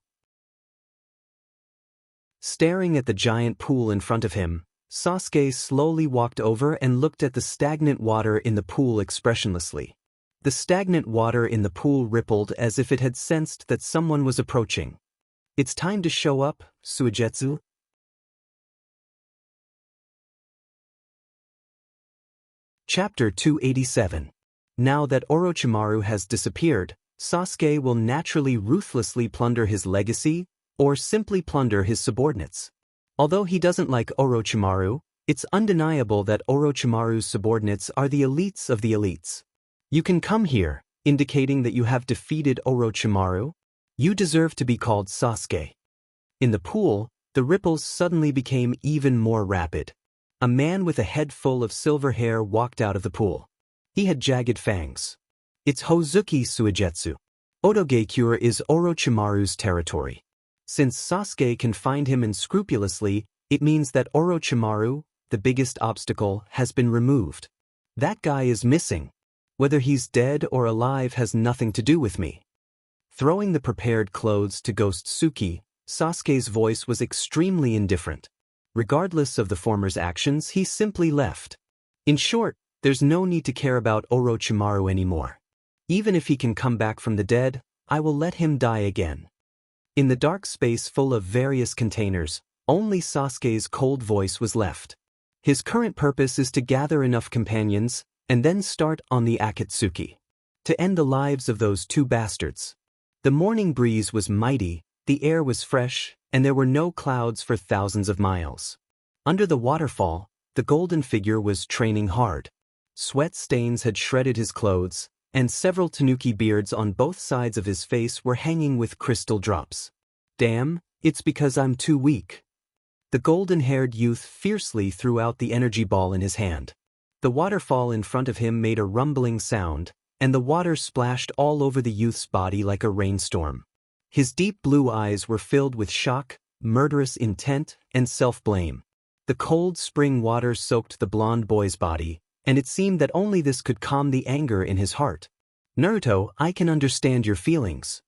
Staring at the giant pool in front of him, Sasuke slowly walked over and looked at the stagnant water in the pool expressionlessly. The stagnant water in the pool rippled as if it had sensed that someone was approaching. "It's time to show up, Suigetsu," Chapter 287. Now that Orochimaru has disappeared, Sasuke will naturally ruthlessly plunder his legacy, or simply plunder his subordinates. Although he doesn't like Orochimaru, it's undeniable that Orochimaru's subordinates are the elites of the elites. You can come here, indicating that you have defeated Orochimaru. You deserve to be called Sasuke. In the pool, the ripples suddenly became even more rapid. A man with a head full of silver hair walked out of the pool. He had jagged fangs. It's Hozuki Suigetsu. Odogekure is Orochimaru's territory. Since Sasuke can find him unscrupulously, it means that Orochimaru, the biggest obstacle, has been removed. That guy is missing. Whether he's dead or alive has nothing to do with me. Throwing the prepared clothes to Ghost Tsuki, Sasuke's voice was extremely indifferent. Regardless of the former's actions, he simply left. In short, there's no need to care about Orochimaru anymore. Even if he can come back from the dead, I will let him die again. In the dark space full of various containers, only Sasuke's cold voice was left. His current purpose is to gather enough companions, and then start on the Akatsuki. To end the lives of those two bastards. The morning breeze was mighty, the air was fresh, and there were no clouds for thousands of miles. Under the waterfall, the golden figure was training hard. Sweat stains had shredded his clothes, and several tanuki beards on both sides of his face were hanging with crystal drops. Damn, it's because I'm too weak. The golden-haired youth fiercely threw out the energy ball in his hand. The waterfall in front of him made a rumbling sound, and the water splashed all over the youth's body like a rainstorm. His deep blue eyes were filled with shock, murderous intent, and self-blame. The cold spring water soaked the blonde boy's body, and it seemed that only this could calm the anger in his heart. Naruto, I can understand your feelings.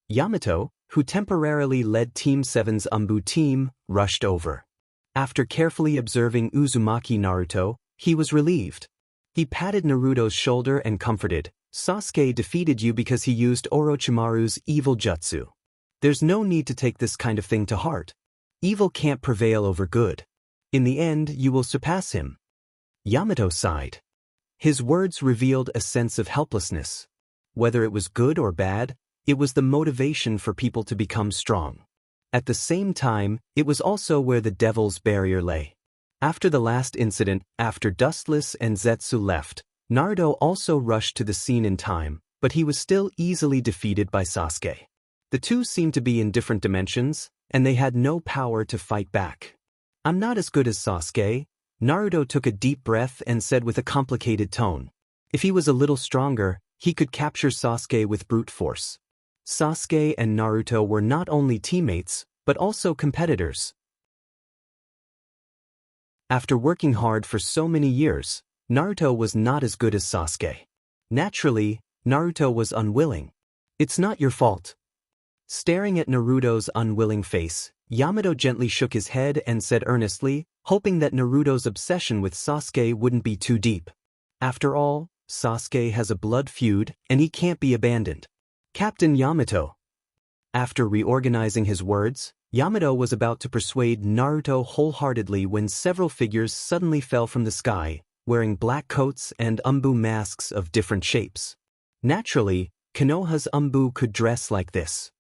Yamato, who temporarily led Team 7's Umbu team, rushed over. After carefully observing Uzumaki Naruto, he was relieved. He patted Naruto's shoulder and comforted, Sasuke defeated you because he used Orochimaru's evil jutsu. There's no need to take this kind of thing to heart. Evil can't prevail over good. In the end, you will surpass him. Yamato sighed. His words revealed a sense of helplessness. Whether it was good or bad, it was the motivation for people to become strong. At the same time, it was also where the devil's barrier lay. After the last incident, after Dustless and Zetsu left, Naruto also rushed to the scene in time, but he was still easily defeated by Sasuke. The two seemed to be in different dimensions, and they had no power to fight back. I'm not as good as Sasuke. Naruto took a deep breath and said with a complicated tone. If he was a little stronger, he could capture Sasuke with brute force. Sasuke and Naruto were not only teammates, but also competitors. After working hard for so many years, Naruto was not as good as Sasuke. Naturally, Naruto was unwilling. It's not your fault. Staring at Naruto's unwilling face, Yamato gently shook his head and said earnestly, hoping that Naruto's obsession with Sasuke wouldn't be too deep. After all, Sasuke has a blood feud, and he can't be abandoned. Captain Yamato. After reorganizing his words, Yamato was about to persuade Naruto wholeheartedly when several figures suddenly fell from the sky, wearing black coats and Umbu masks of different shapes. Naturally, Konoha's Umbu could dress like this.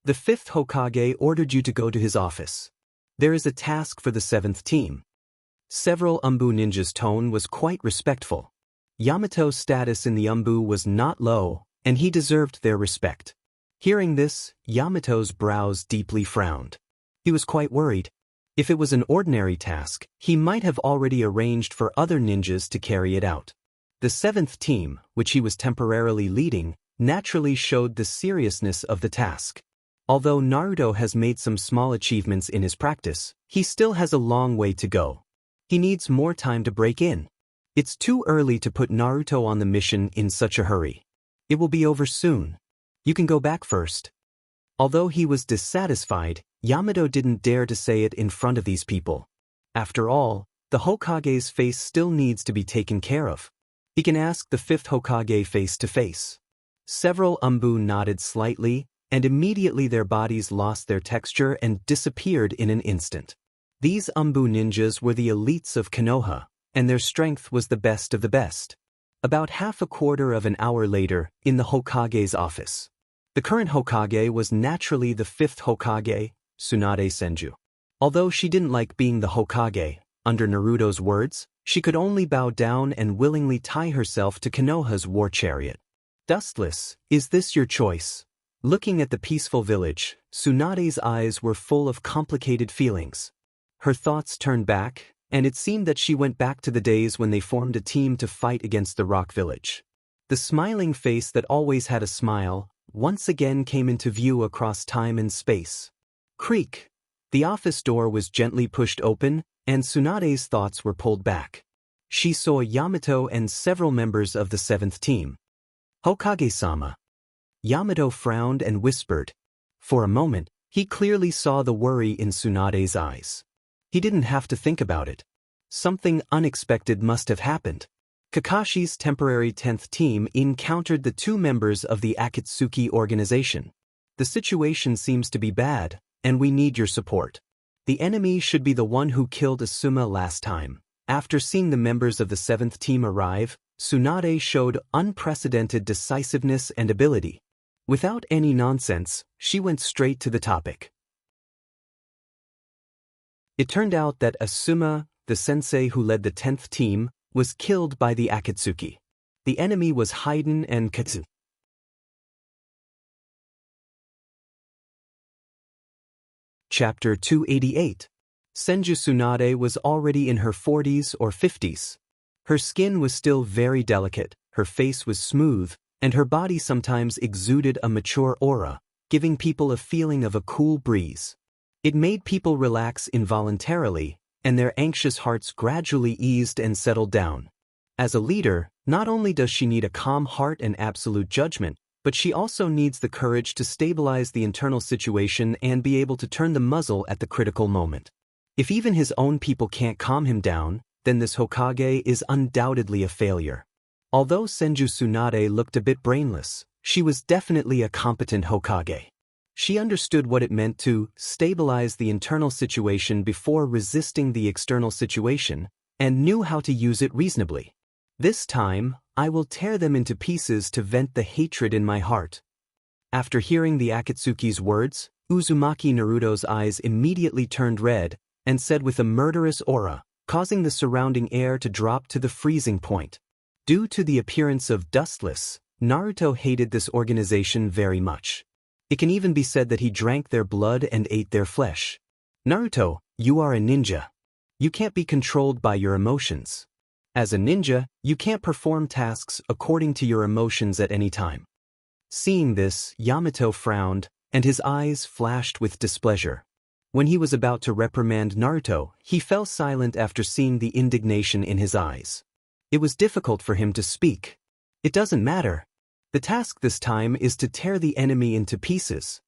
The 5th Hokage ordered you to go to his office. There is a task for the 7th team. Several Umbu ninjas' tone was quite respectful. Yamato's status in the Umbu was not low, and he deserved their respect. Hearing this, Yamato's brows deeply frowned. He was quite worried. If it was an ordinary task, he might have already arranged for other ninjas to carry it out. The 7th team, which he was temporarily leading, naturally showed the seriousness of the task. Although Naruto has made some small achievements in his practice, he still has a long way to go. He needs more time to break in. It's too early to put Naruto on the mission in such a hurry. It will be over soon. You can go back first. Although he was dissatisfied, Yamato didn't dare to say it in front of these people. After all, the Hokage's face still needs to be taken care of. He can ask the 5th Hokage face to face. Several Umbu nodded slightly, and immediately their bodies lost their texture and disappeared in an instant. These Umbu ninjas were the elites of Konoha, and their strength was the best of the best. About half a quarter of an hour later, in the Hokage's office. The current Hokage was naturally the fifth Hokage, Tsunade Senju. Although she didn't like being the Hokage, under Naruto's words, she could only bow down and willingly tie herself to Konoha's war chariot. Dustless, is this your choice? Looking at the peaceful village, Tsunade's eyes were full of complicated feelings. Her thoughts turned back, and it seemed that she went back to the days when they formed a team to fight against the Rock Village. The smiling face that always had a smile, once again came into view across time and space. Creak! The office door was gently pushed open, and Tsunade's thoughts were pulled back. She saw Yamato and several members of the 7th team. Hokage-sama. Yamato frowned and whispered. For a moment, he clearly saw the worry in Tsunade's eyes. He didn't have to think about it. Something unexpected must have happened. Kakashi's temporary 10th team encountered the 2 members of the Akatsuki organization. The situation seems to be bad, and we need your support. The enemy should be the one who killed Asuma last time. After seeing the members of the 7th team arrive, Tsunade showed unprecedented decisiveness and ability. Without any nonsense, she went straight to the topic. It turned out that Asuma, the sensei who led the 10th team, was killed by the Akatsuki. The enemy was Haiden and Katsu. Chapter 288. Senju Tsunade was already in her 40s or 50s. Her skin was still very delicate, her face was smooth, and her body sometimes exuded a mature aura, giving people a feeling of a cool breeze. It made people relax involuntarily, and their anxious hearts gradually eased and settled down. As a leader, not only does she need a calm heart and absolute judgment, but she also needs the courage to stabilize the internal situation and be able to turn the muzzle at the critical moment. If even his own people can't calm him down, then this Hokage is undoubtedly a failure. Although Senju Tsunade looked a bit brainless, she was definitely a competent Hokage. She understood what it meant to stabilize the internal situation before resisting the external situation, and knew how to use it reasonably. This time, I will tear them into pieces to vent the hatred in my heart. After hearing the Akatsuki's words, Uzumaki Naruto's eyes immediately turned red, and said with a murderous aura, causing the surrounding air to drop to the freezing point. Due to the appearance of Dustless, Naruto hated this organization very much. It can even be said that he drank their blood and ate their flesh. Naruto, you are a ninja. You can't be controlled by your emotions. As a ninja, you can't perform tasks according to your emotions at any time. Seeing this, Yamato frowned, and his eyes flashed with displeasure. When he was about to reprimand Naruto, he fell silent after seeing the indignation in his eyes. It was difficult for him to speak. It doesn't matter. The task this time is to tear the enemy into pieces.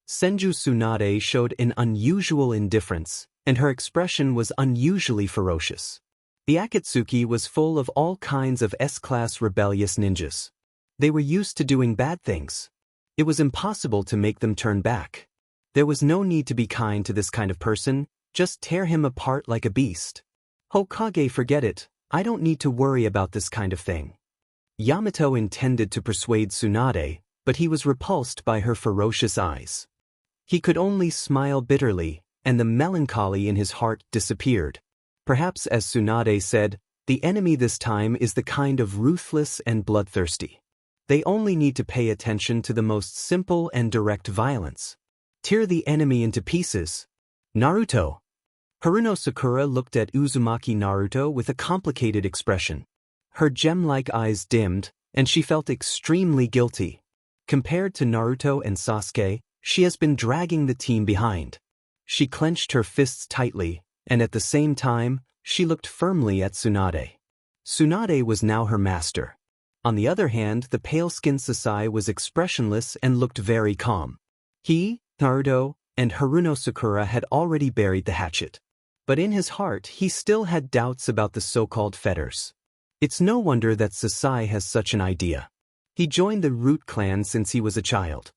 Senju Tsunade showed an unusual indifference, and her expression was unusually ferocious. The Akatsuki was full of all kinds of S-class rebellious ninjas. They were used to doing bad things. It was impossible to make them turn back. There was no need to be kind to this kind of person, just tear him apart like a beast. Hokage, forget it, I don't need to worry about this kind of thing. Yamato intended to persuade Tsunade, but he was repulsed by her ferocious eyes. He could only smile bitterly, and the melancholy in his heart disappeared. Perhaps, as Tsunade said, the enemy this time is the kind of ruthless and bloodthirsty. They only need to pay attention to the most simple and direct violence. Tear the enemy into pieces. Naruto. Haruno Sakura looked at Uzumaki Naruto with a complicated expression. Her gem-like eyes dimmed, and she felt extremely guilty. Compared to Naruto and Sasuke, she has been dragging the team behind. She clenched her fists tightly, and at the same time, she looked firmly at Tsunade. Tsunade was now her master. On the other hand, the pale-skinned Sasai was expressionless and looked very calm. He, Naruto, and Haruno Sakura had already buried the hatchet. But in his heart, he still had doubts about the so-called fetters. It's no wonder that Sasai has such an idea. He joined the Root clan since he was a child.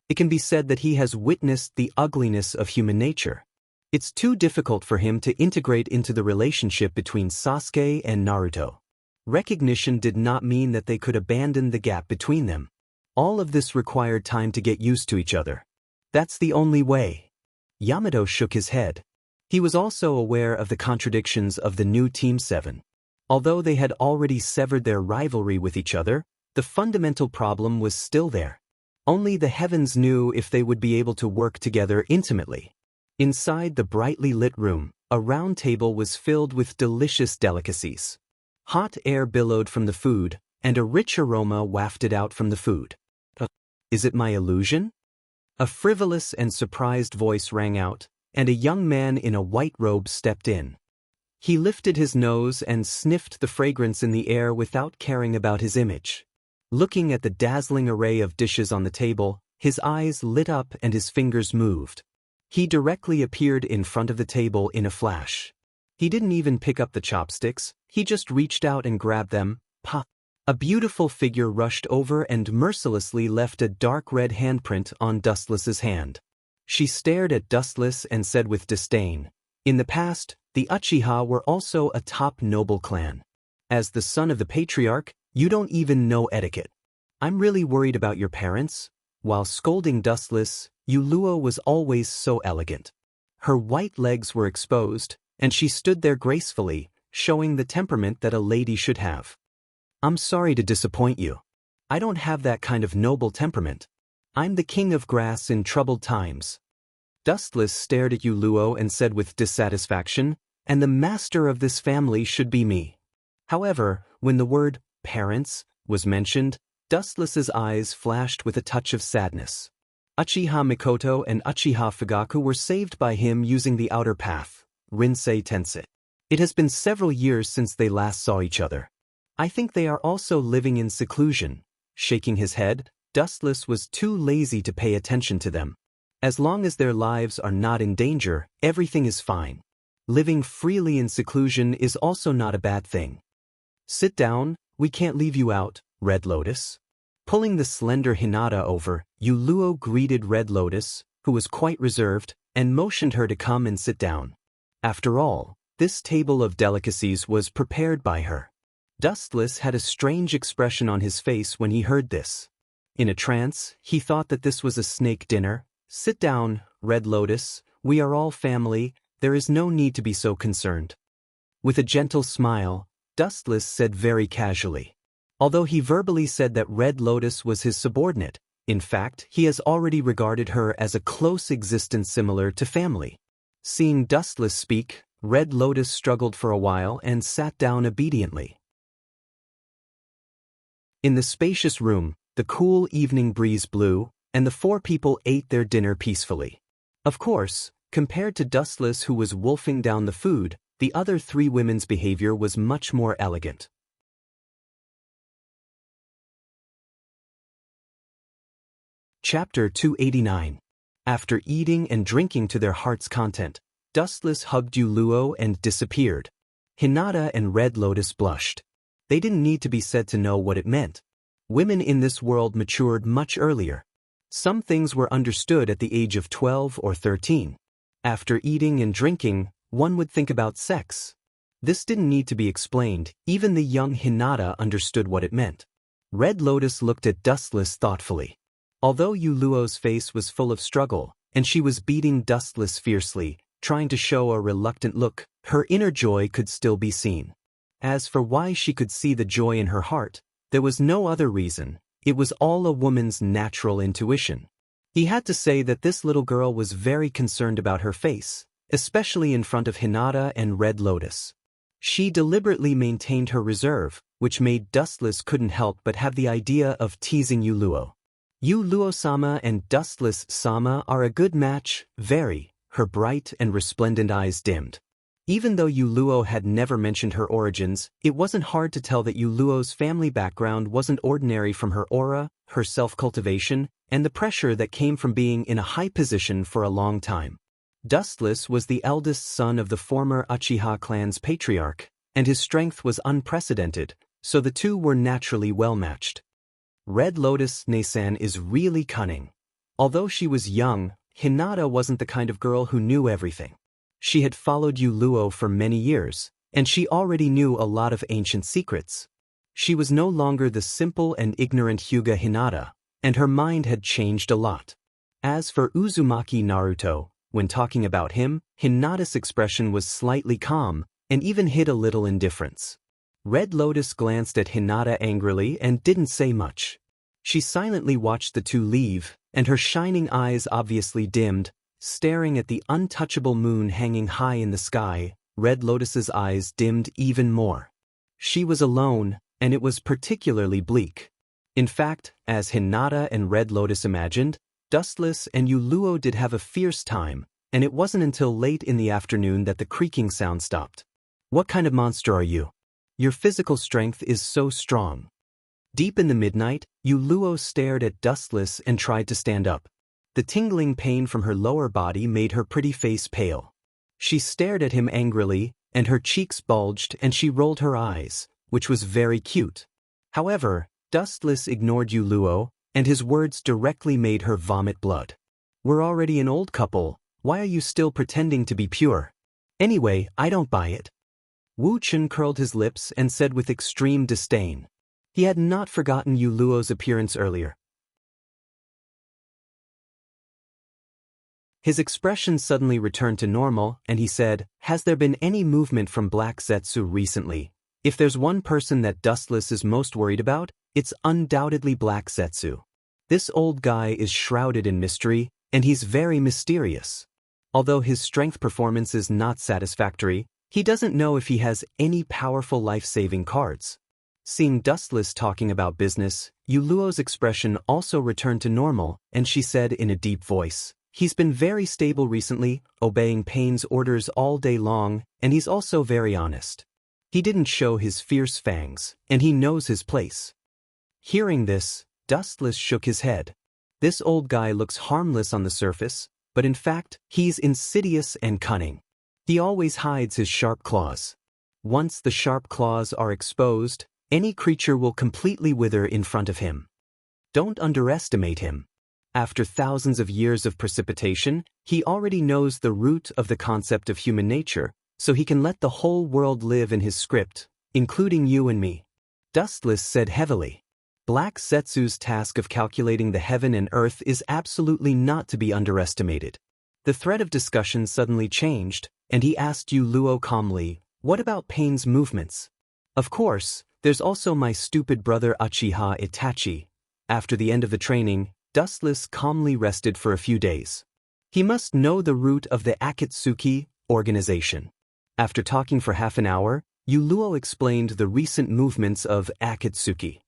It can be said that he has witnessed the ugliness of human nature. It's too difficult for him to integrate into the relationship between Sasuke and Naruto. Recognition did not mean that they could abandon the gap between them. All of this required time to get used to each other. That's the only way. Yamato shook his head. He was also aware of the contradictions of the new Team 7. Although they had already severed their rivalry with each other, the fundamental problem was still there. Only the heavens knew if they would be able to work together intimately. Inside the brightly lit room, a round table was filled with delicious delicacies. Hot air billowed from the food, and a rich aroma wafted out from the food. Is it my illusion? A frivolous and surprised voice rang out, and a young man in a white robe stepped in. He lifted his nose and sniffed the fragrance in the air without caring about his image. Looking at the dazzling array of dishes on the table, his eyes lit up and his fingers moved. He directly appeared in front of the table in a flash. He didn't even pick up the chopsticks, he just reached out and grabbed them. Pop! A beautiful figure rushed over and mercilessly left a dark red handprint on Dustless's hand. She stared at Dustless and said with disdain, "In the past, the Uchiha were also a top noble clan. As the son of the patriarch, you don't even know etiquette. I'm really worried about your parents." While scolding Dustless, Yuluo was always so elegant. Her white legs were exposed, and she stood there gracefully, showing the temperament that a lady should have. "I'm sorry to disappoint you. I don't have that kind of noble temperament. I'm the king of grass in troubled times." Dustless stared at Yuluo and said with dissatisfaction, "And the master of this family should be me." However, when the word parents was mentioned, Dustless's eyes flashed with a touch of sadness. Uchiha Mikoto and Uchiha Fugaku were saved by him using the outer path, Rinsei Tensei. It has been several years since they last saw each other. I think they are also living in seclusion. Shaking his head, Dustless was too lazy to pay attention to them. As long as their lives are not in danger, everything is fine. Living freely in seclusion is also not a bad thing. "Sit down, we can't leave you out, Red Lotus." Pulling the slender Hinata over, Yuluo greeted Red Lotus, who was quite reserved, and motioned her to come and sit down. After all, this table of delicacies was prepared by her. Dustless had a strange expression on his face when he heard this. In a trance, he thought that this was a snake dinner. "Sit down, Red Lotus, we are all family, there is no need to be so concerned." With a gentle smile, Dustless said very casually. Although he verbally said that Red Lotus was his subordinate, in fact, he has already regarded her as a close existence similar to family. Seeing Dustless speak, Red Lotus struggled for a while and sat down obediently. In the spacious room, the cool evening breeze blew, and the four people ate their dinner peacefully. Of course, compared to Dustless who was wolfing down the food, the other three women's behavior was much more elegant. Chapter 289. After eating and drinking to their heart's content, Dustless hugged Yuluo and disappeared. Hinata and Red Lotus blushed. They didn't need to be said to know what it meant. Women in this world matured much earlier. Some things were understood at the age of 12 or 13. After eating and drinking, one would think about sex. This didn't need to be explained, even the young Hinata understood what it meant. Red Lotus looked at Dustless thoughtfully. Although Yuluo's face was full of struggle, and she was beating Dustless fiercely, trying to show a reluctant look, her inner joy could still be seen. As for why she could see the joy in her heart, there was no other reason. It was all a woman's natural intuition. He had to say that this little girl was very concerned about her face, especially in front of Hinata and Red Lotus. She deliberately maintained her reserve, which made Dustless couldn't help but have the idea of teasing Yuluo. "Yuluo-sama and Dustless-sama are a good match, very." Her bright and resplendent eyes dimmed. Even though Yuluo had never mentioned her origins, it wasn't hard to tell that Yuluo's family background wasn't ordinary from her aura, her self-cultivation, and the pressure that came from being in a high position for a long time. Dustless was the eldest son of the former Uchiha clan's patriarch, and his strength was unprecedented, so the two were naturally well-matched. Red Lotus Nesan is really cunning. Although she was young, Hinata wasn't the kind of girl who knew everything. She had followed Yuluo for many years, and she already knew a lot of ancient secrets. She was no longer the simple and ignorant Hyuga Hinata, and her mind had changed a lot. As for Uzumaki Naruto, when talking about him, Hinata's expression was slightly calm, and even hid a little indifference. Red Lotus glanced at Hinata angrily and didn't say much. She silently watched the two leave, and her shining eyes obviously dimmed, staring at the untouchable moon hanging high in the sky. Red Lotus's eyes dimmed even more. She was alone, and it was particularly bleak. In fact, as Hinata and Red Lotus imagined, Dustless and Yuluo did have a fierce time, and it wasn't until late in the afternoon that the creaking sound stopped. What kind of monster are you? Your physical strength is so strong. Deep in the midnight, Yuluo stared at Dustless and tried to stand up. The tingling pain from her lower body made her pretty face pale. She stared at him angrily, and her cheeks bulged and she rolled her eyes, which was very cute. However, Dustless ignored Yuluo, and his words directly made her vomit blood. We're already an old couple, why are you still pretending to be pure? Anyway, I don't buy it. Wu Chen curled his lips and said with extreme disdain. He had not forgotten Yuluo's appearance earlier. His expression suddenly returned to normal, and he said, "Has there been any movement from Black Zetsu recently? If there's one person that Dustless is most worried about, it's undoubtedly Black Zetsu. This old guy is shrouded in mystery, and he's very mysterious. Although his strength performance is not satisfactory, he doesn't know if he has any powerful life-saving cards." Seeing Dustless talking about business, Yuluo's expression also returned to normal, and she said in a deep voice, "He's been very stable recently, obeying Pain's orders all day long, and he's also very honest. He didn't show his fierce fangs, and he knows his place." Hearing this, Dustless shook his head. This old guy looks harmless on the surface, but in fact, he's insidious and cunning. He always hides his sharp claws. Once the sharp claws are exposed, any creature will completely wither in front of him. Don't underestimate him. After thousands of years of precipitation, he already knows the root of the concept of human nature, so he can let the whole world live in his script, including you and me. Dustless said heavily. Black Zetsu's task of calculating the heaven and earth is absolutely not to be underestimated. The thread of discussion suddenly changed, and he asked Yuluo calmly, "What about Pain's movements?" "Of course, there's also my stupid brother Uchiha Itachi." After the end of the training, Dustless calmly rested for a few days. He must know the root of the Akatsuki organization. After talking for half an hour, Yuluo explained the recent movements of Akatsuki.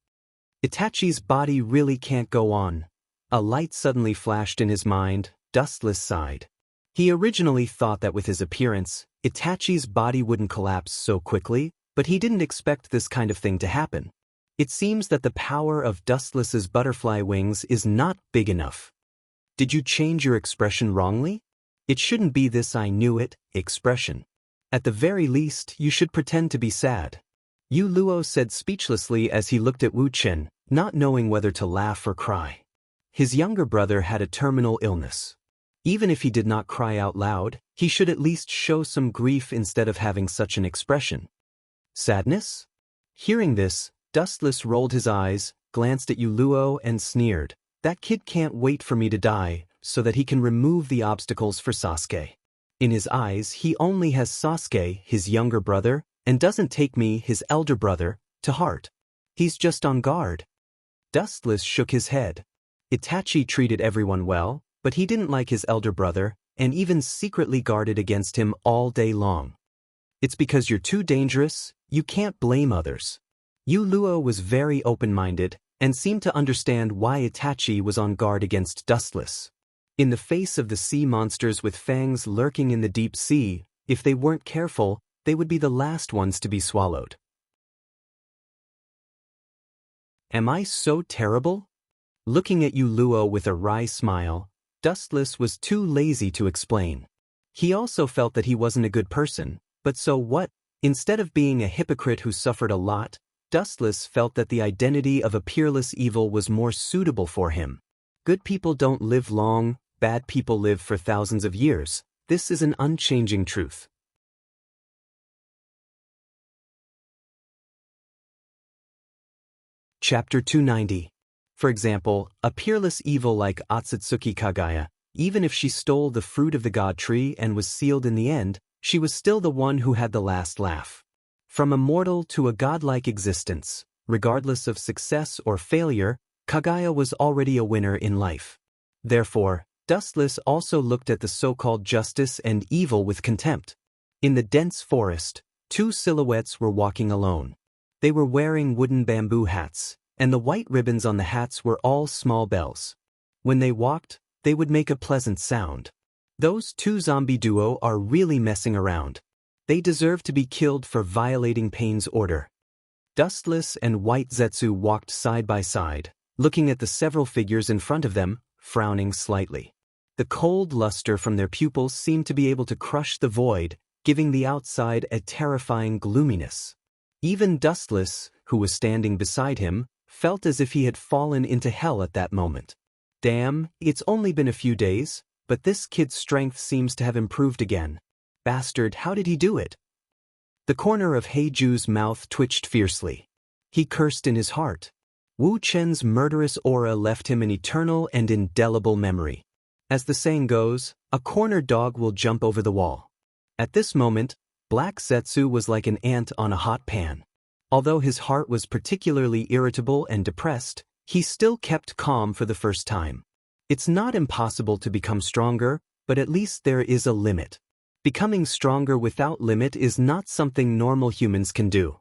Itachi's body really can't go on. A light suddenly flashed in his mind. Dustless sighed. He originally thought that with his appearance, Itachi's body wouldn't collapse so quickly, but he didn't expect this kind of thing to happen. It seems that the power of Dustless's butterfly wings is not big enough. Did you change your expression wrongly? It shouldn't be this "I knew it" expression. At the very least, you should pretend to be sad. Yuluo said speechlessly as he looked at Wu Chen, not knowing whether to laugh or cry. His younger brother had a terminal illness. Even if he did not cry out loud, he should at least show some grief instead of having such an expression. Sadness? Hearing this, Dustless rolled his eyes, glanced at Yuluo and sneered. That kid can't wait for me to die, so that he can remove the obstacles for Sasuke. In his eyes, he only has Sasuke, his younger brother, and doesn't take me, his elder brother, to heart. He's just on guard. Dustless shook his head. Itachi treated everyone well, but he didn't like his elder brother, and even secretly guarded against him all day long. It's because you're too dangerous, you can't blame others. Yuluo was very open-minded, and seemed to understand why Itachi was on guard against Dustless. In the face of the sea monsters with fangs lurking in the deep sea, if they weren't careful, they would be the last ones to be swallowed. Am I so terrible? Looking at Yuluo with a wry smile, Dustless was too lazy to explain. He also felt that he wasn't a good person, but so what? Instead of being a hypocrite who suffered a lot, Dustless felt that the identity of a peerless evil was more suitable for him. Good people don't live long, bad people live for thousands of years. this is an unchanging truth. Chapter 290. For example, a peerless evil like Otsutsuki Kagaya, even if she stole the fruit of the god tree and was sealed in the end, she was still the one who had the last laugh. From a mortal to a godlike existence, regardless of success or failure, Kagaya was already a winner in life. Therefore, Dustless also looked at the so-called justice and evil with contempt. In the dense forest, two silhouettes were walking alone. They were wearing wooden bamboo hats, and the white ribbons on the hats were all small bells. When they walked, they would make a pleasant sound. Those two zombie duo are really messing around. They deserve to be killed for violating Pain's order. Dustless and White Zetsu walked side by side, looking at the several figures in front of them, frowning slightly. The cold luster from their pupils seemed to be able to crush the void, giving the outside a terrifying gloominess. Even Dustless, who was standing beside him, felt as if he had fallen into hell at that moment. Damn, it's only been a few days, but this kid's strength seems to have improved again. Bastard, how did he do it? The corner of Heiju's mouth twitched fiercely. He cursed in his heart. Wu Chen's murderous aura left him an eternal and indelible memory. As the saying goes, a cornered dog will jump over the wall. At this moment, Black Zetsu was like an ant on a hot pan. Although his heart was particularly irritable and depressed, he still kept calm for the first time. It's not impossible to become stronger, but at least there is a limit. Becoming stronger without limit is not something normal humans can do.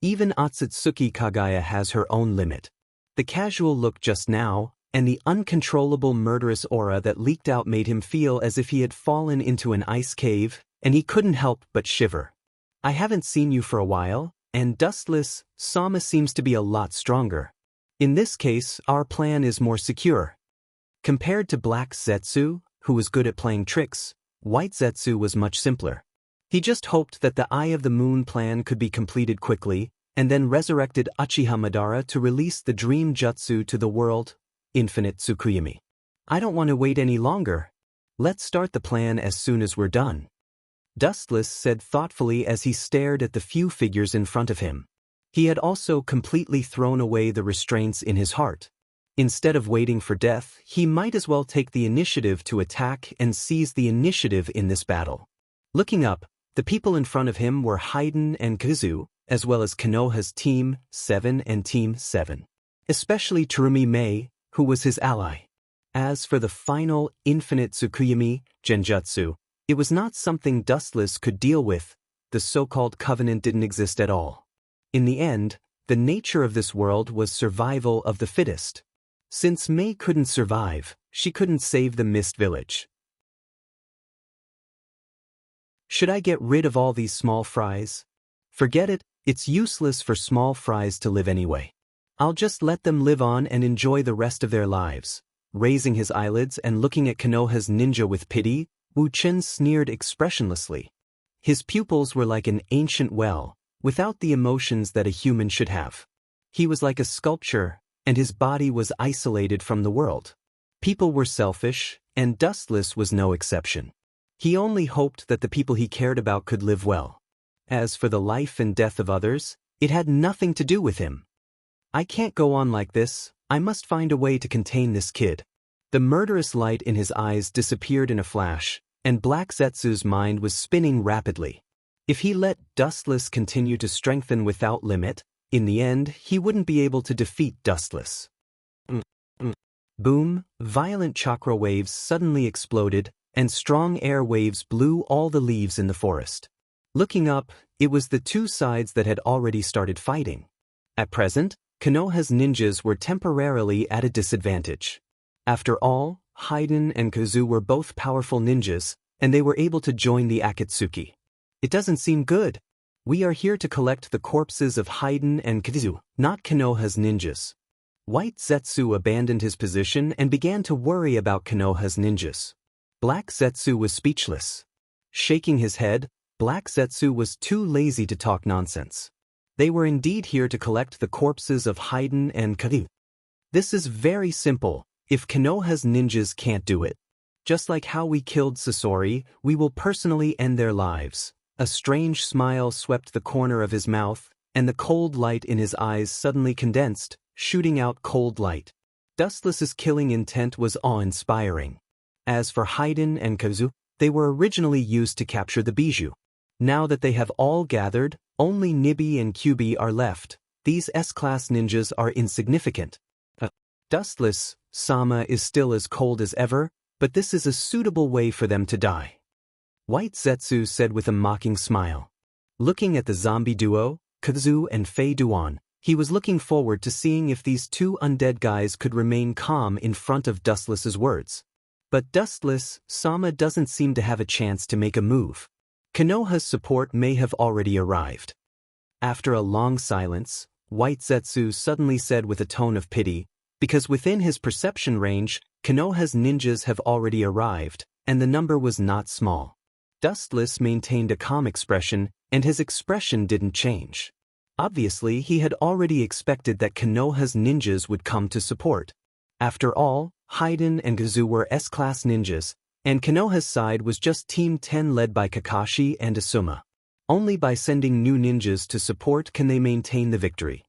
Even Otsutsuki Kagaya has her own limit. The casual look just now, and the uncontrollable murderous aura that leaked out made him feel as if he had fallen into an ice cave, and he couldn't help but shiver. I haven't seen you for a while, and Dustless, Sama seems to be a lot stronger. In this case, our plan is more secure. Compared to Black Zetsu, who was good at playing tricks, White Zetsu was much simpler. He just hoped that the Eye of the Moon plan could be completed quickly, and then resurrected Uchiha Madara to release the dream jutsu to the world, Infinite Tsukuyomi. I don't want to wait any longer. Let's start the plan as soon as we're done. Dustless said thoughtfully as he stared at the few figures in front of him. He had also completely thrown away the restraints in his heart. Instead of waiting for death, he might as well take the initiative to attack and seize the initiative in this battle. Looking up, the people in front of him were Haiden and Kazu, as well as Konoha's Team 7 and Team 7. Especially Terumi Mei, who was his ally. As for the final Infinite Tsukuyomi, Genjutsu, it was not something Dustless could deal with. The so-called covenant didn't exist at all. In the end, the nature of this world was survival of the fittest. Since Mei couldn't survive, she couldn't save the Mist Village. Should I get rid of all these small fries? Forget it, it's useless for small fries to live anyway. I'll just let them live on and enjoy the rest of their lives. Raising his eyelids and looking at Konoha's ninja with pity, Wu Chen sneered expressionlessly. His pupils were like an ancient well, without the emotions that a human should have. He was like a sculpture, and his body was isolated from the world. People were selfish, and Dustless was no exception. He only hoped that the people he cared about could live well. As for the life and death of others, it had nothing to do with him. I can't go on like this, I must find a way to contain this kid. The murderous light in his eyes disappeared in a flash, and Black Zetsu's mind was spinning rapidly. If he let Dustless continue to strengthen without limit, in the end he wouldn't be able to defeat Dustless. Boom, violent chakra waves suddenly exploded, and strong air waves blew all the leaves in the forest. Looking up, it was the two sides that had already started fighting. At present, Konoha's ninjas were temporarily at a disadvantage. After all, Haiden and Kazu were both powerful ninjas, and they were able to join the Akatsuki. It doesn't seem good. We are here to collect the corpses of Haiden and Kazu, not Konoha's ninjas. White Zetsu abandoned his position and began to worry about Konoha's ninjas. Black Zetsu was speechless. Shaking his head, Black Zetsu was too lazy to talk nonsense. They were indeed here to collect the corpses of Haiden and Kazu. This is very simple. If Konoha's ninjas can't do it, Just like how we killed Sasori, we will personally end their lives. A strange smile swept the corner of his mouth, and the cold light in his eyes suddenly condensed, shooting out cold light. Dustless's killing intent was awe-inspiring. As for Haydn and Kazu, they were originally used to capture the bijou. Now that they have all gathered, only Nibi and Kyubi are left. These S-class ninjas are insignificant. Dustless, Sama is still as cold as ever, but this is a suitable way for them to die. White Zetsu said with a mocking smile. Looking at the zombie duo, Kazu and Fei Duan, he was looking forward to seeing if these two undead guys could remain calm in front of Dustless's words. But Dustless, Sama doesn't seem to have a chance to make a move. Konoha's support may have already arrived. After a long silence, White Zetsu suddenly said with a tone of pity, because within his perception range, Konoha's ninjas have already arrived, and the number was not small. Dustless maintained a calm expression, and his expression didn't change. Obviously, he had already expected that Konoha's ninjas would come to support. After all, Haydn and Kazu were S-class ninjas, and Konoha's side was just Team 10 led by Kakashi and Asuma. Only by sending new ninjas to support can they maintain the victory.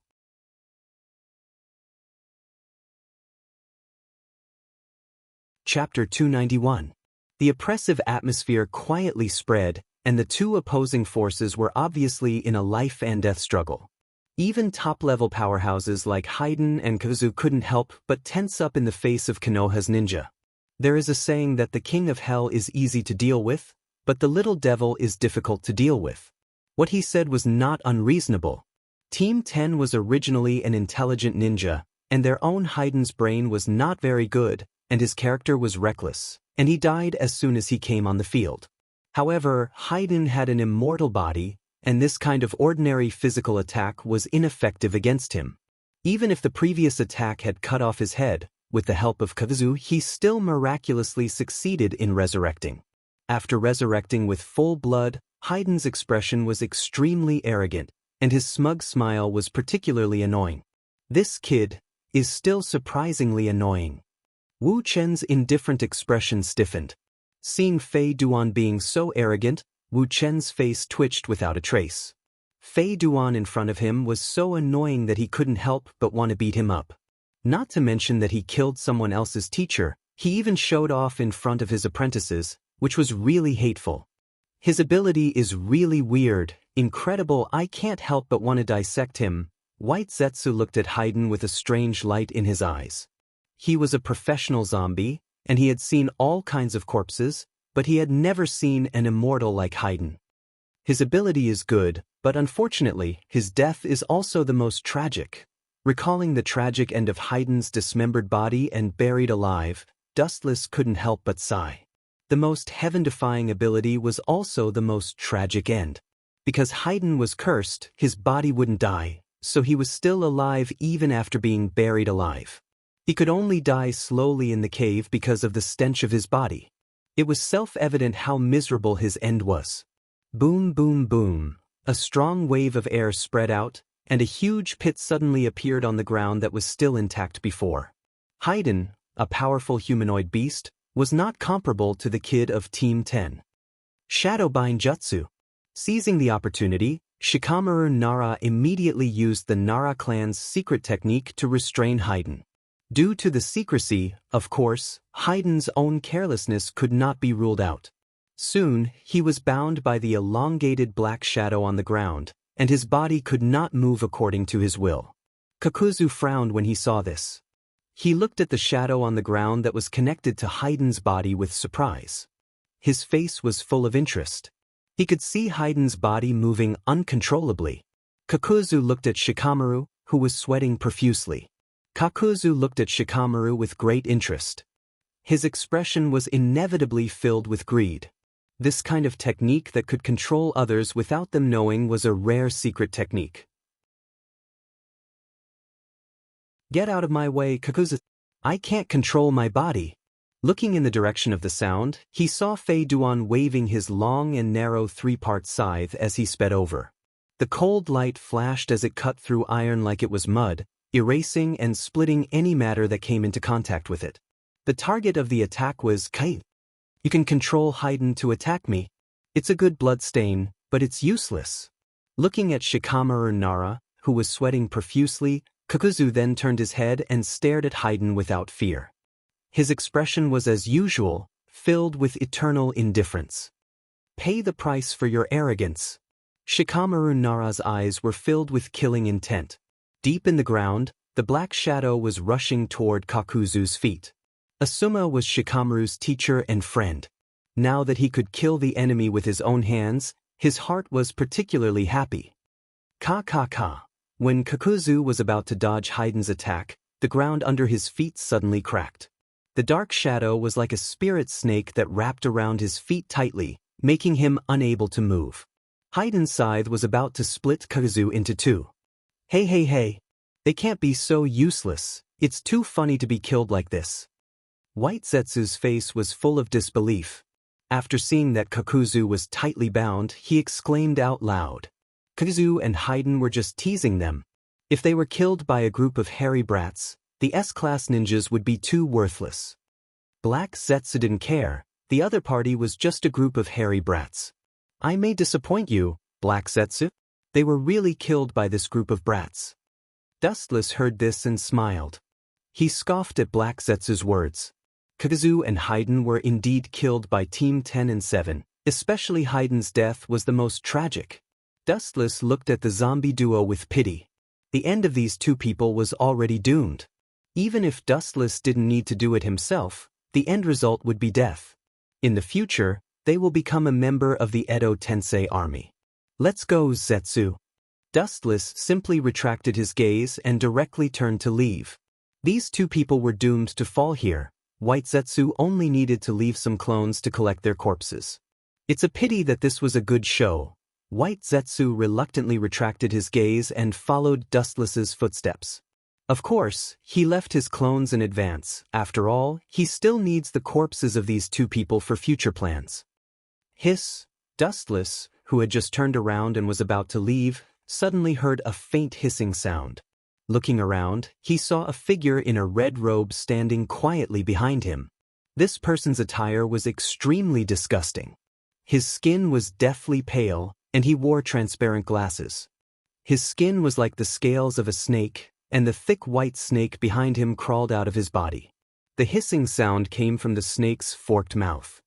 Chapter 291. The oppressive atmosphere quietly spread, and the two opposing forces were obviously in a life-and-death struggle. Even top-level powerhouses like Haydn and Kazu couldn't help but tense up in the face of Konoha's ninja. There is a saying that the king of hell is easy to deal with, but the little devil is difficult to deal with. What he said was not unreasonable. Team 10 was originally an intelligent ninja, and their own Haydn's brain was not very good, and his character was reckless, and he died as soon as he came on the field. However, Haydn had an immortal body, and this kind of ordinary physical attack was ineffective against him. Even if the previous attack had cut off his head, with the help of Kazu, he still miraculously succeeded in resurrecting. After resurrecting with full blood, Haydn's expression was extremely arrogant, and his smug smile was particularly annoying. This kid is still surprisingly annoying. Wu Chen's indifferent expression stiffened. Seeing Fei Duan being so arrogant, Wu Chen's face twitched without a trace. Fei Duan in front of him was so annoying that he couldn't help but want to beat him up. Not to mention that he killed someone else's teacher, he even showed off in front of his apprentices, which was really hateful. His ability is really weird, incredible. I can't help but want to dissect him. White Zetsu looked at Haydn with a strange light in his eyes. He was a professional zombie, and he had seen all kinds of corpses, but he had never seen an immortal like Haydn. His ability is good, but unfortunately, his death is also the most tragic. Recalling the tragic end of Haydn's dismembered body and buried alive, Dustless couldn't help but sigh. The most heaven-defying ability was also the most tragic end. Because Haydn was cursed, his body wouldn't die, so he was still alive even after being buried alive. He could only die slowly in the cave because of the stench of his body. It was self-evident how miserable his end was. Boom, boom, boom. A strong wave of air spread out, and a huge pit suddenly appeared on the ground that was still intact before. Haydn, a powerful humanoid beast, was not comparable to the kid of Team 10. Shadowbind Jutsu. Seizing the opportunity, Shikamaru Nara immediately used the Nara clan's secret technique to restrain Haydn. Due to the secrecy, of course, Haydn's own carelessness could not be ruled out. Soon, he was bound by the elongated black shadow on the ground, and his body could not move according to his will. Kakuzu frowned when he saw this. He looked at the shadow on the ground that was connected to Haydn's body with surprise. His face was full of interest. He could see Haydn's body moving uncontrollably. Kakuzu looked at Shikamaru, who was sweating profusely. Kakuzu looked at Shikamaru with great interest. His expression was inevitably filled with greed. This kind of technique that could control others without them knowing was a rare secret technique. Get out of my way, Kakuzu. I can't control my body. Looking in the direction of the sound, he saw Fei Duan waving his long and narrow three-part scythe as he sped over. The cold light flashed as it cut through iron like it was mud, erasing and splitting any matter that came into contact with it. The target of the attack was Kai. You can control Haydn to attack me. It's a good blood stain, but it's useless. Looking at Shikamaru Nara, who was sweating profusely, Kakuzu then turned his head and stared at Haydn without fear. His expression was as usual, filled with eternal indifference. Pay the price for your arrogance. Shikamaru Nara's eyes were filled with killing intent. Deep in the ground, the black shadow was rushing toward Kakuzu's feet. Asuma was Shikamaru's teacher and friend. Now that he could kill the enemy with his own hands, his heart was particularly happy. Ka. When Kakuzu was about to dodge Haydn's attack, the ground under his feet suddenly cracked. The dark shadow was like a spirit snake that wrapped around his feet tightly, making him unable to move. Haydn's scythe was about to split Kakuzu into two. Hey. They can't be so useless. It's too funny to be killed like this. White Zetsu's face was full of disbelief. After seeing that Kakuzu was tightly bound, he exclaimed out loud. Kakuzu and Haydn were just teasing them. If they were killed by a group of hairy brats, the S-class ninjas would be too worthless. Black Zetsu didn't care. The other party was just a group of hairy brats. I may disappoint you, Black Zetsu. They were really killed by this group of brats. Dustless heard this and smiled. He scoffed at Black Zetsu's words. Kakuzu and Haydn were indeed killed by Team 10 and 7, especially Haydn's death was the most tragic. Dustless looked at the zombie duo with pity. The end of these two people was already doomed. Even if Dustless didn't need to do it himself, the end result would be death. In the future, they will become a member of the Edo Tensei army. Let's go, Zetsu. Dustless simply retracted his gaze and directly turned to leave. These two people were doomed to fall here. White Zetsu only needed to leave some clones to collect their corpses. It's a pity that this was a good show. White Zetsu reluctantly retracted his gaze and followed Dustless's footsteps. Of course, he left his clones in advance. After all, he still needs the corpses of these two people for future plans. Hiss. Dustless, who had just turned around and was about to leave, suddenly heard a faint hissing sound. Looking around, he saw a figure in a red robe standing quietly behind him. This person's attire was extremely disgusting. His skin was deathly pale, and he wore transparent glasses. His skin was like the scales of a snake, and the thick white snake behind him crawled out of his body. The hissing sound came from the snake's forked mouth.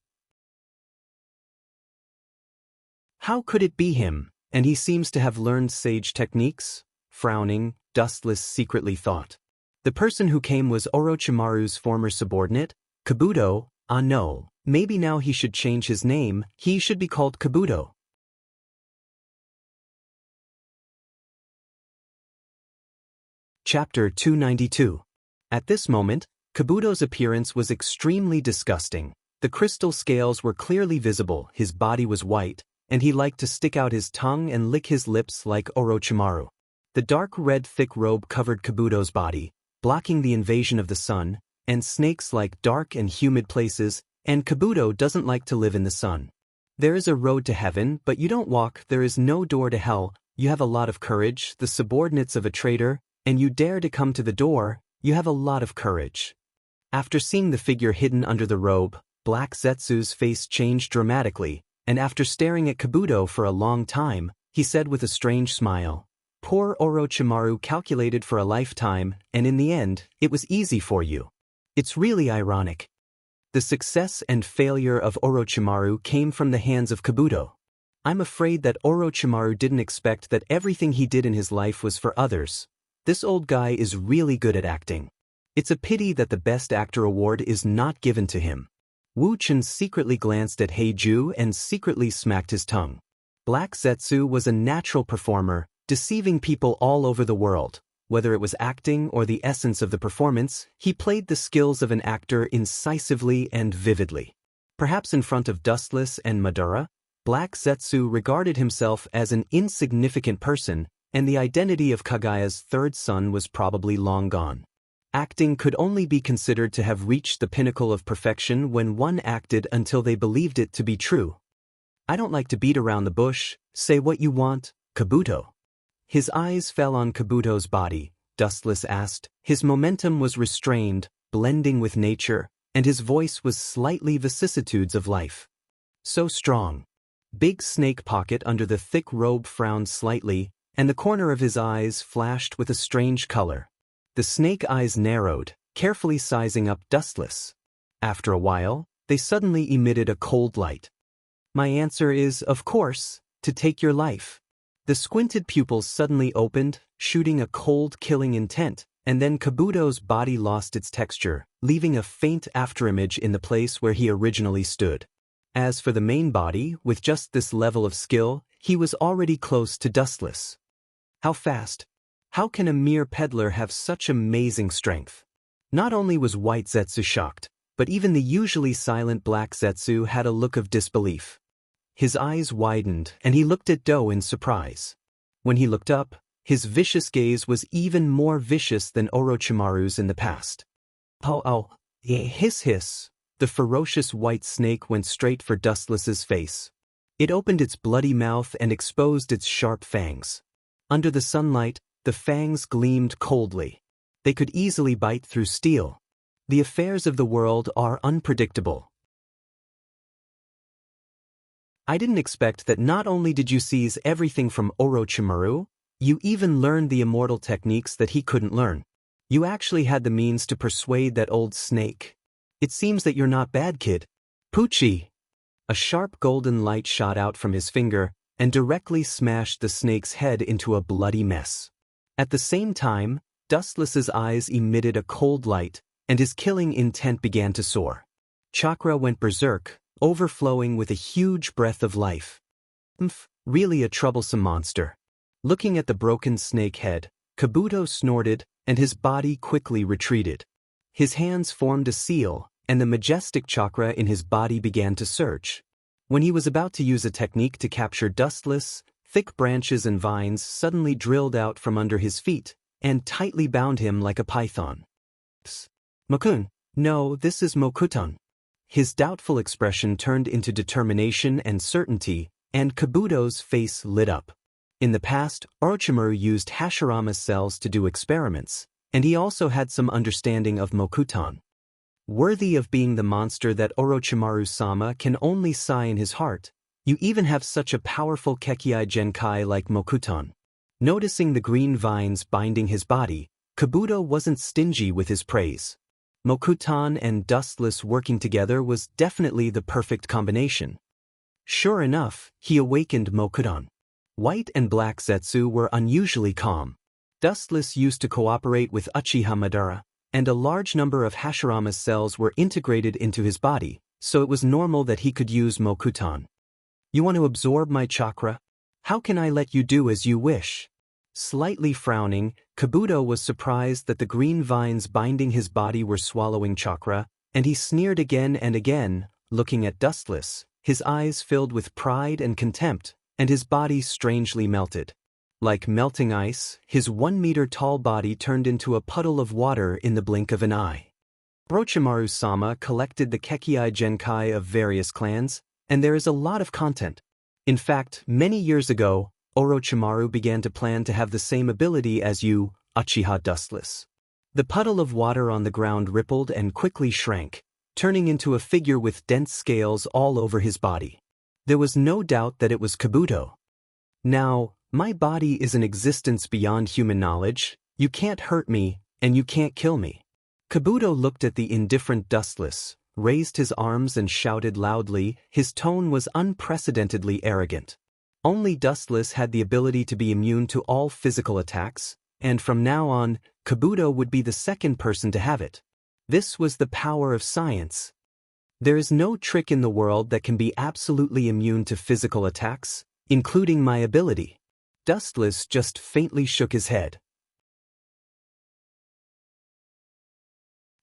How could it be him, and he seems to have learned sage techniques? Frowning, Dustless secretly thought. The person who came was Orochimaru's former subordinate, Kabuto. Ah no, maybe now he should change his name, he should be called Kabuto. Chapter 292. At this moment, Kabuto's appearance was extremely disgusting. The crystal scales were clearly visible, his body was white, and he liked to stick out his tongue and lick his lips like Orochimaru. The dark red thick robe covered Kabuto's body, blocking the invasion of the sun, and snakes like dark and humid places, and Kabuto doesn't like to live in the sun. There is a road to heaven, but you don't walk, there is no door to hell, you have a lot of courage, the subordinates of a traitor, and you dare to come to the door, you have a lot of courage. After seeing the figure hidden under the robe, Black Zetsu's face changed dramatically, and after staring at Kabuto for a long time, he said with a strange smile, "Poor Orochimaru calculated for a lifetime, and in the end, it was easy for you. It's really ironic." The success and failure of Orochimaru came from the hands of Kabuto. I'm afraid that Orochimaru didn't expect that everything he did in his life was for others. This old guy is really good at acting. It's a pity that the Best Actor award is not given to him. Wu Chen secretly glanced at Heiju and secretly smacked his tongue. Black Zetsu was a natural performer, deceiving people all over the world. Whether it was acting or the essence of the performance, he played the skills of an actor incisively and vividly. Perhaps in front of Dustless and Madara, Black Zetsu regarded himself as an insignificant person, and the identity of Kagaya's third son was probably long gone. Acting could only be considered to have reached the pinnacle of perfection when one acted until they believed it to be true. I don't like to beat around the bush, say what you want, Kabuto. His eyes fell on Kabuto's body, Dustless asked. His momentum was restrained, blending with nature, and his voice was slightly vicissitudes of life. So strong. Big snake pocket under the thick robe frowned slightly, and the corner of his eyes flashed with a strange color. The snake eyes narrowed, carefully sizing up Dustless. After a while, they suddenly emitted a cold light. My answer is, of course, to take your life. The squinted pupils suddenly opened, shooting a cold killing intent, and then Kabuto's body lost its texture, leaving a faint afterimage in the place where he originally stood. As for the main body, with just this level of skill, he was already close to Dustless. How fast? How can a mere peddler have such amazing strength? Not only was White Zetsu shocked, but even the usually silent Black Zetsu had a look of disbelief. His eyes widened, and he looked at Do in surprise. When he looked up, his vicious gaze was even more vicious than Orochimaru's in the past. Oh, hiss hiss. The ferocious white snake went straight for Dustless's face. It opened its bloody mouth and exposed its sharp fangs. Under the sunlight, the fangs gleamed coldly. They could easily bite through steel. The affairs of the world are unpredictable. I didn't expect that not only did you seize everything from Orochimaru, you even learned the immortal techniques that he couldn't learn. You actually had the means to persuade that old snake. It seems that you're not bad, kid. Poochie! A sharp golden light shot out from his finger and directly smashed the snake's head into a bloody mess. At the same time, Dustless's eyes emitted a cold light, and his killing intent began to soar. Chakra went berserk, overflowing with a huge breath of life. Really a troublesome monster. Looking at the broken snake head, Kabuto snorted, and his body quickly retreated. His hands formed a seal, and the majestic chakra in his body began to surge. When he was about to use a technique to capture Dustless, thick branches and vines suddenly drilled out from under his feet, and tightly bound him like a python. Psst. Mokun, no, this is Mokuton. His doubtful expression turned into determination and certainty, and Kabuto's face lit up. In the past, Orochimaru used Hashirama's cells to do experiments, and he also had some understanding of Mokuton. Worthy of being the monster that Orochimaru-sama can only sigh in his heart, you even have such a powerful Kekkai Genkai like Mokuton. Noticing the green vines binding his body, Kabuto wasn't stingy with his praise. Mokuton and Dustless working together was definitely the perfect combination. Sure enough, he awakened Mokuton. White and Black Zetsu were unusually calm. Dustless used to cooperate with Uchiha Madara, and a large number of Hashirama's cells were integrated into his body, so it was normal that he could use Mokuton. You want to absorb my chakra? How can I let you do as you wish? Slightly frowning, Kabuto was surprised that the green vines binding his body were swallowing chakra, and he sneered again and again, looking at Dustless, his eyes filled with pride and contempt, and his body strangely melted. Like melting ice, his 1-meter-tall body turned into a puddle of water in the blink of an eye. Orochimaru-sama collected the Kekkai Genkai of various clans, and there is a lot of content. In fact, many years ago, Orochimaru began to plan to have the same ability as you, Uchiha Dustless. The puddle of water on the ground rippled and quickly shrank, turning into a figure with dense scales all over his body. There was no doubt that it was Kabuto. Now, my body is an existence beyond human knowledge, you can't hurt me, and you can't kill me. Kabuto looked at the indifferent Dustless, raised his arms and shouted loudly. His tone was unprecedentedly arrogant. Only Dustless had the ability to be immune to all physical attacks, and from now on, Kabuto would be the second person to have it. This was the power of science. There is no trick in the world that can be absolutely immune to physical attacks, including my ability. Dustless just faintly shook his head.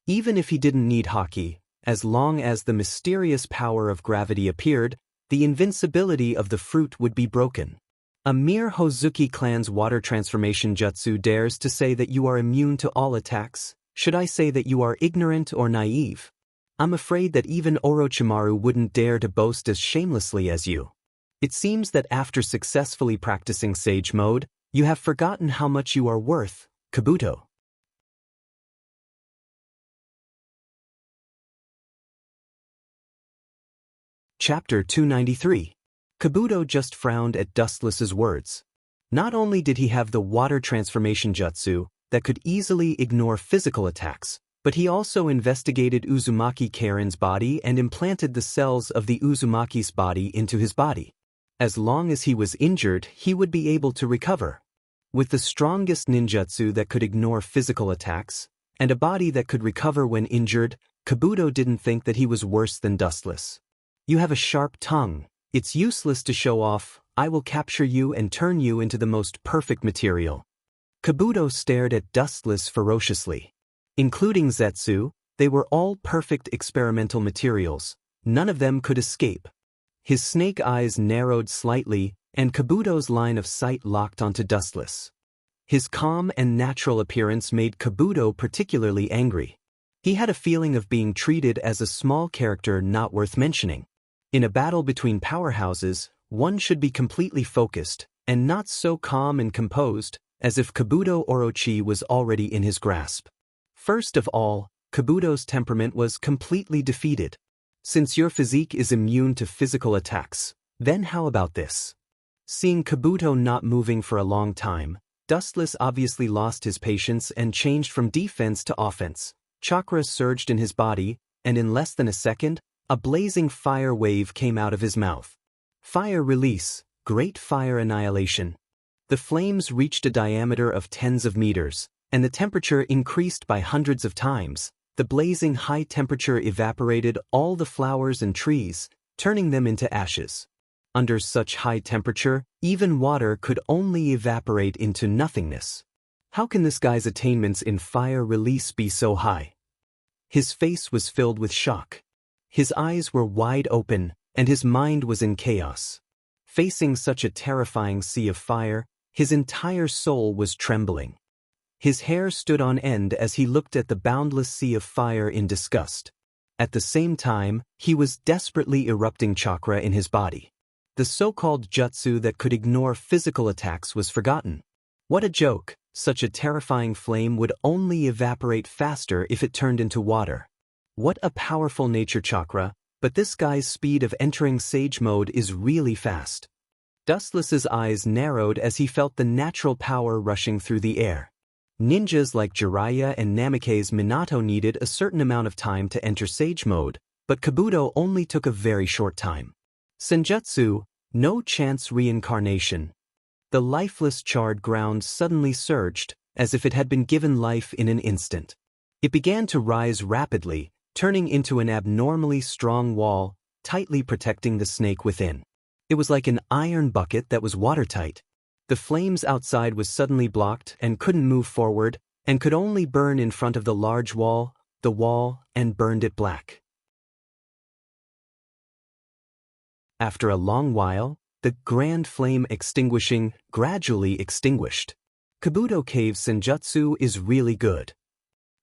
Even if he didn't need Haki, as long as the mysterious power of gravity appeared, the invincibility of the fruit would be broken. A mere Hozuki clan's water transformation jutsu dares to say that you are immune to all attacks. Should I say that you are ignorant or naive? I'm afraid that even Orochimaru wouldn't dare to boast as shamelessly as you. It seems that after successfully practicing Sage Mode, you have forgotten how much you are worth, Kabuto. Chapter 293. Kabuto just frowned at Dustless's words. Not only did he have the water transformation jutsu that could easily ignore physical attacks, but he also investigated Uzumaki Karen's body and implanted the cells of the Uzumaki's body into his body. As long as he was injured, he would be able to recover. With the strongest ninjutsu that could ignore physical attacks, and a body that could recover when injured, Kabuto didn't think that he was worse than Dustless. You have a sharp tongue. It's useless to show off. I will capture you and turn you into the most perfect material. Kabuto stared at Dustless ferociously. Including Zetsu, they were all perfect experimental materials. None of them could escape. His snake eyes narrowed slightly, and Kabuto's line of sight locked onto Dustless. His calm and natural appearance made Kabuto particularly angry. He had a feeling of being treated as a small character not worth mentioning. In a battle between powerhouses, one should be completely focused, and not so calm and composed, as if Kabuto Orochi was already in his grasp. First of all, Kabuto's temperament was completely defeated. Since your physique is immune to physical attacks, then how about this? Seeing Kabuto not moving for a long time, Dustless obviously lost his patience and changed from defense to offense. Chakra surged in his body, and in less than a second, a blazing fire wave came out of his mouth. Fire release, great fire annihilation. The flames reached a diameter of tens of meters, and the temperature increased by hundreds of times. The blazing high temperature evaporated all the flowers and trees, turning them into ashes. Under such high temperature, even water could only evaporate into nothingness. How can this guy's attainments in fire release be so high? His face was filled with shock. His eyes were wide open, and his mind was in chaos. Facing such a terrifying sea of fire, his entire soul was trembling. His hair stood on end as he looked at the boundless sea of fire in disgust. At the same time, he was desperately erupting chakra in his body. The so-called jutsu that could ignore physical attacks was forgotten. What a joke! Such a terrifying flame would only evaporate faster if it turned into water. What a powerful nature chakra, but this guy's speed of entering sage mode is really fast. Dustless's eyes narrowed as he felt the natural power rushing through the air. Ninjas like Jiraiya and Namikaze Minato needed a certain amount of time to enter sage mode, but Kabuto only took a very short time. Senjutsu, no chance reincarnation. The lifeless charred ground suddenly surged, as if it had been given life in an instant. It began to rise rapidly, turning into an abnormally strong wall, tightly protecting the snake within. It was like an iron bucket that was watertight. The flames outside was suddenly blocked and couldn't move forward, and could only burn in front of the large wall, and burned it black. After a long while, the grand flame gradually extinguished. Kabuto Cave Senjutsu is really good.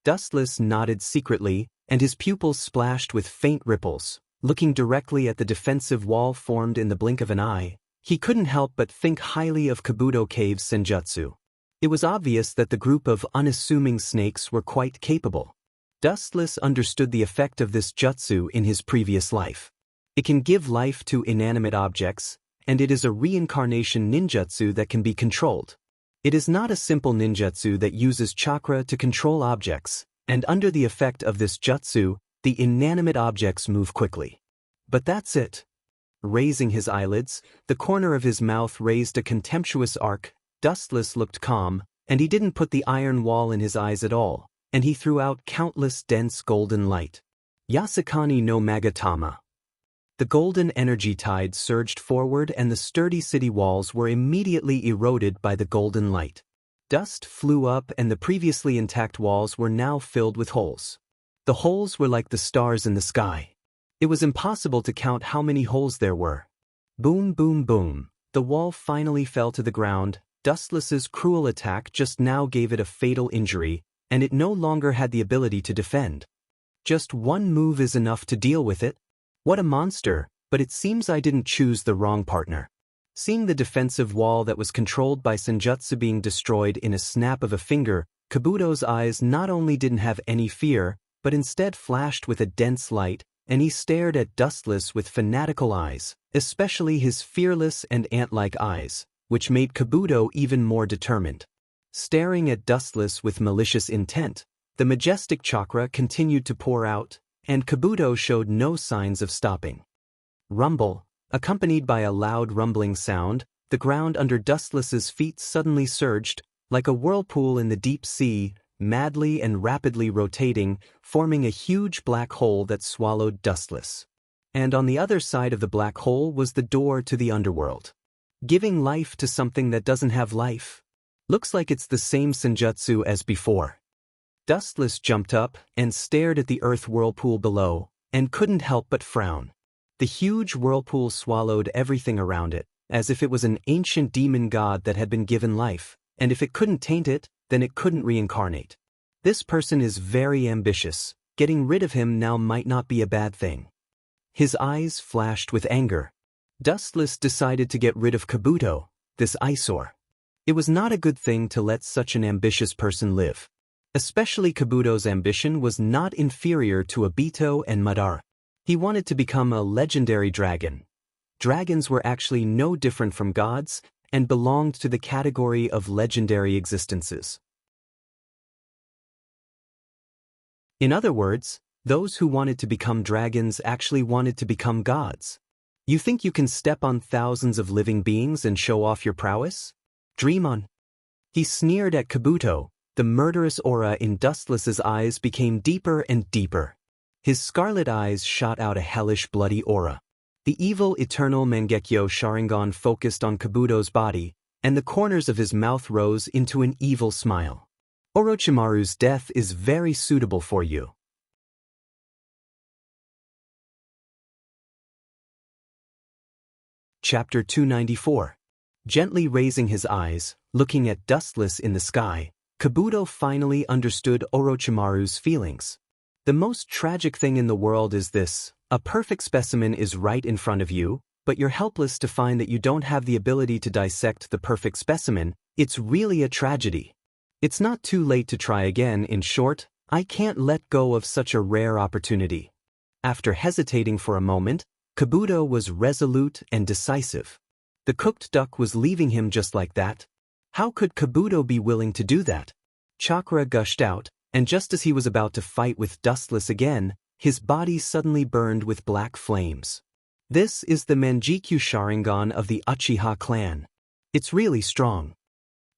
Dustless nodded secretly, and his pupils splashed with faint ripples. Looking directly at the defensive wall formed in the blink of an eye, he couldn't help but think highly of Kabuto Cave's senjutsu. It was obvious that the group of unassuming snakes were quite capable. Dustless understood the effect of this jutsu in his previous life. It can give life to inanimate objects, and it is a reincarnation ninjutsu that can be controlled. It is not a simple ninjutsu that uses chakra to control objects, and under the effect of this jutsu, the inanimate objects move quickly. But that's it. Raising his eyelids, the corner of his mouth raised a contemptuous arc. Dustless looked calm, and he didn't put the iron wall in his eyes at all, and he threw out countless dense golden light. Yasukani no Magatama. The golden energy tide surged forward and the sturdy city walls were immediately eroded by the golden light. Dust flew up and the previously intact walls were now filled with holes. The holes were like the stars in the sky. It was impossible to count how many holes there were. Boom, boom, boom. The wall finally fell to the ground. Dustless's cruel attack just now gave it a fatal injury, and it no longer had the ability to defend. Just one move is enough to deal with it. What a monster, but it seems I didn't choose the wrong partner. Seeing the defensive wall that was controlled by senjutsu being destroyed in a snap of a finger, Kabuto's eyes not only didn't have any fear, but instead flashed with a dense light, and he stared at Dustless with fanatical eyes, especially his fearless and ant-like eyes, which made Kabuto even more determined. Staring at Dustless with malicious intent, the majestic chakra continued to pour out, and Kabuto showed no signs of stopping. Rumble, accompanied by a loud rumbling sound, the ground under Dustless's feet suddenly surged, like a whirlpool in the deep sea, madly and rapidly rotating, forming a huge black hole that swallowed Dustless. And on the other side of the black hole was the door to the underworld. Giving life to something that doesn't have life. Looks like it's the same senjutsu as before. Dustless jumped up and stared at the earth whirlpool below, and couldn't help but frown. The huge whirlpool swallowed everything around it, as if it was an ancient demon god that had been given life, and if it couldn't taint it, then it couldn't reincarnate. This person is very ambitious. Getting rid of him now might not be a bad thing. His eyes flashed with anger. Dustless decided to get rid of Kabuto, this eyesore. It was not a good thing to let such an ambitious person live. Especially Kabuto's ambition was not inferior to Obito and Madara. He wanted to become a legendary dragon. Dragons were actually no different from gods, and belonged to the category of legendary existences. In other words, those who wanted to become dragons actually wanted to become gods. You think you can step on thousands of living beings and show off your prowess? Dream on. He sneered at Kabuto. The murderous aura in Dustless's eyes became deeper and deeper. His scarlet eyes shot out a hellish bloody aura. The evil eternal Mangekyo Sharingan focused on Kabuto's body, and the corners of his mouth rose into an evil smile. Orochimaru's death is very suitable for you. Chapter 294. Gently raising his eyes, looking at Dustless in the sky, Kabuto finally understood Orochimaru's feelings. The most tragic thing in the world is this: a perfect specimen is right in front of you, but you're helpless to find that you don't have the ability to dissect the perfect specimen. It's really a tragedy. It's not too late to try again. In short, I can't let go of such a rare opportunity. After hesitating for a moment, Kabuto was resolute and decisive. The cooked duck was leaving him just like that. How could Kabuto be willing to do that? Chakra gushed out, and just as he was about to fight with Dustless again, his body suddenly burned with black flames. This is the Mangekyo Sharingan of the Uchiha clan. It's really strong.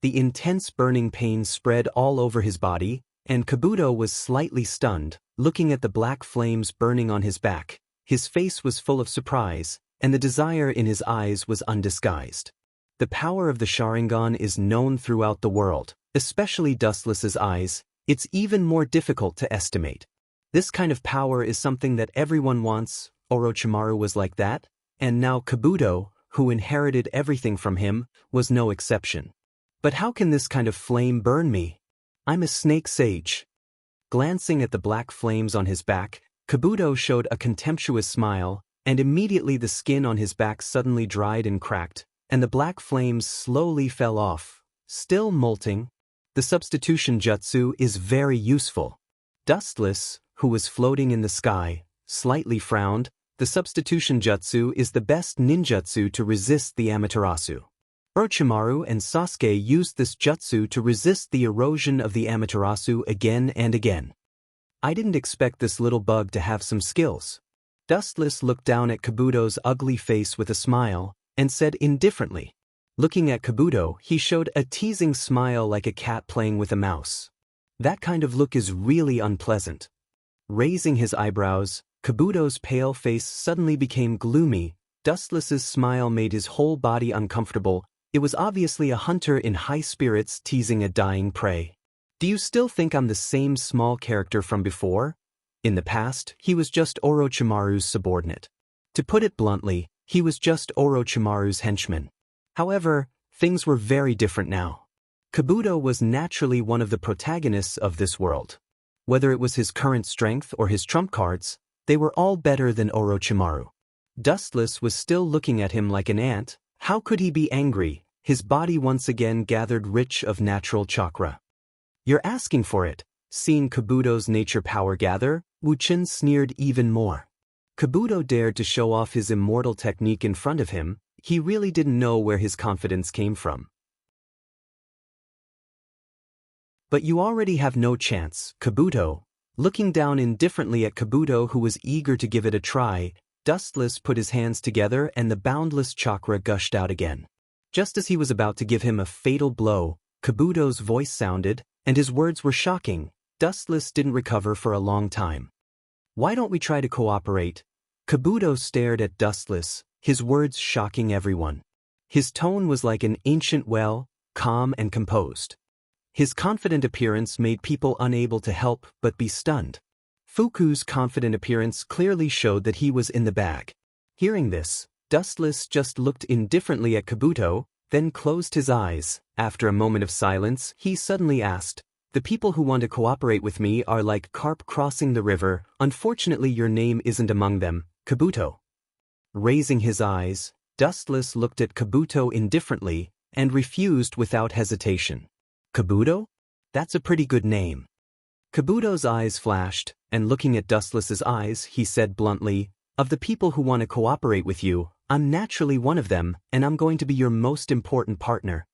The intense burning pain spread all over his body, and Kabuto was slightly stunned, looking at the black flames burning on his back. His face was full of surprise, and the desire in his eyes was undisguised. The power of the Sharingan is known throughout the world, especially Dustless's eyes. It's even more difficult to estimate. This kind of power is something that everyone wants. Orochimaru was like that, and now Kabuto, who inherited everything from him, was no exception. But how can this kind of flame burn me? I'm a snake sage. Glancing at the black flames on his back, Kabuto showed a contemptuous smile, and immediately the skin on his back suddenly dried and cracked, and the black flames slowly fell off. Still molting, the substitution jutsu is very useful. Dustless, who was floating in the sky, slightly frowned. The substitution jutsu is the best ninjutsu to resist the Amaterasu. Orochimaru and Sasuke used this jutsu to resist the erosion of the Amaterasu again and again. I didn't expect this little bug to have some skills. Dustless looked down at Kabuto's ugly face with a smile, and said indifferently. Looking at Kabuto, he showed a teasing smile like a cat playing with a mouse. That kind of look is really unpleasant. Raising his eyebrows, Kabuto's pale face suddenly became gloomy. Dustless's smile made his whole body uncomfortable. It was obviously a hunter in high spirits teasing a dying prey. Do you still think I'm the same small character from before? In the past, he was just Orochimaru's subordinate. To put it bluntly, he was just Orochimaru's henchman. However, things were very different now. Kabuto was naturally one of the protagonists of this world. Whether it was his current strength or his trump cards, they were all better than Orochimaru. Dustless was still looking at him like an ant. How could he be angry? His body once again gathered rich of natural chakra. You're asking for it. Seeing Kabuto's nature power gather, Wu Chen sneered even more. Kabuto dared to show off his immortal technique in front of him. He really didn't know where his confidence came from. But you already have no chance, Kabuto. Looking down indifferently at Kabuto, who was eager to give it a try, Dustless put his hands together and the boundless chakra gushed out again. Just as he was about to give him a fatal blow, Kabuto's voice sounded, and his words were shocking. Dustless didn't recover for a long time. Why don't we try to cooperate? Kabuto stared at Dustless, his words shocking everyone. His tone was like an ancient well, calm and composed. His confident appearance made people unable to help but be stunned. Fuku's confident appearance clearly showed that he was in the bag. Hearing this, Dustless just looked indifferently at Kabuto, then closed his eyes. After a moment of silence, he suddenly asked, "The people who want to cooperate with me are like carp crossing the river. Unfortunately, your name isn't among them, Kabuto." Raising his eyes, Dustless looked at Kabuto indifferently and refused without hesitation. "Kabuto? That's a pretty good name." Kabuto's eyes flashed, and looking at Dustless's eyes, he said bluntly, "Of the people who want to cooperate with you, I'm naturally one of them, and I'm going to be your most important partner."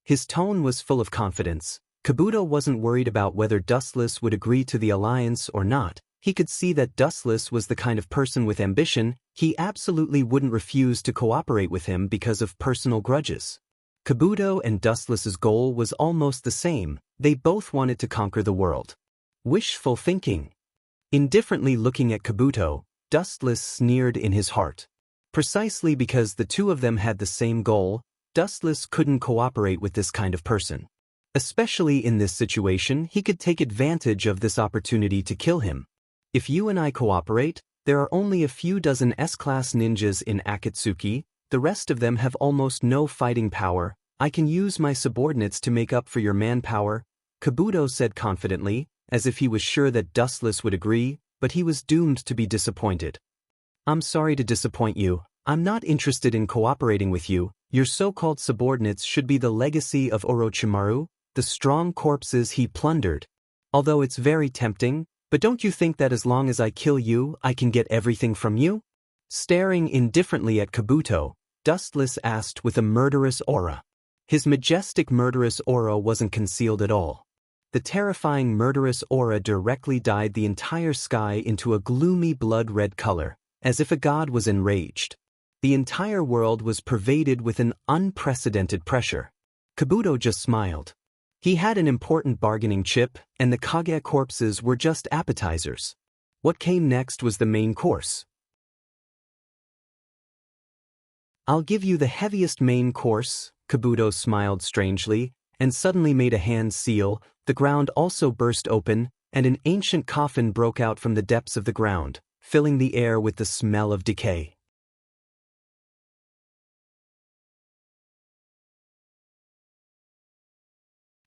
His tone was full of confidence. Kabuto wasn't worried about whether Dustless would agree to the alliance or not. He could see that Dustless was the kind of person with ambition. He absolutely wouldn't refuse to cooperate with him because of personal grudges. Kabuto and Dustless's goal was almost the same. They both wanted to conquer the world. Wishful thinking. Indifferently looking at Kabuto, Dustless sneered in his heart. Precisely because the two of them had the same goal, Dustless couldn't cooperate with this kind of person. Especially in this situation, he could take advantage of this opportunity to kill him. If you and I cooperate, there are only a few dozen S-class ninjas in Akatsuki. The rest of them have almost no fighting power. I can use my subordinates to make up for your manpower, Kabuto said confidently, as if he was sure that Dustless would agree, but he was doomed to be disappointed. "I'm sorry to disappoint you. I'm not interested in cooperating with you. Your so-called subordinates should be the legacy of Orochimaru, the strong corpses he plundered. Although it's very tempting, but don't you think that as long as I kill you, I can get everything from you?" Staring indifferently at Kabuto, Dustless asked with a murderous aura. His majestic murderous aura wasn't concealed at all. The terrifying murderous aura directly dyed the entire sky into a gloomy blood-red color, as if a god was enraged. The entire world was pervaded with an unprecedented pressure. Kabuto just smiled. He had an important bargaining chip, and the Kage corpses were just appetizers. What came next was the main course. "I'll give you the heaviest main course," Kabuto smiled strangely, and suddenly made a hand seal. The ground also burst open, and an ancient coffin broke out from the depths of the ground, filling the air with the smell of decay.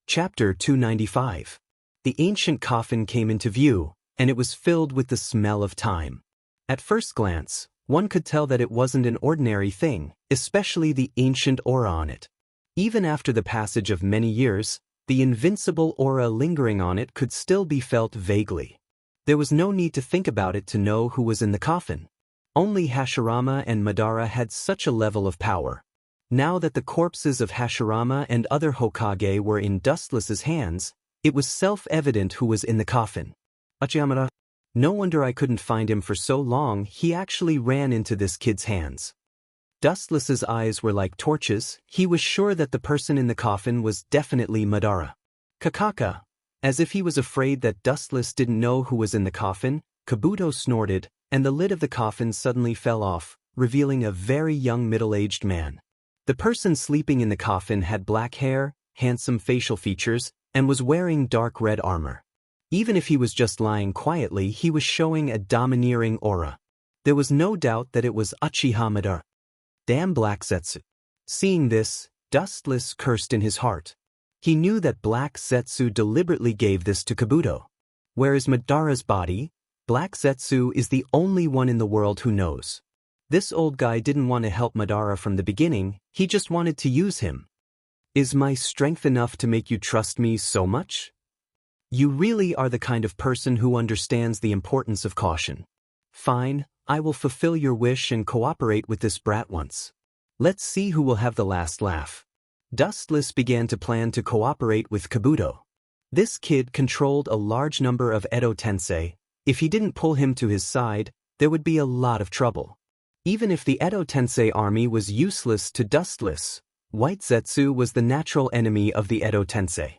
Chapter 295. The ancient coffin came into view, and it was filled with the smell of time. At first glance, one could tell that it wasn't an ordinary thing, especially the ancient aura on it. Even after the passage of many years, the invincible aura lingering on it could still be felt vaguely. There was no need to think about it to know who was in the coffin. Only Hashirama and Madara had such a level of power. Now that the corpses of Hashirama and other Hokage were in Dustless's hands, it was self-evident who was in the coffin. "Achiyamada. No wonder I couldn't find him for so long. He actually ran into this kid's hands." Dustless's eyes were like torches. He was sure that the person in the coffin was definitely Madara. "Kakaka." As if he was afraid that Dustless didn't know who was in the coffin, Kabuto snorted, and the lid of the coffin suddenly fell off, revealing a very young middle-aged man. The person sleeping in the coffin had black hair, handsome facial features, and was wearing dark red armor. Even if he was just lying quietly, he was showing a domineering aura. There was no doubt that it was Uchiha Madara. Damn Black Zetsu. Seeing this, Dustless cursed in his heart. He knew that Black Zetsu deliberately gave this to Kabuto. Where is Madara's body? Black Zetsu is the only one in the world who knows. This old guy didn't want to help Madara from the beginning, he just wanted to use him. "Is my strength enough to make you trust me so much? You really are the kind of person who understands the importance of caution. Fine, I will fulfill your wish and cooperate with this brat once. Let's see who will have the last laugh. Dustless began to plan to cooperate with Kabuto. This kid controlled a large number of Edo Tensei. If he didn't pull him to his side, there would be a lot of trouble. Even if the Edo Tensei army was useless to Dustless, White Zetsu was the natural enemy of the Edo Tensei.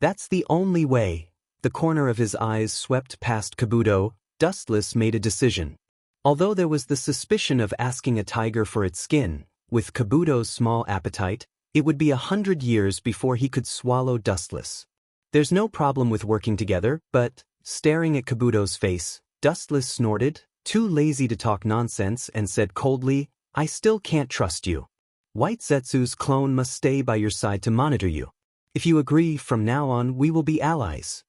That's the only way. The corner of his eyes swept past Kabuto. Dustless made a decision. Although there was the suspicion of asking a tiger for its skin, with Kabuto's small appetite, it would be 100 years before he could swallow Dustless. There's no problem with working together, but, staring at Kabuto's face, Dustless snorted, too lazy to talk nonsense, and said coldly, I still can't trust you. White Zetsu's clone must stay by your side to monitor you. If you agree, from now on we will be allies.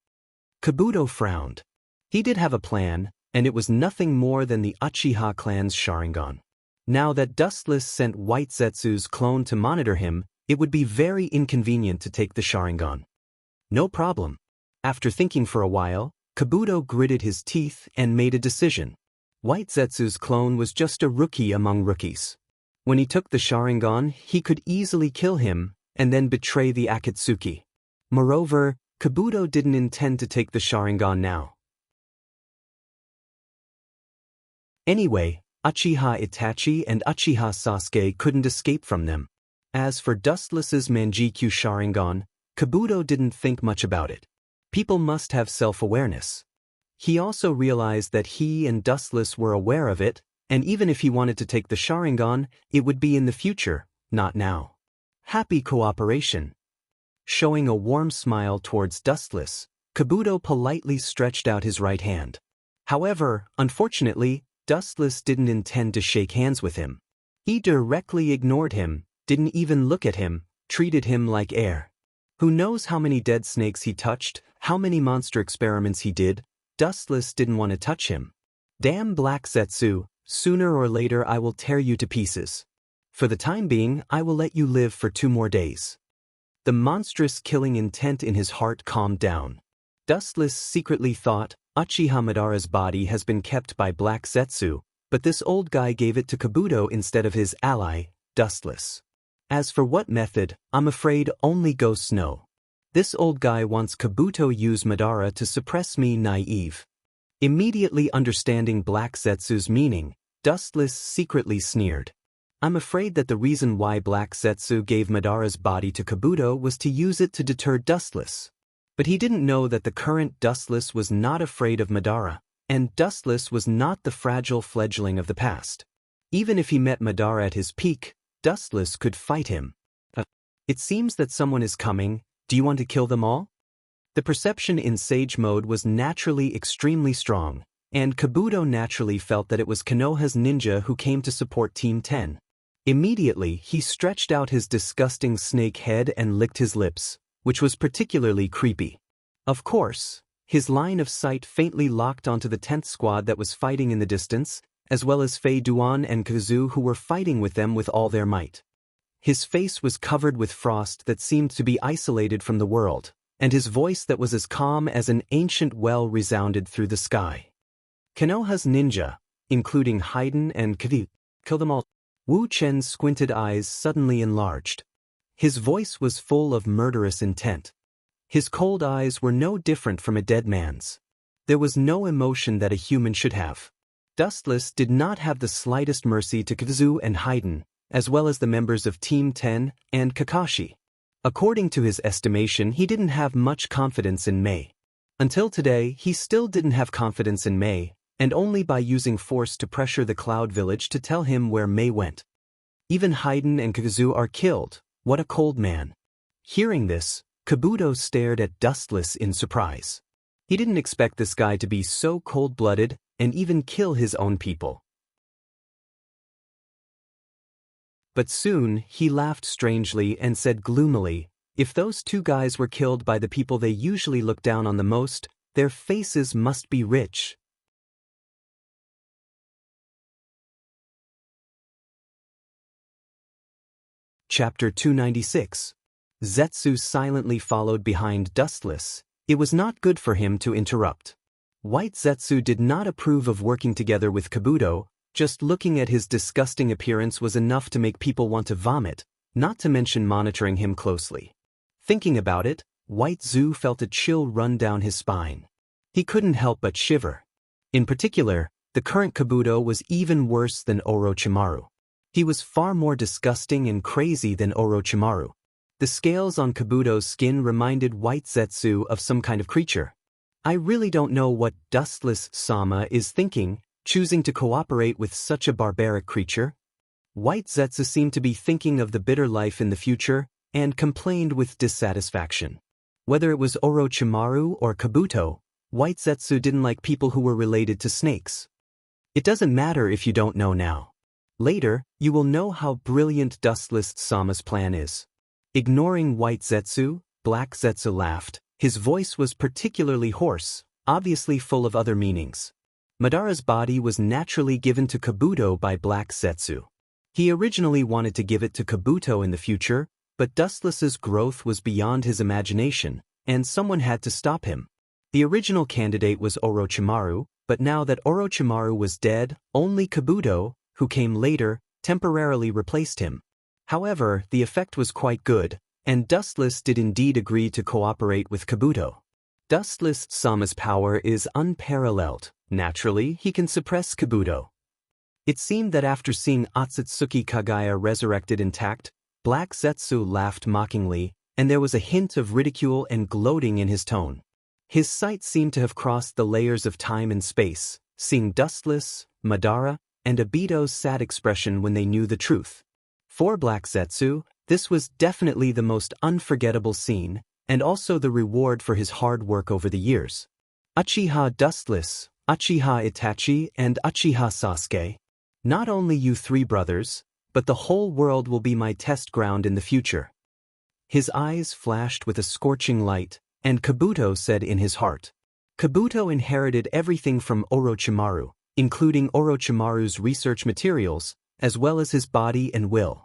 Kabuto frowned. He did have a plan, and it was nothing more than the Uchiha clan's Sharingan. Now that Dustless sent White Zetsu's clone to monitor him, it would be very inconvenient to take the Sharingan. No problem. After thinking for a while, Kabuto gritted his teeth and made a decision. White Zetsu's clone was just a rookie among rookies. When he took the Sharingan, he could easily kill him, and then betray the Akatsuki. Moreover, Kabuto didn't intend to take the Sharingan now. Anyway, Uchiha Itachi and Uchiha Sasuke couldn't escape from them. As for Dustless's Manjikyu Sharingan, Kabuto didn't think much about it. People must have self-awareness. He also realized that he and Dustless were aware of it, and even if he wanted to take the Sharingan, it would be in the future, not now. Happy cooperation. Showing a warm smile towards Dustless, Kabuto politely stretched out his right hand. However, unfortunately, Dustless didn't intend to shake hands with him. He directly ignored him, didn't even look at him, treated him like air. Who knows how many dead snakes he touched, how many monster experiments he did. Dustless didn't want to touch him. Damn Black Zetsu, sooner or later I will tear you to pieces. For the time being, I will let you live for 2 more days. The monstrous killing intent in his heart calmed down. Dustless secretly thought, Uchiha Madara's body has been kept by Black Zetsu, but this old guy gave it to Kabuto instead of his ally, Dustless. As for what method, I'm afraid only ghosts know. This old guy wants Kabuto use Madara to suppress me, naive. Immediately understanding Black Zetsu's meaning, Dustless secretly sneered. I'm afraid that the reason why Black Zetsu gave Madara's body to Kabuto was to use it to deter Dustless. But he didn't know that the current Dustless was not afraid of Madara, and Dustless was not the fragile fledgling of the past. Even if he met Madara at his peak, Dustless could fight him. It seems that someone is coming. Do you want to kill them all? The perception in Sage mode was naturally extremely strong, and Kabuto naturally felt that it was Konoha's ninja who came to support Team 10. Immediately, he stretched out his disgusting snake head and licked his lips, which was particularly creepy. Of course, his line of sight faintly locked onto the 10th squad that was fighting in the distance, as well as Fei Duan and Kazu who were fighting with them with all their might. His face was covered with frost that seemed to be isolated from the world, and his voice that was as calm as an ancient well resounded through the sky. Konoha's ninja, including Haiden and Kavu, kill them all. Wu Chen's squinted eyes suddenly enlarged. His voice was full of murderous intent. His cold eyes were no different from a dead man's. There was no emotion that a human should have. Dustless did not have the slightest mercy to Kazu and Haiden, as well as the members of Team 10 and Kakashi. According to his estimation, he didn't have much confidence in Mei. Until today, he still didn't have confidence in Mei, and only by using force to pressure the Cloud Village to tell him where Mei went. Even Haiden and Kazu are killed. What a cold man. Hearing this, Kabuto stared at Dustless in surprise. He didn't expect this guy to be so cold-blooded and even kill his own people. But soon, he laughed strangely and said gloomily, if those 2 guys were killed by the people they usually look down on the most, their faces must be rich. Chapter 296. Zetsu silently followed behind Dustless. It was not good for him to interrupt. White Zetsu did not approve of working together with Kabuto. Just looking at his disgusting appearance was enough to make people want to vomit, not to mention monitoring him closely. Thinking about it, White Zu felt a chill run down his spine. He couldn't help but shiver. In particular, the current Kabuto was even worse than Orochimaru. He was far more disgusting and crazy than Orochimaru. The scales on Kabuto's skin reminded White Zetsu of some kind of creature. I really don't know what Dustless Sama is thinking, choosing to cooperate with such a barbaric creature. White Zetsu seemed to be thinking of the bitter life in the future, and complained with dissatisfaction. Whether it was Orochimaru or Kabuto, White Zetsu didn't like people who were related to snakes. It doesn't matter if you don't know now. Later, you will know how brilliant Dustless Sama's plan is. Ignoring White Zetsu, Black Zetsu laughed. His voice was particularly hoarse, obviously full of other meanings. Madara's body was naturally given to Kabuto by Black Zetsu. He originally wanted to give it to Kabuto in the future, but Dustless's growth was beyond his imagination, and someone had to stop him. The original candidate was Orochimaru, but now that Orochimaru was dead, only Kabuto, who came later, temporarily replaced him. However, the effect was quite good, and Dustless did indeed agree to cooperate with Kabuto. Dustless Sama's power is unparalleled. Naturally, he can suppress Kabuto. It seemed that after seeing Otsutsuki Kagaya resurrected intact, Black Zetsu laughed mockingly, and there was a hint of ridicule and gloating in his tone. His sight seemed to have crossed the layers of time and space, seeing Dustless, Madara, and Obito's sad expression when they knew the truth. For Black Zetsu, this was definitely the most unforgettable scene, and also the reward for his hard work over the years. Uchiha Dustless, Uchiha Itachi, and Uchiha Sasuke. Not only you three brothers, but the whole world will be my test ground in the future. His eyes flashed with a scorching light, and Kabuto said in his heart. Kabuto inherited everything from Orochimaru, including Orochimaru's research materials, as well as his body and will.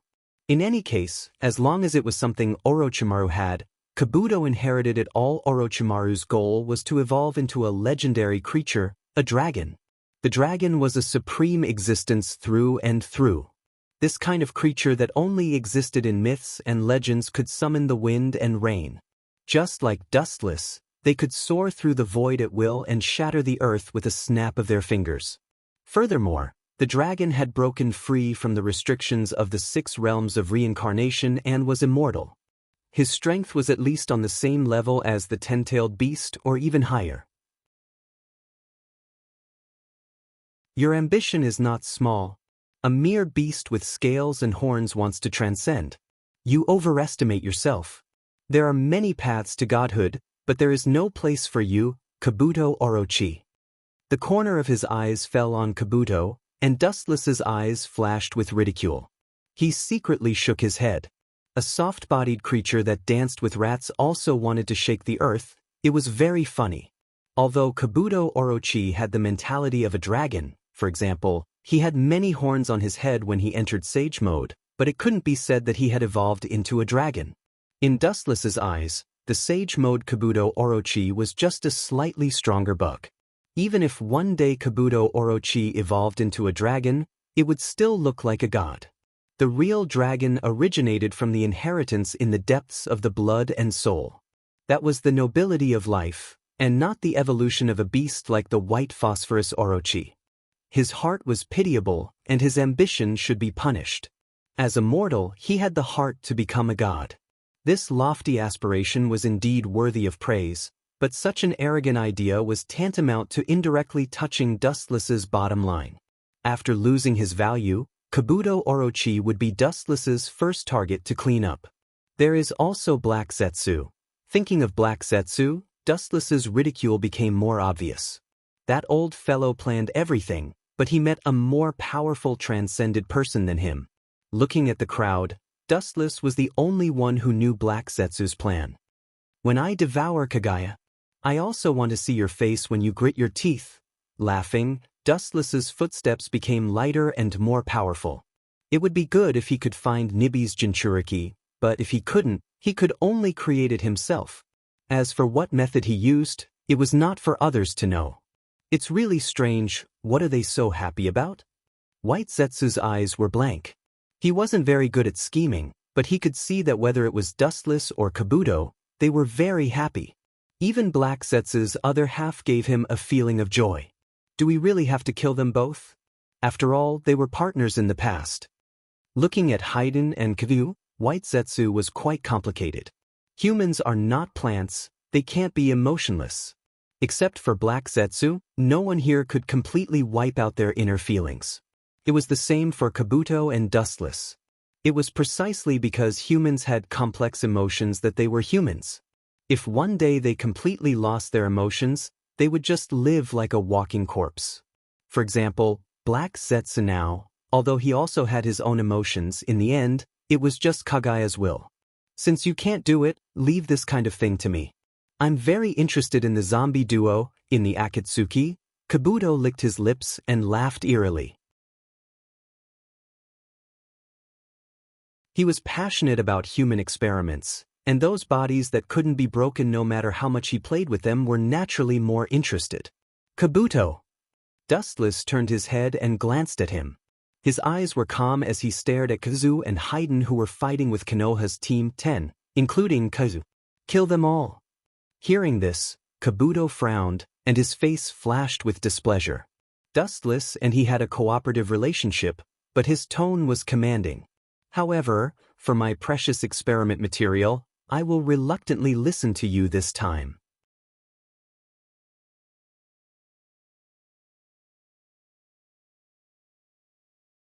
In any case, as long as it was something Orochimaru had, Kabuto inherited it all. Orochimaru's goal was to evolve into a legendary creature, a dragon. The dragon was a supreme existence through and through. This kind of creature that only existed in myths and legends could summon the wind and rain. Just like Dustless, they could soar through the void at will and shatter the earth with a snap of their fingers. Furthermore, the dragon had broken free from the restrictions of the 6 realms of reincarnation and was immortal. His strength was at least on the same level as the 10-tailed beast or even higher. Your ambition is not small. A mere beast with scales and horns wants to transcend. You overestimate yourself. There are many paths to godhood, but there is no place for you, Kabuto Orochi. The corner of his eyes fell on Kabuto, and Dustless's eyes flashed with ridicule. He secretly shook his head. A soft-bodied creature that danced with rats also wanted to shake the earth. It was very funny. Although Kabuto Orochi had the mentality of a dragon, for example, he had many horns on his head when he entered Sage Mode, but it couldn't be said that he had evolved into a dragon. In Dustless's eyes, the Sage Mode Kabuto Orochi was just a slightly stronger bug. Even if one day Kabuto Orochi evolved into a dragon, it would still look like a god. The real dragon originated from the inheritance in the depths of the blood and soul. That was the nobility of life, and not the evolution of a beast like the white phosphorus Orochi. His heart was pitiable, and his ambition should be punished. As a mortal, he had the heart to become a god. This lofty aspiration was indeed worthy of praise, but such an arrogant idea was tantamount to indirectly touching Dustless's bottom line. After losing his value, Kabuto Orochi would be Dustless's first target to clean up. There is also Black Zetsu. Thinking of Black Zetsu, Dustless's ridicule became more obvious. That old fellow planned everything, but he met a more powerful transcended person than him. Looking at the crowd, Dustless was the only one who knew Black Zetsu's plan. When I devour Kagaya, I also want to see your face when you grit your teeth. Laughing, Dustless's footsteps became lighter and more powerful. It would be good if he could find Nibi's Jinchuriki, but if he couldn't, he could only create it himself. As for what method he used, it was not for others to know. It's really strange, what are they so happy about? White Zetsu's eyes were blank. He wasn't very good at scheming, but he could see that whether it was Dustless or Kabuto, they were very happy. Even Black Zetsu's other half gave him a feeling of joy. Do we really have to kill them both? After all, they were partners in the past. Looking at Haydn and Kavu, White Zetsu was quite complicated. Humans are not plants, they can't be emotionless. Except for Black Zetsu, no one here could completely wipe out their inner feelings. It was the same for Kabuto and Dustless. It was precisely because humans had complex emotions that they were humans. If one day they completely lost their emotions, they would just live like a walking corpse. For example, Black Zetsu now, although he also had his own emotions, in the end, it was just Kagaya's will. Since you can't do it, leave this kind of thing to me. I'm very interested in the zombie duo, in the Akatsuki. Kabuto licked his lips and laughed eerily. He was passionate about human experiments, and those bodies that couldn't be broken no matter how much he played with them were naturally more interested. Kabuto! Dustless turned his head and glanced at him. His eyes were calm as he stared at Kazu and Haydn, who were fighting with Konoha's Team 10, including Kazu. Kill them all. Hearing this, Kabuto frowned, and his face flashed with displeasure. Dustless and he had a cooperative relationship, but his tone was commanding. However, for my precious experiment material, I will reluctantly listen to you this time.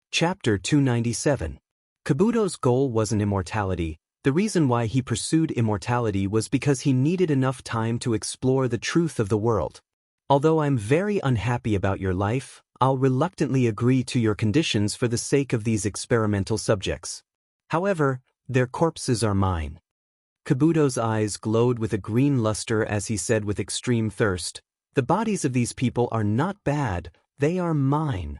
Chapter 297. Kabuto's goal wasn't immortality. The reason why he pursued immortality was because he needed enough time to explore the truth of the world. Although I'm very unhappy about your life, I'll reluctantly agree to your conditions for the sake of these experimental subjects. However, their corpses are mine. Kabuto's eyes glowed with a green luster as he said with extreme thirst, the bodies of these people are not bad, they are mine.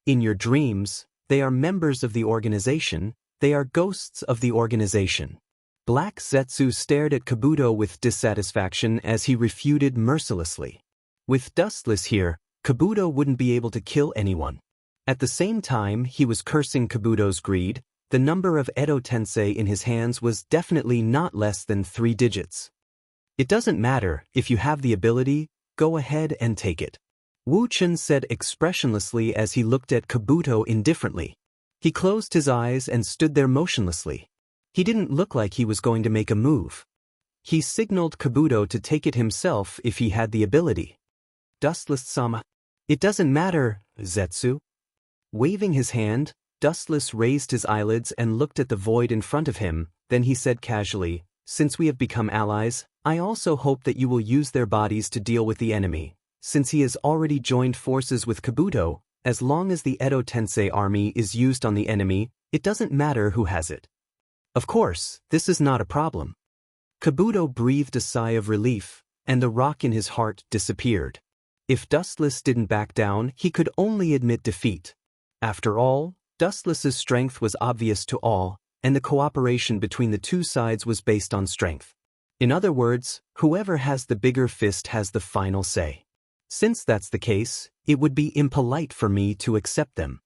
In your dreams, they are members of the organization, they are ghosts of the organization. Black Zetsu stared at Kabuto with dissatisfaction as he refuted mercilessly. With Dustless here, Kabuto wouldn't be able to kill anyone. At the same time he was cursing Kabuto's greed. The number of Edo Tensei in his hands was definitely not less than 3 digits. It doesn't matter, if you have the ability, go ahead and take it. Wu Chun said expressionlessly as he looked at Kabuto indifferently. He closed his eyes and stood there motionlessly. He didn't look like he was going to make a move. He signaled Kabuto to take it himself if he had the ability. Dustless-sama. It doesn't matter, Zetsu. Waving his hand, Dustless raised his eyelids and looked at the void in front of him, then he said casually, since we have become allies, I also hope that you will use their bodies to deal with the enemy. Since he has already joined forces with Kabuto, as long as the Edo Tensei army is used on the enemy, it doesn't matter who has it. Of course, this is not a problem. Kabuto breathed a sigh of relief, and the rock in his heart disappeared. If Dustless didn't back down, he could only admit defeat. After all, Dustless's strength was obvious to all, and the cooperation between the two sides was based on strength. In other words, whoever has the bigger fist has the final say. Since that's the case, it would be impolite for me to accept them.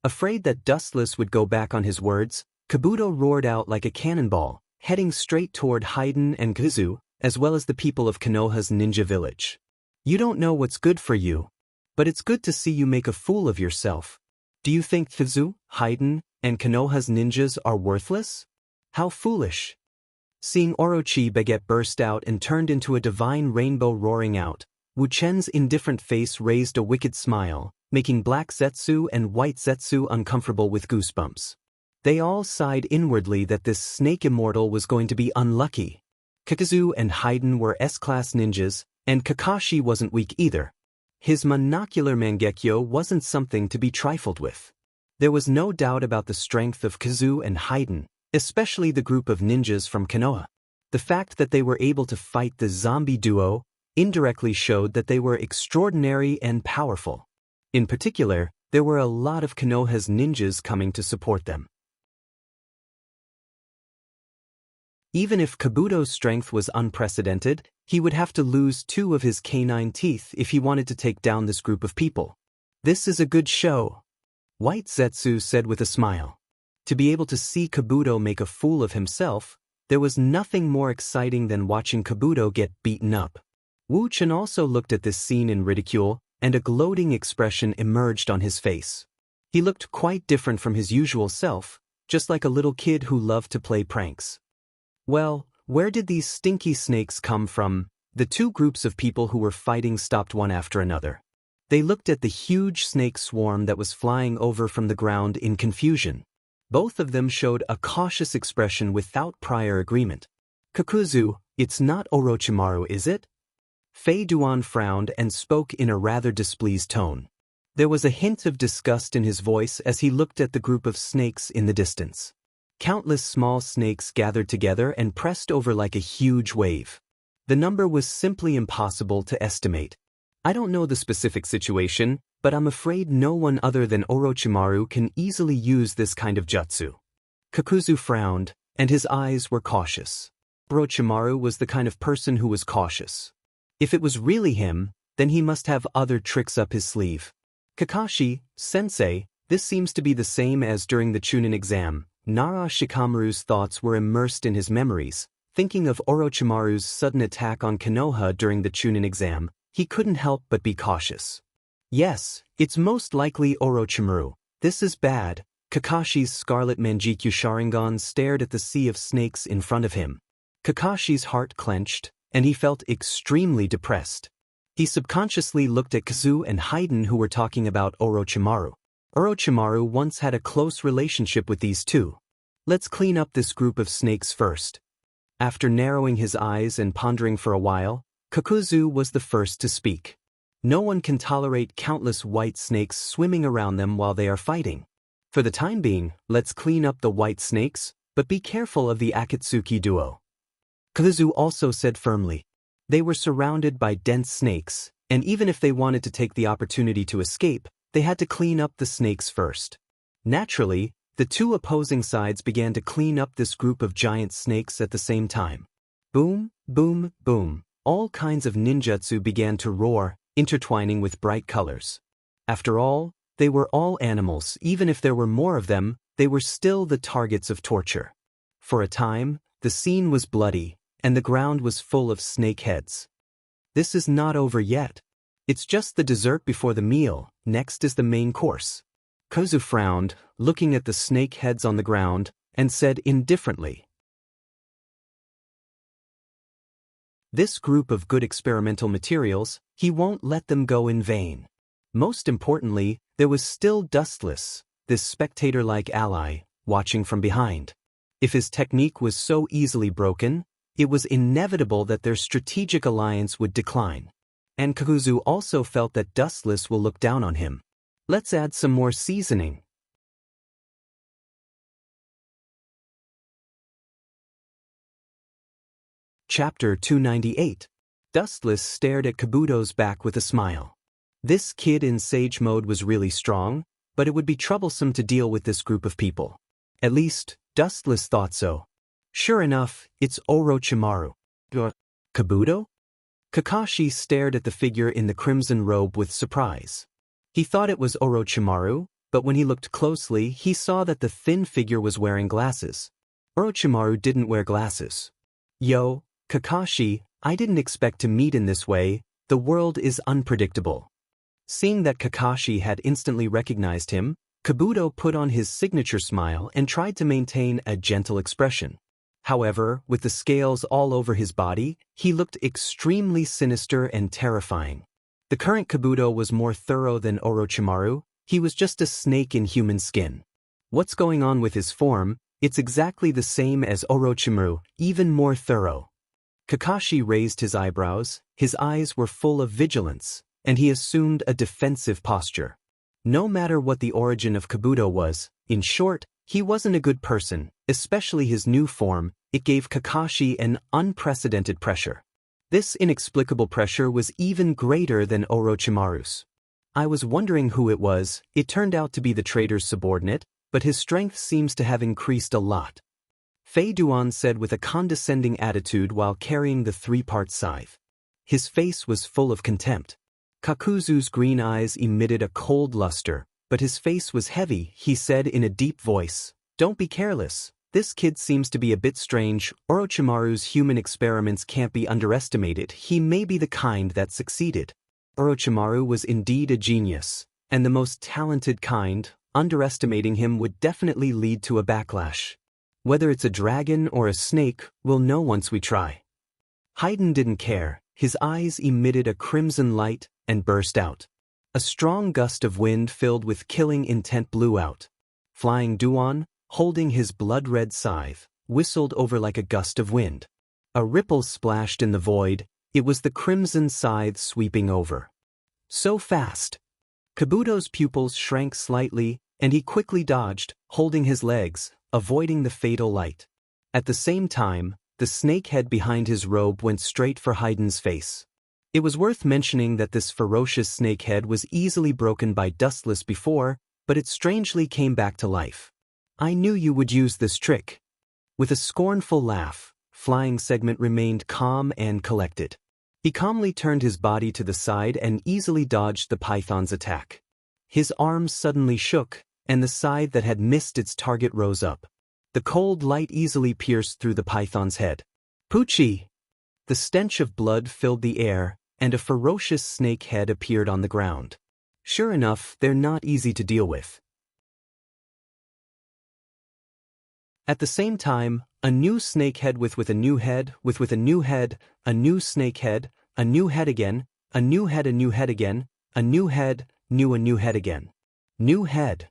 Afraid that Dustless would go back on his words, Kabuto roared out like a cannonball, heading straight toward Haydn and Kazu, as well as the people of Konoha's ninja village. You don't know what's good for you, but it's good to see you make a fool of yourself. Do you think Kazu, Haydn, and Konoha's ninjas are worthless? How foolish. Seeing Orochi Baguette burst out and turned into a divine rainbow roaring out, Wu Chen's indifferent face raised a wicked smile, making Black Zetsu and White Zetsu uncomfortable with goosebumps. They all sighed inwardly that this snake immortal was going to be unlucky. Kakazu and Haydn were S-class ninjas, and Kakashi wasn't weak either. His monocular Mangekyo wasn't something to be trifled with. There was no doubt about the strength of Kazu and Haydn, especially the group of ninjas from Konoha. The fact that they were able to fight the zombie duo indirectly showed that they were extraordinary and powerful. In particular, there were a lot of Konoha's ninjas coming to support them. Even if Kabuto's strength was unprecedented, He would have to lose 2 of his canine teeth if he wanted to take down this group of people. This is a good show, White Zetsu said with a smile. To be able to see Kabuto make a fool of himself, there was nothing more exciting than watching Kabuto get beaten up. Wu Chen also looked at this scene in ridicule, and a gloating expression emerged on his face. He looked quite different from his usual self, just like a little kid who loved to play pranks. Well, where did these stinky snakes come from? The 2 groups of people who were fighting stopped one after another. They looked at the huge snake swarm that was flying over from the ground in confusion. Both of them showed a cautious expression without prior agreement. Kakuzu, it's not Orochimaru, is it? Fei Duan frowned and spoke in a rather displeased tone. There was a hint of disgust in his voice as he looked at the group of snakes in the distance. Countless small snakes gathered together and pressed over like a huge wave. The number was simply impossible to estimate. I don't know the specific situation, but I'm afraid no one other than Orochimaru can easily use this kind of jutsu. Kakuzu frowned, and his eyes were cautious. Orochimaru was the kind of person who was cautious. If it was really him, then he must have other tricks up his sleeve. Kakashi, sensei, this seems to be the same as during the Chunin exam. Nara Shikamaru's thoughts were immersed in his memories. Thinking of Orochimaru's sudden attack on Konoha during the Chunin exam, he couldn't help but be cautious. Yes, it's most likely Orochimaru. This is bad. Kakashi's Scarlet Manjikyu Sharingan stared at the sea of snakes in front of him. Kakashi's heart clenched, and he felt extremely depressed. He subconsciously looked at Kazu and Haiden, who were talking about Orochimaru. Orochimaru once had a close relationship with these 2. Let's clean up this group of snakes first. After narrowing his eyes and pondering for a while, Kakuzu was the first to speak. No one can tolerate countless white snakes swimming around them while they are fighting. For the time being, let's clean up the white snakes, but be careful of the Akatsuki duo. Kakuzu also said firmly. They were surrounded by dense snakes, and even if they wanted to take the opportunity to escape, they had to clean up the snakes first. Naturally, the 2 opposing sides began to clean up this group of giant snakes at the same time. Boom, boom, boom. All kinds of ninjutsu began to roar, intertwining with bright colors. After all, they were all animals. Even if there were more of them, they were still the targets of torture. For a time, the scene was bloody, and the ground was full of snake heads. This is not over yet. It's just the dessert before the meal. Next is the main course. Kazu frowned, looking at the snake heads on the ground, and said indifferently, "This group of good experimental materials, he won't let them go in vain." Most importantly, there was still Dustless, this spectator-like ally, watching from behind. If his technique was so easily broken, it was inevitable that their strategic alliance would decline. And Kakuzu also felt that Dustless will look down on him. Let's add some more seasoning. Chapter 298. Dustless stared at Kabuto's back with a smile. This kid in Sage Mode was really strong, but it would be troublesome to deal with this group of people. At least, Dustless thought so. Sure enough, it's Orochimaru. Kabuto? Kakashi stared at the figure in the crimson robe with surprise. He thought it was Orochimaru, but when he looked closely, he saw that the thin figure was wearing glasses. Orochimaru didn't wear glasses. Yo, Kakashi, I didn't expect to meet in this way. The world is unpredictable. Seeing that Kakashi had instantly recognized him, Kabuto put on his signature smile and tried to maintain a gentle expression. However, with the scales all over his body, he looked extremely sinister and terrifying. The current Kabuto was more thorough than Orochimaru. He was just a snake in human skin. What's going on with his form? It's exactly the same as Orochimaru, even more thorough. Kakashi raised his eyebrows, his eyes were full of vigilance, and he assumed a defensive posture. No matter what the origin of Kabuto was, in short, he wasn't a good person, especially his new form. It gave Kakashi an unprecedented pressure. This inexplicable pressure was even greater than Orochimaru's. I was wondering who it was. It turned out to be the trader's subordinate, but his strength seems to have increased a lot. Fei Duan said with a condescending attitude while carrying the three-part scythe. His face was full of contempt. Kakuzu's green eyes emitted a cold luster, but his face was heavy. He said in a deep voice, "Don't be careless. This kid seems to be a bit strange. Orochimaru's human experiments can't be underestimated. He may be the kind that succeeded." Orochimaru was indeed a genius, and the most talented kind. Underestimating him would definitely lead to a backlash. Whether it's a dragon or a snake, we'll know once we try. Haydn didn't care. His eyes emitted a crimson light and burst out. A strong gust of wind filled with killing intent blew out. Flying Duan, holding his blood-red scythe, whistled over like a gust of wind. A ripple splashed in the void. It was the crimson scythe sweeping over. So fast! Kabuto's pupils shrank slightly, and he quickly dodged, holding his legs, avoiding the fatal light. At the same time, the snake head behind his robe went straight for Haydn's face. It was worth mentioning that this ferocious snake head was easily broken by Dustless before, but it strangely came back to life. "I knew you would use this trick." With a scornful laugh, Flying Segment remained calm and collected. He calmly turned his body to the side and easily dodged the python's attack. His arms suddenly shook, and the scythe that had missed its target rose up. The cold light easily pierced through the python's head. "Poochie!" The stench of blood filled the air, and a ferocious snake head appeared on the ground. Sure enough, they're not easy to deal with. At the same time, a new snake head with a new head, with a new head, a new snake head, a new head again, a new head again, a new head, a new head again. New head.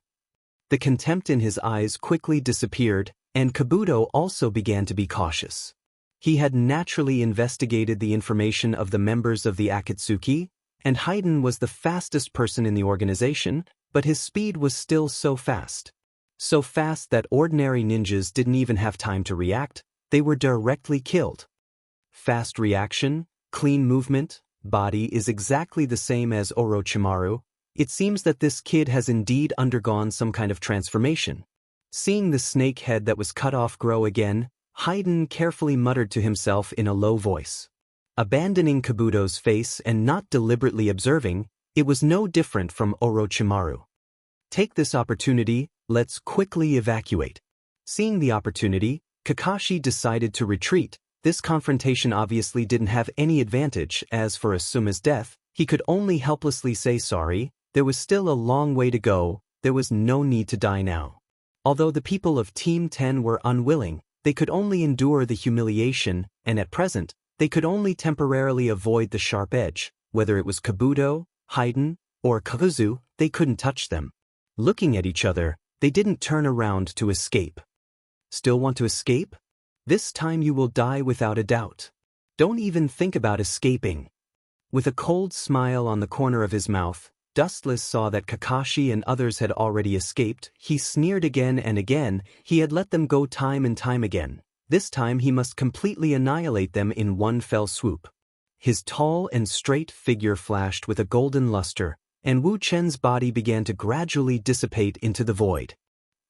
The contempt in his eyes quickly disappeared, and Kabuto also began to be cautious. He had naturally investigated the information of the members of the Akatsuki, and Haydn was the fastest person in the organization, but his speed was still so fast. So fast that ordinary ninjas didn't even have time to react, they were directly killed. Fast reaction, clean movement, body is exactly the same as Orochimaru. It seems that this kid has indeed undergone some kind of transformation. Seeing the snake head that was cut off grow again, Haydn carefully muttered to himself in a low voice. Abandoning Kabuto's face and not deliberately observing, it was no different from Orochimaru. "Take this opportunity, let's quickly evacuate." Seeing the opportunity, Kakashi decided to retreat. This confrontation obviously didn't have any advantage. As for Asuma's death, he could only helplessly say sorry. There was still a long way to go. There was no need to die now. Although the people of Team 10 were unwilling, they could only endure the humiliation, and at present, they could only temporarily avoid the sharp edge. Whether it was Kabuto, Haydn, or Kakuzu, they couldn't touch them. Looking at each other, they didn't turn around to escape. Still want to escape? This time you will die without a doubt. Don't even think about escaping. With a cold smile on the corner of his mouth, Dustless saw that Kakashi and others had already escaped. He sneered again and again. He had let them go time and time again. This time he must completely annihilate them in one fell swoop. His tall and straight figure flashed with a golden luster, and Wu Chen's body began to gradually dissipate into the void.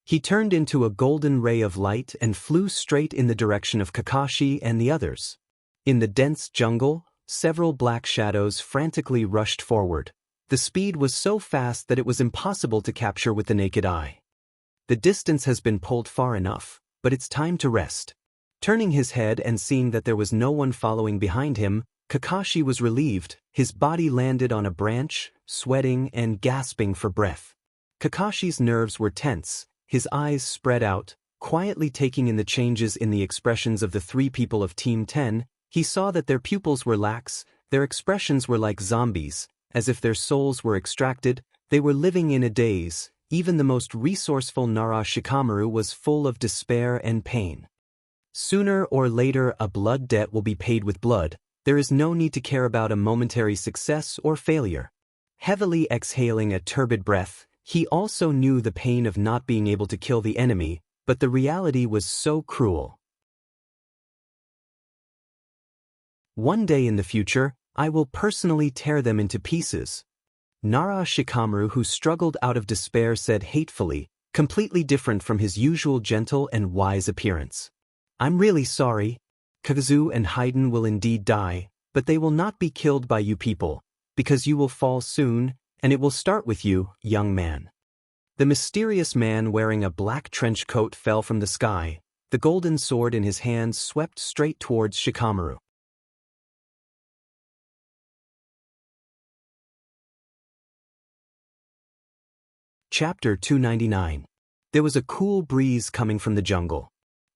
He turned into a golden ray of light and flew straight in the direction of Kakashi and the others. In the dense jungle, several black shadows frantically rushed forward. The speed was so fast that it was impossible to capture with the naked eye. The distance has been pulled far enough, but it's time to rest. Turning his head and seeing that there was no one following behind him, Kakashi was relieved. His body landed on a branch, sweating and gasping for breath. Kakashi's nerves were tense, his eyes spread out, quietly taking in the changes in the expressions of the three people of Team 10. He saw that their pupils were lax, their expressions were like zombies, as if their souls were extracted. They were living in a daze. Even the most resourceful Nara Shikamaru was full of despair and pain. Sooner or later a blood debt will be paid with blood. There is no need to care about a momentary success or failure. Heavily exhaling a turbid breath, he also knew the pain of not being able to kill the enemy, but the reality was so cruel. One day in the future, I will personally tear them into pieces. Nara Shikamaru, who struggled out of despair, said hatefully, completely different from his usual gentle and wise appearance. I'm really sorry. Kazu and Haydn will indeed die, but they will not be killed by you people, because you will fall soon, and it will start with you, young man. The mysterious man wearing a black trench coat fell from the sky. The golden sword in his hands swept straight towards Shikamaru. Chapter 299. There was a cool breeze coming from the jungle.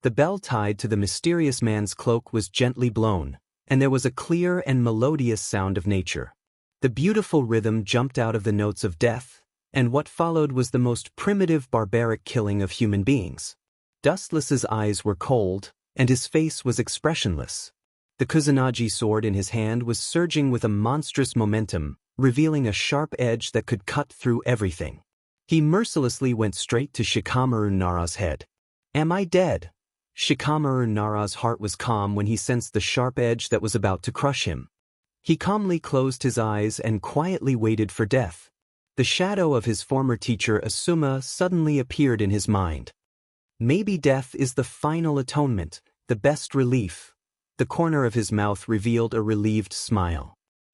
The bell tied to the mysterious man's cloak was gently blown, and there was a clear and melodious sound of nature. The beautiful rhythm jumped out of the notes of death, and what followed was the most primitive barbaric killing of human beings. Dustless's eyes were cold, and his face was expressionless. The Kusanagi sword in his hand was surging with a monstrous momentum, revealing a sharp edge that could cut through everything. He mercilessly went straight to Shikamaru Nara's head. Am I dead? Shikamaru Nara's heart was calm when he sensed the sharp edge that was about to crush him. He calmly closed his eyes and quietly waited for death. The shadow of his former teacher Asuma suddenly appeared in his mind. Maybe death is the final atonement, the best relief. The corner of his mouth revealed a relieved smile.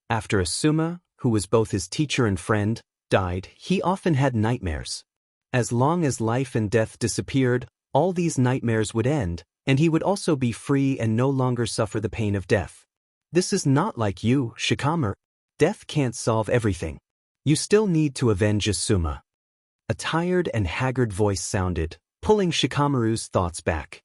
After Asuma, who was both his teacher and friend, died, he often had nightmares. As long as life and death disappeared, all these nightmares would end, and he would also be free and no longer suffer the pain of death. This is not like you, Shikamaru. Death can't solve everything. You still need to avenge Asuma. A tired and haggard voice sounded, pulling Shikamaru's thoughts back.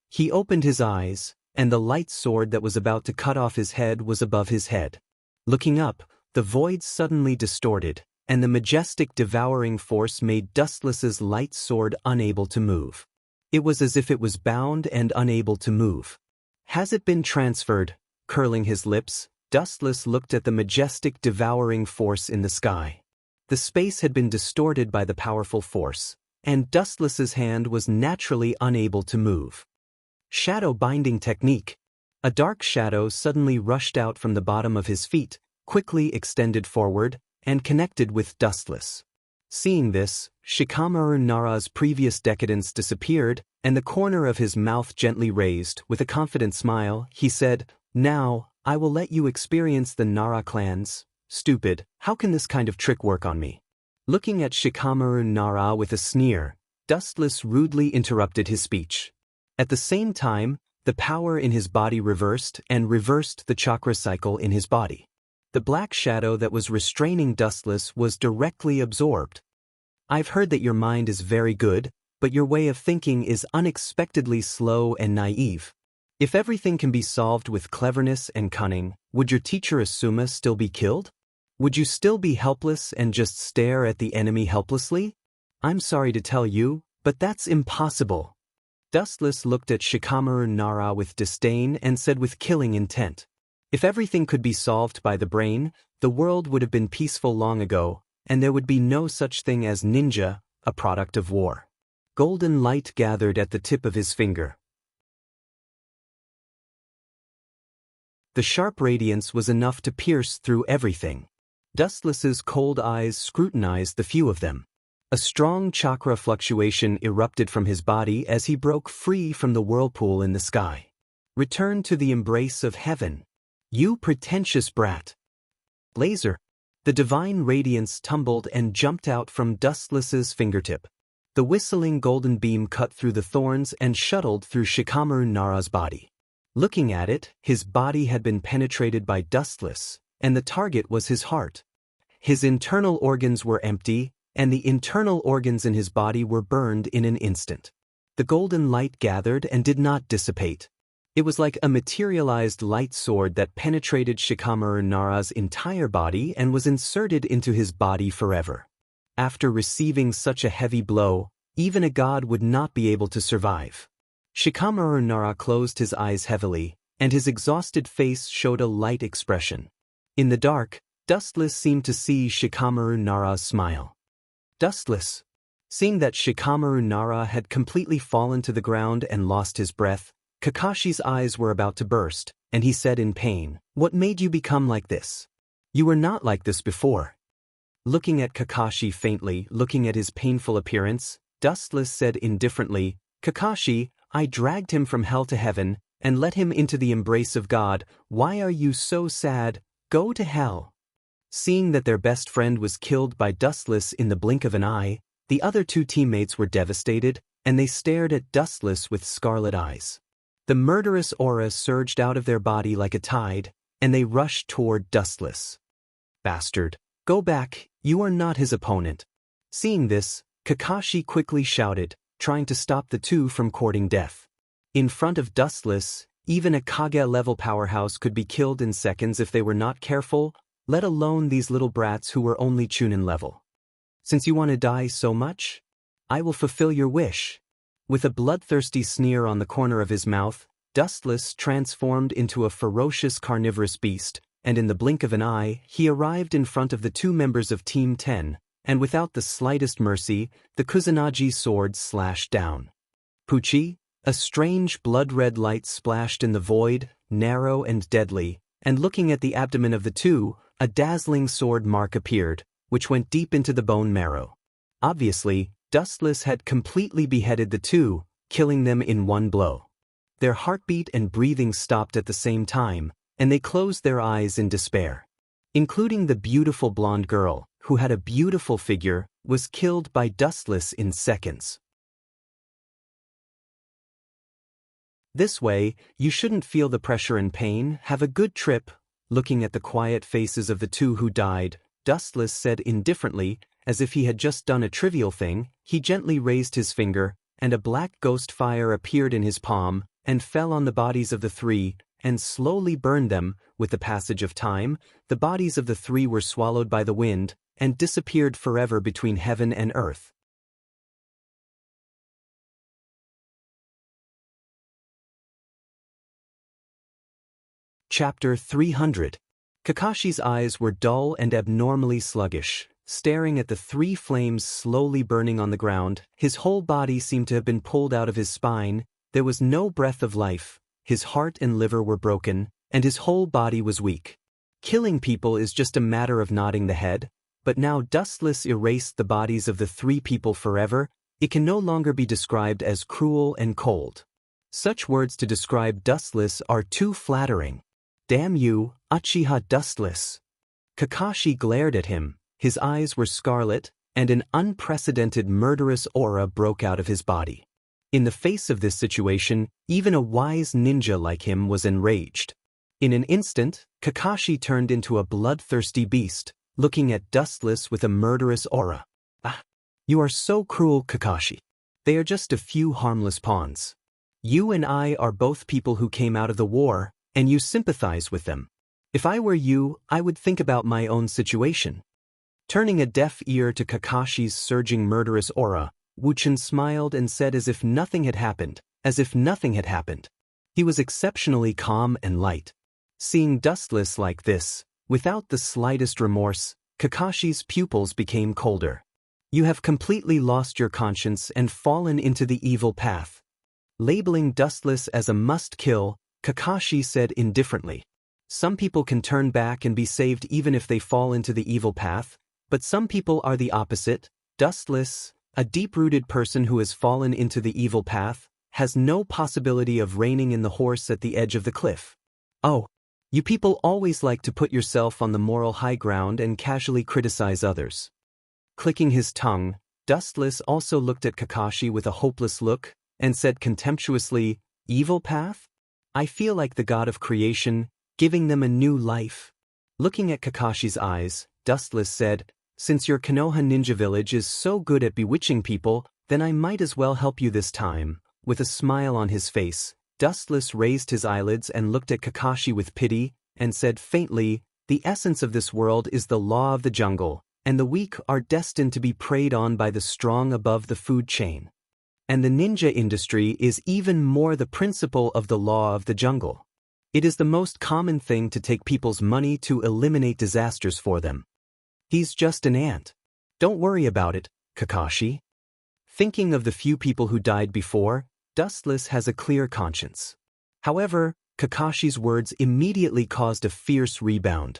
He opened his eyes, and the light sword that was about to cut off his head was above his head. Looking up, the void suddenly distorted, and the majestic devouring force made Dustless's light sword unable to move. It was as if it was bound and unable to move. Has it been transferred? Curling his lips, Dustless looked at the majestic devouring force in the sky. The space had been distorted by the powerful force, and Dustless's hand was naturally unable to move. Shadow binding technique. A dark shadow suddenly rushed out from the bottom of his feet, quickly extended forward, and connected with Dustless. Seeing this, Shikamaru Nara's previous decadence disappeared, and the corner of his mouth gently raised. With a confident smile, he said, "Now, I will let you experience the Nara clans." Stupid, how can this kind of trick work on me? Looking at Shikamaru Nara with a sneer, Dustless rudely interrupted his speech. At the same time, the power in his body reversed the chakra cycle in his body. The black shadow that was restraining Dustless was directly absorbed. I've heard that your mind is very good, but your way of thinking is unexpectedly slow and naive. If everything can be solved with cleverness and cunning, would your teacher Asuma still be killed? Would you still be helpless and just stare at the enemy helplessly? I'm sorry to tell you, but that's impossible. Dustless looked at Shikamaru Nara with disdain and said with killing intent. If everything could be solved by the brain, the world would have been peaceful long ago, and there would be no such thing as ninja, a product of war. Golden light gathered at the tip of his finger. The sharp radiance was enough to pierce through everything. Dustless's cold eyes scrutinized the few of them. A strong chakra fluctuation erupted from his body as he broke free from the whirlpool in the sky. Return to the embrace of heaven. You pretentious brat. Laser. The divine radiance tumbled and jumped out from Dustless's fingertip. The whistling golden beam cut through the thorns and shuttled through Shikamaru Nara's body. Looking at it, his body had been penetrated by Dustless, and the target was his heart. His internal organs were empty, and the internal organs in his body were burned in an instant. The golden light gathered and did not dissipate. It was like a materialized light sword that penetrated Shikamaru Nara's entire body and was inserted into his body forever. After receiving such a heavy blow, even a god would not be able to survive. Shikamaru Nara closed his eyes heavily, and his exhausted face showed a light expression. In the dark, Dustless seemed to see Shikamaru Nara's smile. Dustless. Seeing that Shikamaru Nara had completely fallen to the ground and lost his breath, Kakashi's eyes were about to burst, and he said in pain, "What made you become like this? You were not like this before." Looking at Kakashi faintly, looking at his painful appearance, Dustless said indifferently, "Kakashi, I dragged him from hell to heaven, and let him into the embrace of God. Why are you so sad? Go to hell." Seeing that their best friend was killed by Dustless in the blink of an eye, the other two teammates were devastated, and they stared at Dustless with scarlet eyes. The murderous aura surged out of their body like a tide, and they rushed toward Dustless. "Bastard, go back, you are not his opponent." Seeing this, Kakashi quickly shouted, trying to stop the two from courting death. In front of Dustless, even a Kage-level powerhouse could be killed in seconds if they were not careful, let alone these little brats who were only Chunin level. "Since you want to die so much, I will fulfill your wish." With a bloodthirsty sneer on the corner of his mouth, Dustless transformed into a ferocious carnivorous beast, and in the blink of an eye, he arrived in front of the two members of Team 10, and without the slightest mercy, the Kusanagi sword slashed down. Pucci, a strange blood-red light splashed in the void, narrow and deadly, and looking at the abdomen of the two, a dazzling sword mark appeared, which went deep into the bone marrow. Obviously, Dustless had completely beheaded the two, killing them in one blow. Their heartbeat and breathing stopped at the same time, and they closed their eyes in despair. Including the beautiful blonde girl, who had a beautiful figure, was killed by Dustless in seconds. This way, you shouldn't feel the pressure and pain. Have a good trip. Looking at the quiet faces of the two who died, Dustless said indifferently, as if he had just done a trivial thing. He gently raised his finger, and a black ghost fire appeared in his palm, and fell on the bodies of the three, and slowly burned them. With the passage of time, the bodies of the three were swallowed by the wind, and disappeared forever between heaven and earth. Chapter 300. Kakashi's eyes were dull and abnormally sluggish, staring at the three flames slowly burning on the ground. His whole body seemed to have been pulled out of his spine. There was no breath of life. His heart and liver were broken, and his whole body was weak. Killing people is just a matter of nodding the head, but now Dustless erased the bodies of the three people forever. It can no longer be described as cruel and cold. Such words to describe Dustless are too flattering. "Damn you, Uchiha Dustless." Kakashi glared at him. His eyes were scarlet, and an unprecedented murderous aura broke out of his body. In the face of this situation, even a wise ninja like him was enraged. In an instant, Kakashi turned into a bloodthirsty beast, looking at Dustless with a murderous aura. "Ah, you are so cruel, Kakashi. They are just a few harmless pawns. You and I are both people who came out of the war, and you sympathize with them. If I were you, I would think about my own situation." Turning a deaf ear to Kakashi's surging murderous aura, Wuchen smiled and said as if nothing had happened, He was exceptionally calm and light. Seeing Dustless like this, without the slightest remorse, Kakashi's pupils became colder. "You have completely lost your conscience and fallen into the evil path." Labeling Dustless as a must-kill, Kakashi said indifferently, "Some people can turn back and be saved even if they fall into the evil path, but some people are the opposite. Dustless, a deep-rooted person who has fallen into the evil path, has no possibility of reining in the horse at the edge of the cliff. Oh, you people always like to put yourself on the moral high ground and casually criticize others." Clicking his tongue, Dustless also looked at Kakashi with a hopeless look, and said contemptuously, "Evil path? I feel like the god of creation, giving them a new life." Looking at Kakashi's eyes, Dustless said, "Since your Konoha ninja village is so good at bewitching people, then I might as well help you this time." With a smile on his face, Dustless raised his eyelids and looked at Kakashi with pity, and said faintly, "The essence of this world is the law of the jungle, and the weak are destined to be preyed on by the strong above the food chain. And the ninja industry is even more the principle of the law of the jungle. It is the most common thing to take people's money to eliminate disasters for them. He's just an ant. Don't worry about it, Kakashi." Thinking of the few people who died before, Dustless has a clear conscience. However, Kakashi's words immediately caused a fierce rebound.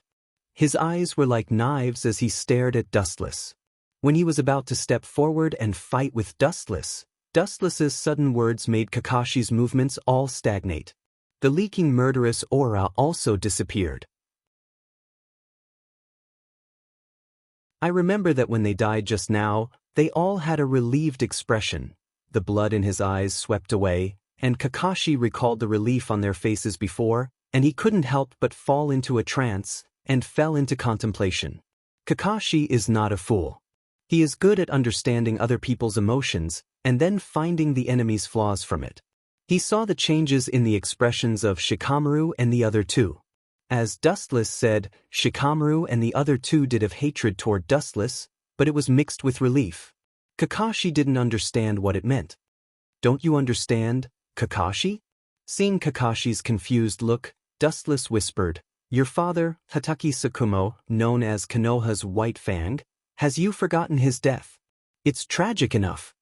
His eyes were like knives as he stared at Dustless. When he was about to step forward and fight with Dustless, Dustless's sudden words made Kakashi's movements all stagnate. The leaking murderous aura also disappeared. I remember that when they died just now, they all had a relieved expression. The blood in his eyes swept away, and Kakashi recalled the relief on their faces before, and he couldn't help but fall into a trance, and fell into contemplation. Kakashi is not a fool. He is good at understanding other people's emotions, and then finding the enemy's flaws from it. He saw the changes in the expressions of Shikamaru and the other two. As Dustless said, Shikamaru and the other two did have hatred toward Dustless, but it was mixed with relief. Kakashi didn't understand what it meant. Don't you understand, Kakashi? Seeing Kakashi's confused look, Dustless whispered, Your father, Hataki Tsukumo, known as Konoha's White Fang, has you forgotten his death? It's tragic enough.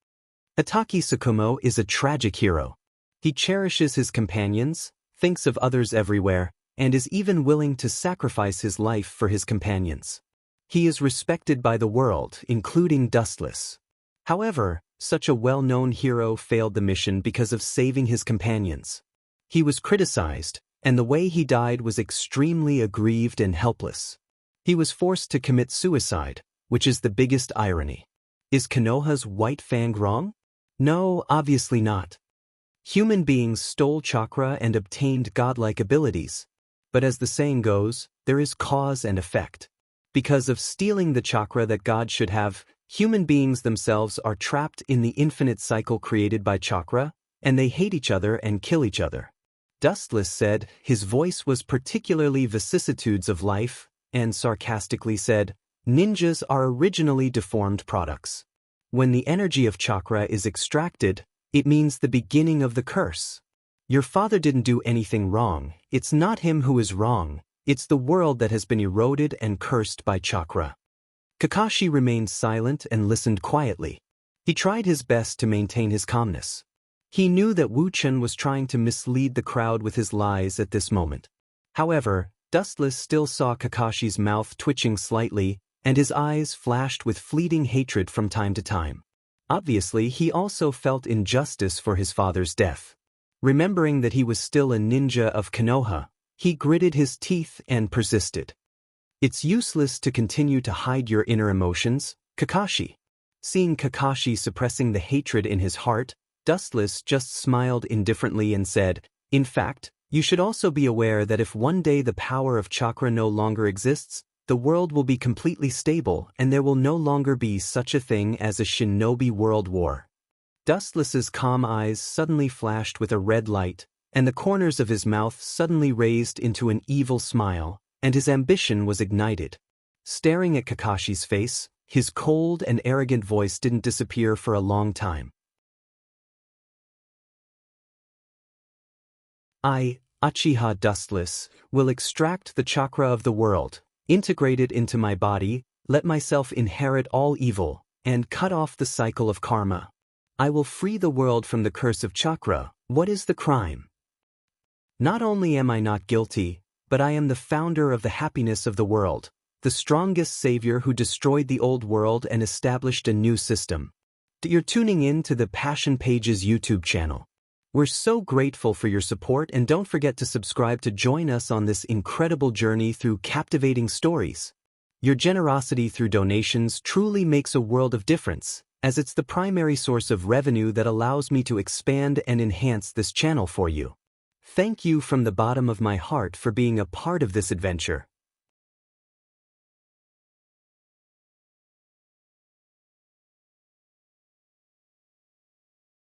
Hataki Tsukumo is a tragic hero. He cherishes his companions, thinks of others everywhere, and is even willing to sacrifice his life for his companions. He is respected by the world, including Dustless. However, such a well-known hero failed the mission because of saving his companions. He was criticized, and the way he died was extremely aggrieved and helpless. He was forced to commit suicide, which is the biggest irony. Is Konoha's White Fang wrong? No, obviously not. Human beings stole chakra and obtained godlike abilities. But as the saying goes, there is cause and effect. Because of stealing the chakra that God should have, human beings themselves are trapped in the infinite cycle created by chakra, and they hate each other and kill each other. Dustless said, his voice was particularly vicissitudes of life, and sarcastically said, ninjas are originally deformed products. When the energy of chakra is extracted, it means the beginning of the curse. Your father didn't do anything wrong. It's not him who is wrong. It's the world that has been eroded and cursed by chakra. Kakashi remained silent and listened quietly. He tried his best to maintain his calmness. He knew that Wu Chen was trying to mislead the crowd with his lies at this moment. However, Dustless still saw Kakashi's mouth twitching slightly, and his eyes flashed with fleeting hatred from time to time. Obviously, he also felt injustice for his father's death. Remembering that he was still a ninja of Konoha, he gritted his teeth and persisted. It's useless to continue to hide your inner emotions, Kakashi. Seeing Kakashi suppressing the hatred in his heart, Dustless just smiled indifferently and said, In fact, you should also be aware that if one day the power of chakra no longer exists, the world will be completely stable and there will no longer be such a thing as a shinobi world war. Dustless's calm eyes suddenly flashed with a red light, and the corners of his mouth suddenly raised into an evil smile, and his ambition was ignited. Staring at Kakashi's face, his cold and arrogant voice didn't disappear for a long time. I, Uchiha Dustless, will extract the chakra of the world, integrate it into my body, let myself inherit all evil, and cut off the cycle of karma. I will free the world from the curse of chakra. What is the crime? Not only am I not guilty, but I am the founder of the happiness of the world, the strongest savior who destroyed the old world and established a new system. You're tuning in to the Passion Pages YouTube channel. We're so grateful for your support, and don't forget to subscribe to join us on this incredible journey through captivating stories. Your generosity through donations truly makes a world of difference, as it's the primary source of revenue that allows me to expand and enhance this channel for you. Thank you from the bottom of my heart for being a part of this adventure.